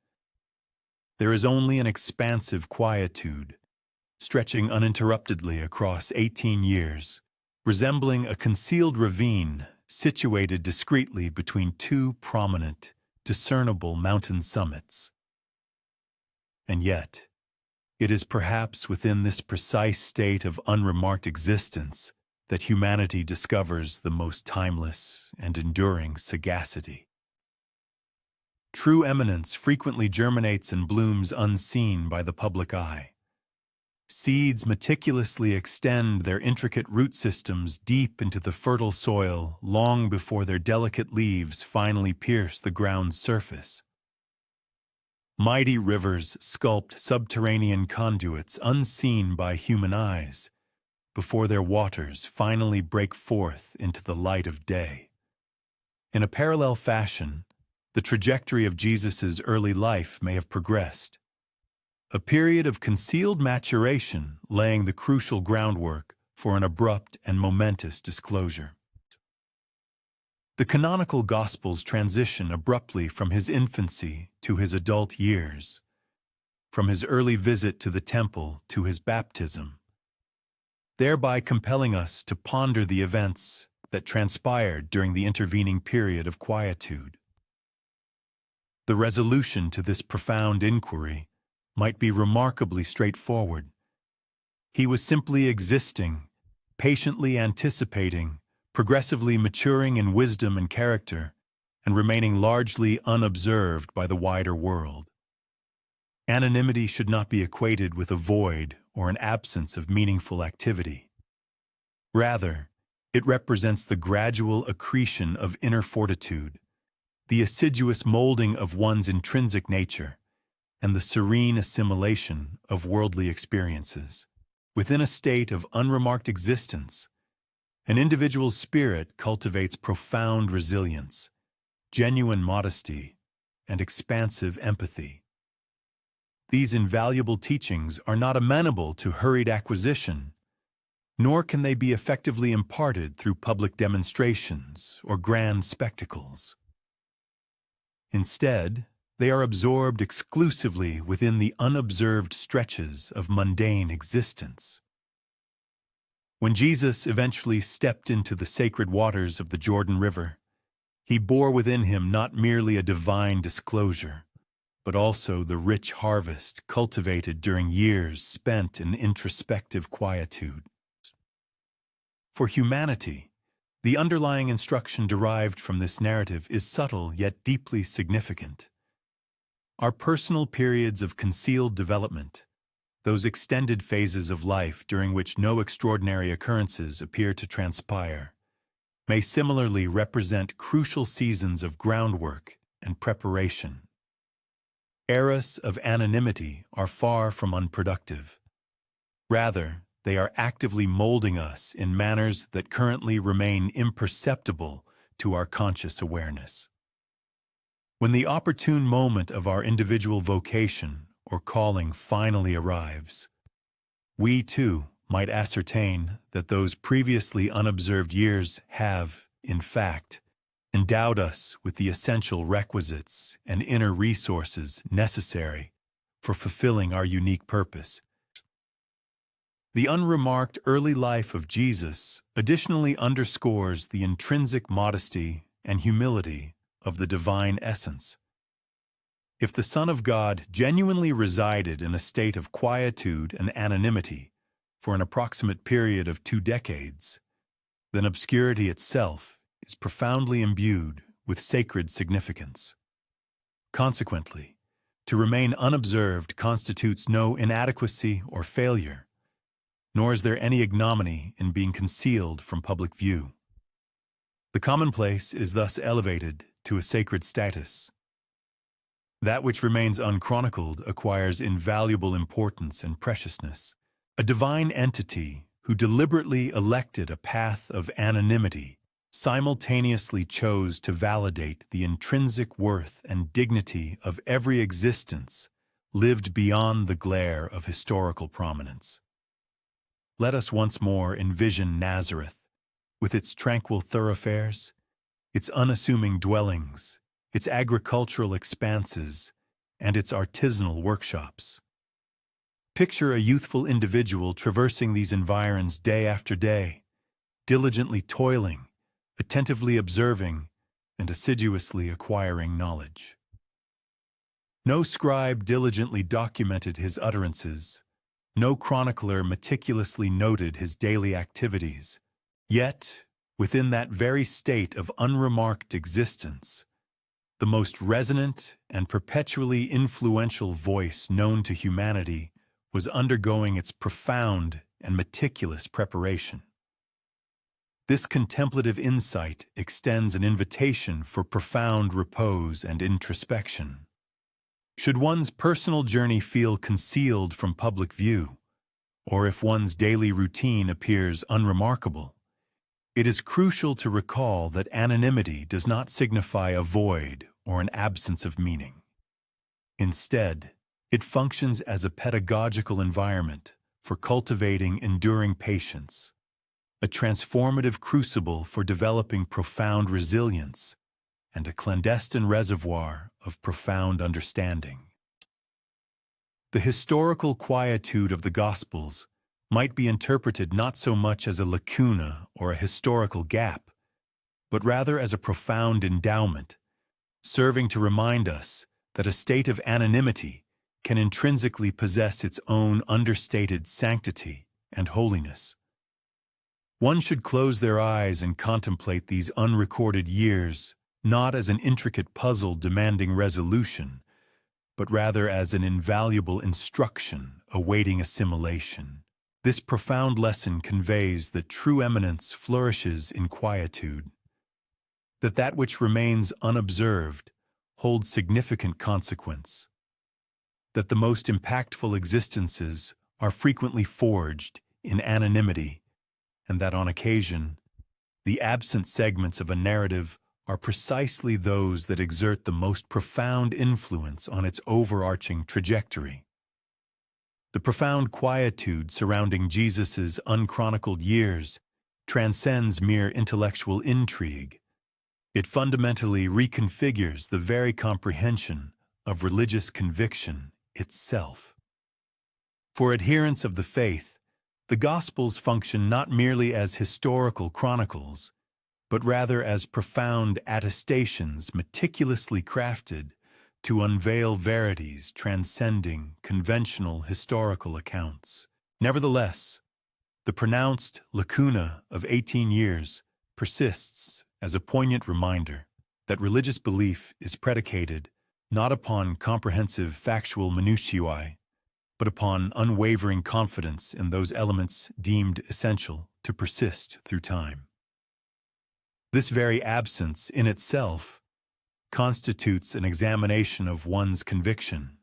There is only an expansive quietude, stretching uninterruptedly across 18 years, resembling a concealed ravine situated discreetly between 2 prominent, discernible mountain summits. And yet, it is perhaps within this precise state of unremarked existence that humanity discovers the most timeless and enduring sagacity. True eminence frequently germinates and blooms unseen by the public eye. Seeds meticulously extend their intricate root systems deep into the fertile soil long before their delicate leaves finally pierce the ground's surface. Mighty rivers sculpt subterranean conduits unseen by human eyes before their waters finally break forth into the light of day. In a parallel fashion, the trajectory of Jesus' early life may have progressed, a period of concealed maturation laying the crucial groundwork for an abrupt and momentous disclosure. The canonical Gospels transition abruptly from his infancy to his adult years, from his early visit to the temple to his baptism, thereby compelling us to ponder the events that transpired during the intervening period of quietude. The resolution to this profound inquiry might be remarkably straightforward. He was simply existing, patiently anticipating, progressively maturing in wisdom and character, and remaining largely unobserved by the wider world. Anonymity should not be equated with a void or an absence of meaningful activity. Rather, it represents the gradual accretion of inner fortitude, the assiduous molding of one's intrinsic nature, and the serene assimilation of worldly experiences. Within a state of unremarked existence, an individual's spirit cultivates profound resilience, genuine modesty, and expansive empathy. These invaluable teachings are not amenable to hurried acquisition, nor can they be effectively imparted through public demonstrations or grand spectacles. Instead, they are absorbed exclusively within the unobserved stretches of mundane existence. When Jesus eventually stepped into the sacred waters of the Jordan River, he bore within him not merely a divine disclosure, but also the rich harvest cultivated during years spent in introspective quietude. For humanity, the underlying instruction derived from this narrative is subtle yet deeply significant. Our personal periods of concealed development, those extended phases of life during which no extraordinary occurrences appear to transpire, may similarly represent crucial seasons of groundwork and preparation. Eras of anonymity are far from unproductive. Rather, they are actively molding us in manners that currently remain imperceptible to our conscious awareness. When the opportune moment of our individual vocation or calling finally arrives, we too might ascertain that those previously unobserved years have, in fact, endowed us with the essential requisites and inner resources necessary for fulfilling our unique purpose. The unremarked early life of Jesus additionally underscores the intrinsic modesty and humility of the divine essence. If the Son of God genuinely resided in a state of quietude and anonymity for an approximate period of 2 decades, then obscurity itself is profoundly imbued with sacred significance. Consequently, to remain unobserved constitutes no inadequacy or failure, nor is there any ignominy in being concealed from public view. The commonplace is thus elevated to a sacred status. That which remains unchronicled acquires invaluable importance and preciousness. A divine entity who deliberately elected a path of anonymity simultaneously chose to validate the intrinsic worth and dignity of every existence lived beyond the glare of historical prominence. Let us once more envision Nazareth, with its tranquil thoroughfares, its unassuming dwellings, its agricultural expanses, and its artisanal workshops. Picture a youthful individual traversing these environs day after day, diligently toiling, attentively observing, and assiduously acquiring knowledge. No scribe diligently documented his utterances, no chronicler meticulously noted his daily activities. Yet, within that very state of unremarked existence, the most resonant and perpetually influential voice known to humanity was undergoing its profound and meticulous preparation. This contemplative insight extends an invitation for profound repose and introspection. Should one's personal journey feel concealed from public view, or if one's daily routine appears unremarkable, it is crucial to recall that anonymity does not signify a void or an absence of meaning. Instead, it functions as a pedagogical environment for cultivating enduring patience, a transformative crucible for developing profound resilience, and a clandestine reservoir of profound understanding. The historical quietude of the Gospels might be interpreted not so much as a lacuna or a historical gap, but rather as a profound endowment, serving to remind us that a state of anonymity can intrinsically possess its own understated sanctity and holiness. One should close their eyes and contemplate these unrecorded years not as an intricate puzzle demanding resolution, but rather as an invaluable instruction awaiting assimilation. This profound lesson conveys that true eminence flourishes in quietude, that which remains unobserved holds significant consequence, that the most impactful existences are frequently forged in anonymity, and that on occasion, the absent segments of a narrative are precisely those that exert the most profound influence on its overarching trajectory. The profound quietude surrounding Jesus' unchronicled years transcends mere intellectual intrigue. It fundamentally reconfigures the very comprehension of religious conviction itself. For adherents of the faith, the Gospels function not merely as historical chronicles, but rather as profound attestations meticulously crafted to unveil verities transcending conventional historical accounts. Nevertheless, the pronounced lacuna of 18 years persists as a poignant reminder that religious belief is predicated not upon comprehensive factual minutiae, but upon unwavering confidence in those elements deemed essential to persist through time. This very absence in itself constitutes an examination of one's conviction,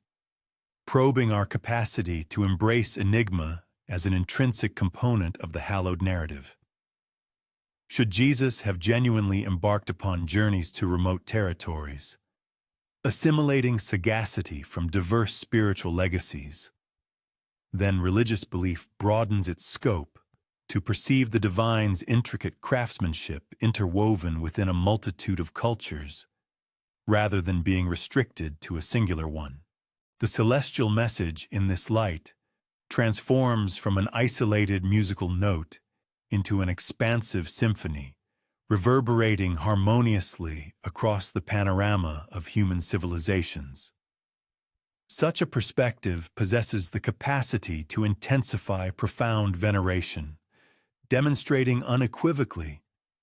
probing our capacity to embrace enigma as an intrinsic component of the hallowed narrative. Should Jesus have genuinely embarked upon journeys to remote territories, assimilating sagacity from diverse spiritual legacies, then religious belief broadens its scope to perceive the divine's intricate craftsmanship interwoven within a multitude of cultures, rather than being restricted to a singular one. The celestial message in this light transforms from an isolated musical note into an expansive symphony, reverberating harmoniously across the panorama of human civilizations. Such a perspective possesses the capacity to intensify profound veneration, demonstrating unequivocally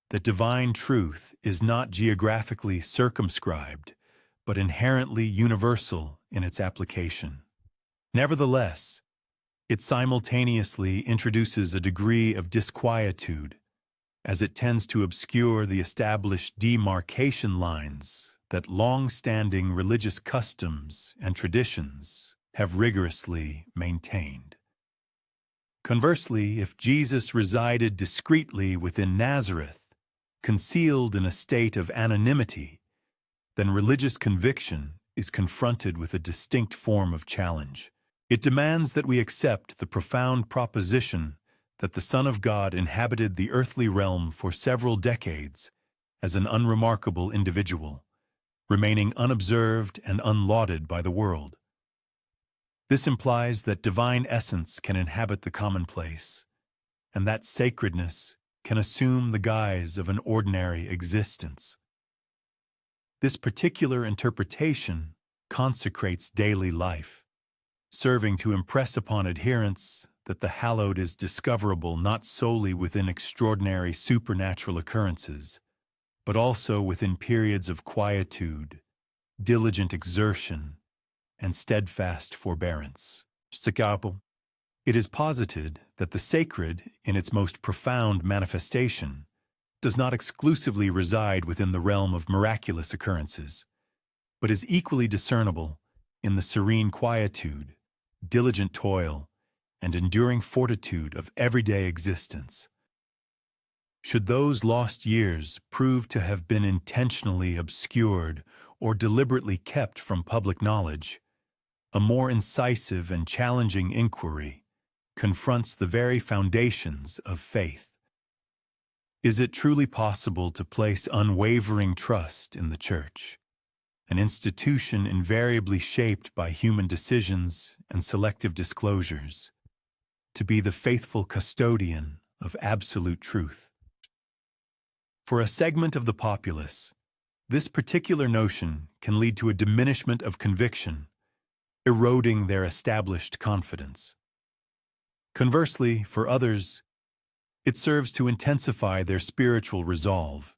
that divine truth is not geographically circumscribed, but inherently universal in its application. Nevertheless, it simultaneously introduces a degree of disquietude, as it tends to obscure the established demarcation lines that long-standing religious customs and traditions have rigorously maintained. Conversely, if Jesus resided discreetly within Nazareth, concealed in a state of anonymity, then religious conviction is confronted with a distinct form of challenge. It demands that we accept the profound proposition that the Son of God inhabited the earthly realm for several decades as an unremarkable individual, remaining unobserved and unlauded by the world. This implies that divine essence can inhabit the commonplace, and that sacredness can assume the guise of an ordinary existence. This particular interpretation consecrates daily life, serving to impress upon adherents that the hallowed is discoverable not solely within extraordinary supernatural occurrences, but also within periods of quietude, diligent exertion, and steadfast forbearance. It is posited that the sacred, in its most profound manifestation, does not exclusively reside within the realm of miraculous occurrences, but is equally discernible in the serene quietude, diligent toil, and enduring fortitude of everyday existence. Should those lost years prove to have been intentionally obscured or deliberately kept from public knowledge, a more incisive and challenging inquiry confronts the very foundations of faith. Is it truly possible to place unwavering trust in the Church, an institution invariably shaped by human decisions and selective disclosures, to be the faithful custodian of absolute truth? For a segment of the populace, this particular notion can lead to a diminishment of conviction, eroding their established confidence. Conversely, for others, it serves to intensify their spiritual resolve,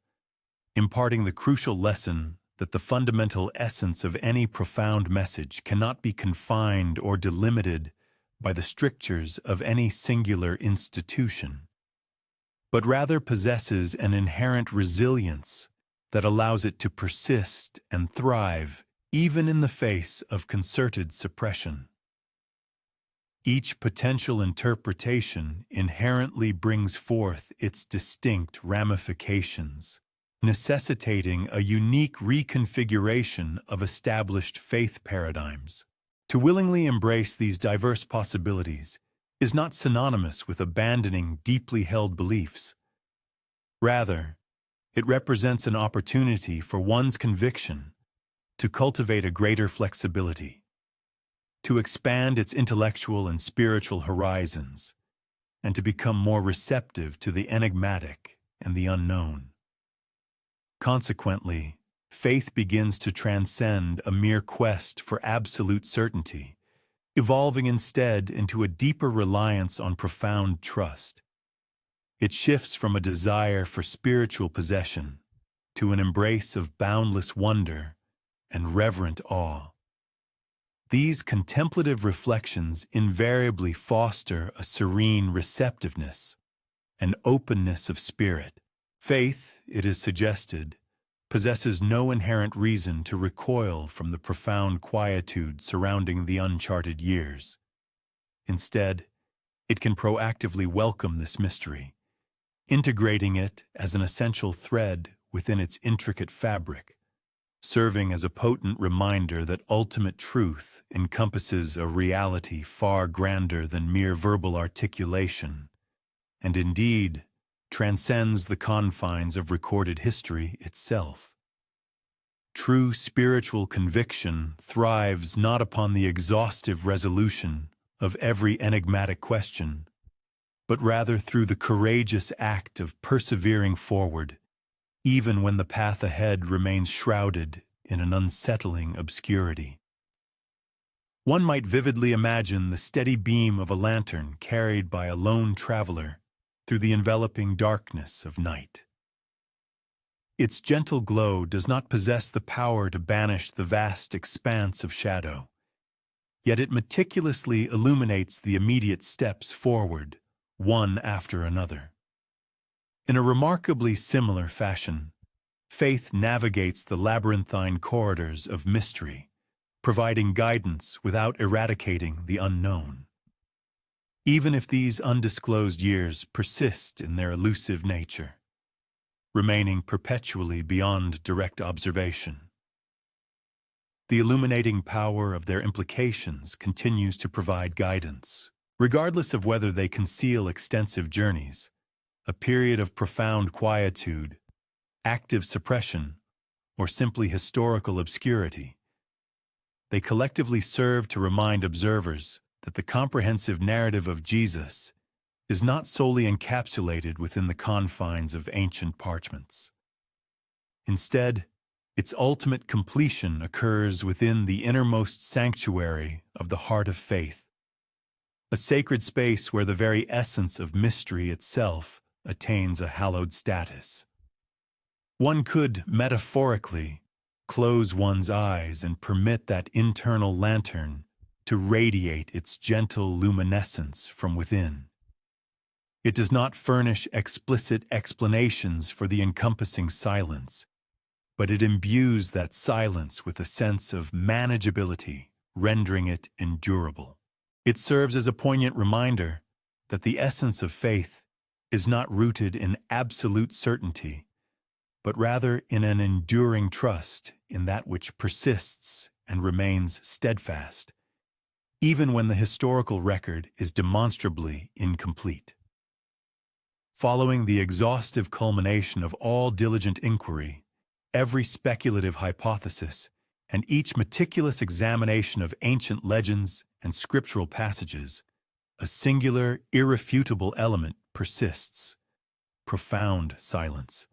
imparting the crucial lesson that the fundamental essence of any profound message cannot be confined or delimited by the strictures of any singular institution, but rather possesses an inherent resilience that allows it to persist and thrive even in the face of concerted suppression. Each potential interpretation inherently brings forth its distinct ramifications, necessitating a unique reconfiguration of established faith paradigms. To willingly embrace these diverse possibilities is not synonymous with abandoning deeply held beliefs. Rather, it represents an opportunity for one's conviction to cultivate a greater flexibility, to expand its intellectual and spiritual horizons, and to become more receptive to the enigmatic and the unknown. Consequently, faith begins to transcend a mere quest for absolute certainty, evolving instead into a deeper reliance on profound trust. It shifts from a desire for spiritual possession to an embrace of boundless wonder and reverent awe. These contemplative reflections invariably foster a serene receptiveness, an openness of spirit. Faith, it is suggested, possesses no inherent reason to recoil from the profound quietude surrounding the uncharted years. Instead, it can proactively welcome this mystery, integrating it as an essential thread within its intricate fabric, serving as a potent reminder that ultimate truth encompasses a reality far grander than mere verbal articulation, and indeed transcends the confines of recorded history itself. True spiritual conviction thrives not upon the exhaustive resolution of every enigmatic question, but rather through the courageous act of persevering forward even when the path ahead remains shrouded in an unsettling obscurity. One might vividly imagine the steady beam of a lantern carried by a lone traveler through the enveloping darkness of night. Its gentle glow does not possess the power to banish the vast expanse of shadow, yet it meticulously illuminates the immediate steps forward, one after another. In a remarkably similar fashion, faith navigates the labyrinthine corridors of mystery, providing guidance without eradicating the unknown. Even if these undisclosed years persist in their elusive nature, remaining perpetually beyond direct observation, the illuminating power of their implications continues to provide guidance, regardless of whether they conceal extensive journeys, a period of profound quietude, active suppression, or simply historical obscurity. They collectively serve to remind observers that the comprehensive narrative of Jesus is not solely encapsulated within the confines of ancient parchments. Instead, its ultimate completion occurs within the innermost sanctuary of the heart of faith, a sacred space where the very essence of mystery itself attains a hallowed status. One could, metaphorically, close one's eyes and permit that internal lantern to radiate its gentle luminescence from within. It does not furnish explicit explanations for the encompassing silence, but it imbues that silence with a sense of manageability, rendering it endurable. It serves as a poignant reminder that the essence of faith is not rooted in absolute certainty, but rather in an enduring trust in that which persists and remains steadfast, even when the historical record is demonstrably incomplete. Following the exhaustive culmination of all diligent inquiry, every speculative hypothesis, and each meticulous examination of ancient legends and scriptural passages, a singular, irrefutable element persists: profound silence.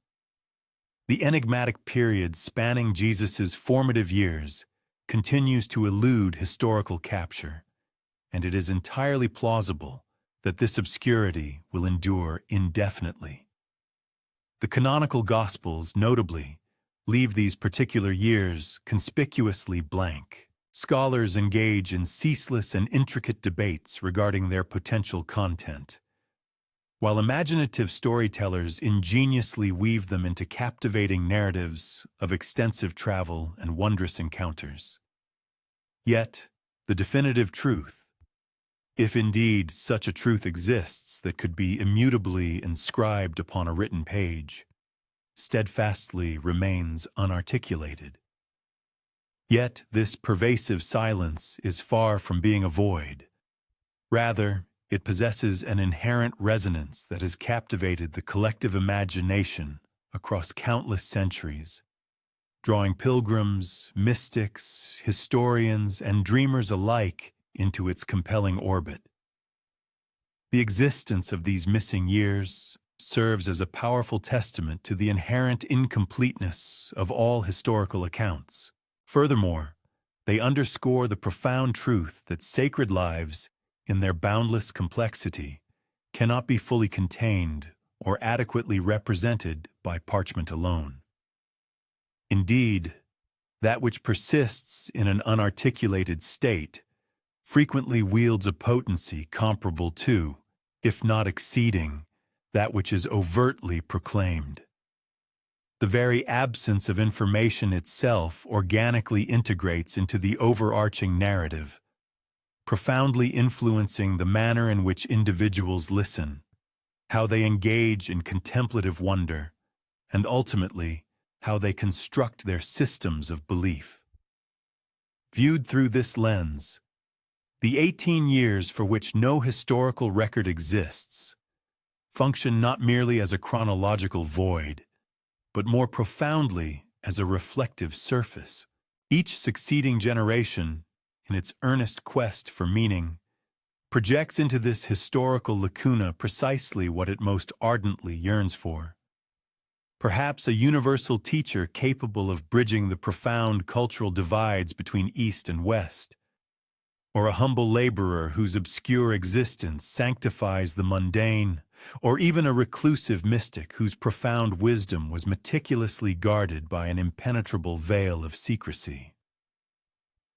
The enigmatic period spanning Jesus' formative years continues to elude historical capture, and it is entirely plausible that this obscurity will endure indefinitely. The canonical Gospels, notably, leave these particular years conspicuously blank. Scholars engage in ceaseless and intricate debates regarding their potential content, while imaginative storytellers ingeniously weave them into captivating narratives of extensive travel and wondrous encounters. Yet, the definitive truth, if indeed such a truth exists that could be immutably inscribed upon a written page, steadfastly remains unarticulated. Yet this pervasive silence is far from being a void. Rather, it possesses an inherent resonance that has captivated the collective imagination across countless centuries, drawing pilgrims, mystics, historians, and dreamers alike into its compelling orbit. The existence of these missing years serves as a powerful testament to the inherent incompleteness of all historical accounts. Furthermore, they underscore the profound truth that sacred lives, in their boundless complexity, cannot be fully contained or adequately represented by parchment alone. Indeed, that which persists in an unarticulated state frequently wields a potency comparable to, if not exceeding, that which is overtly proclaimed. The very absence of information itself organically integrates into the overarching narrative, profoundly influencing the manner in which individuals listen, how they engage in contemplative wonder, and ultimately, how they construct their systems of belief. Viewed through this lens, the 18 years for which no historical record exists function not merely as a chronological void, but more profoundly as a reflective surface. Each succeeding generation, in its earnest quest for meaning, projects into this historical lacuna precisely what it most ardently yearns for: Perhaps a universal teacher capable of bridging the profound cultural divides between East and West, or a humble laborer whose obscure existence sanctifies the mundane, or even a reclusive mystic whose profound wisdom was meticulously guarded by an impenetrable veil of secrecy.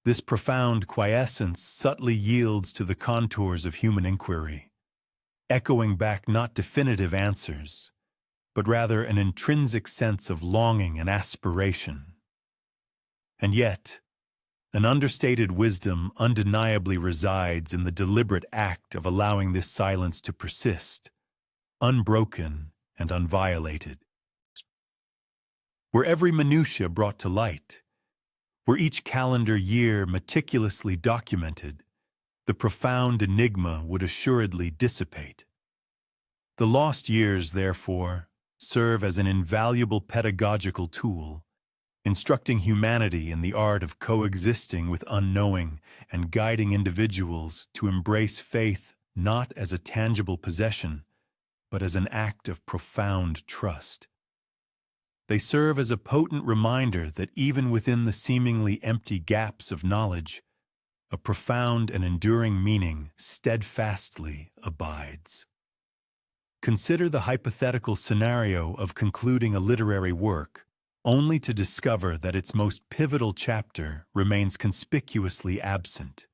This profound quiescence subtly yields to the contours of human inquiry, echoing back not definitive answers, but rather an intrinsic sense of longing and aspiration. And yet, an understated wisdom undeniably resides in the deliberate act of allowing this silence to persist, unbroken and unviolated. Were every minutitia brought to light, were each calendar year meticulously documented, the profound enigma would assuredly dissipate. The lost years, therefore, serve as an invaluable pedagogical tool, instructing humanity in the art of coexisting with unknowing and guiding individuals to embrace faith not as a tangible possession, but as an act of profound trust. They serve as a potent reminder that even within the seemingly empty gaps of knowledge, a profound and enduring meaning steadfastly abides. Consider the hypothetical scenario of concluding a literary work, only to discover that its most pivotal chapter remains conspicuously absent.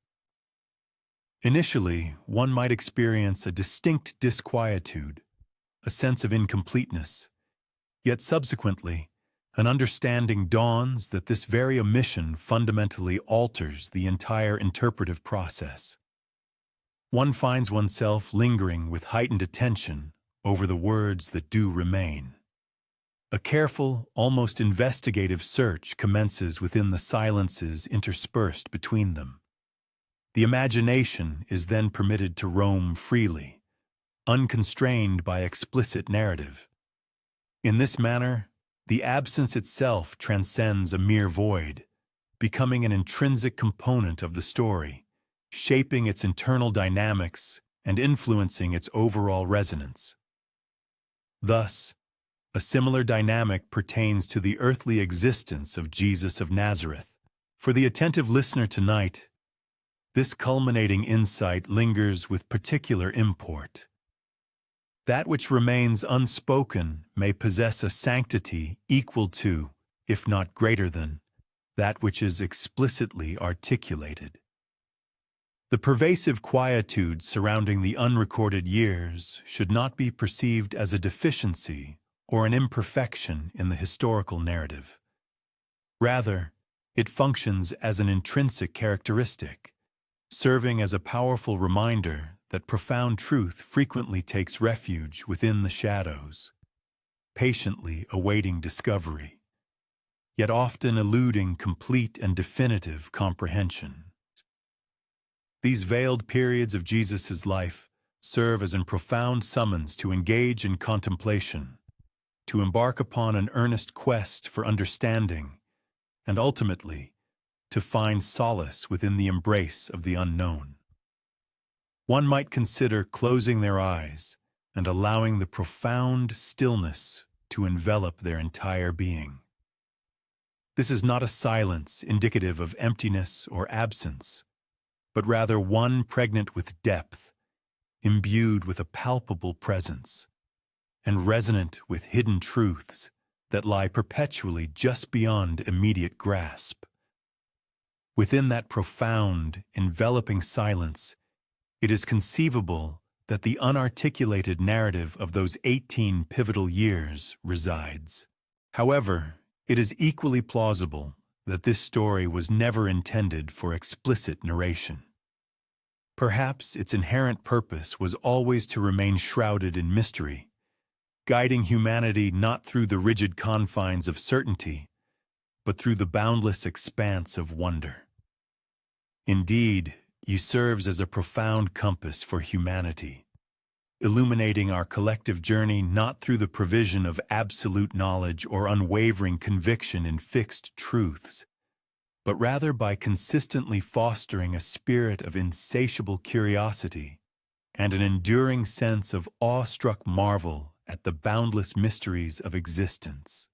Initially, one might experience a distinct disquietude, a sense of incompleteness. Yet subsequently, an understanding dawns that this very omission fundamentally alters the entire interpretive process. One finds oneself lingering with heightened attention over the words that do remain. A careful, almost investigative search commences within the silences interspersed between them. The imagination is then permitted to roam freely, unconstrained by explicit narrative. In this manner, the absence itself transcends a mere void, becoming an intrinsic component of the story, shaping its internal dynamics and influencing its overall resonance. Thus, a similar dynamic pertains to the earthly existence of Jesus of Nazareth. For the attentive listener tonight, this culminating insight lingers with particular import. That which remains unspoken may possess a sanctity equal to, if not greater than, that which is explicitly articulated. The pervasive quietude surrounding the unrecorded years should not be perceived as a deficiency or an imperfection in the historical narrative. Rather, it functions as an intrinsic characteristic, serving as a powerful reminder that profound truth frequently takes refuge within the shadows, patiently awaiting discovery, yet often eluding complete and definitive comprehension. These veiled periods of Jesus' life serve as a profound summons to engage in contemplation, to embark upon an earnest quest for understanding, and ultimately, to find solace within the embrace of the unknown. One might consider closing their eyes and allowing the profound stillness to envelop their entire being. This is not a silence indicative of emptiness or absence, but rather one pregnant with depth, imbued with a palpable presence, and resonant with hidden truths that lie perpetually just beyond immediate grasp. Within that profound, enveloping silence, it is conceivable that the unarticulated narrative of those 18 pivotal years resides. However, it is equally plausible that this story was never intended for explicit narration. Perhaps its inherent purpose was always to remain shrouded in mystery, guiding humanity not through the rigid confines of certainty, but through the boundless expanse of wonder. Indeed, it serves as a profound compass for humanity, illuminating our collective journey not through the provision of absolute knowledge or unwavering conviction in fixed truths, but rather by consistently fostering a spirit of insatiable curiosity and an enduring sense of awestruck marvel at the boundless mysteries of existence.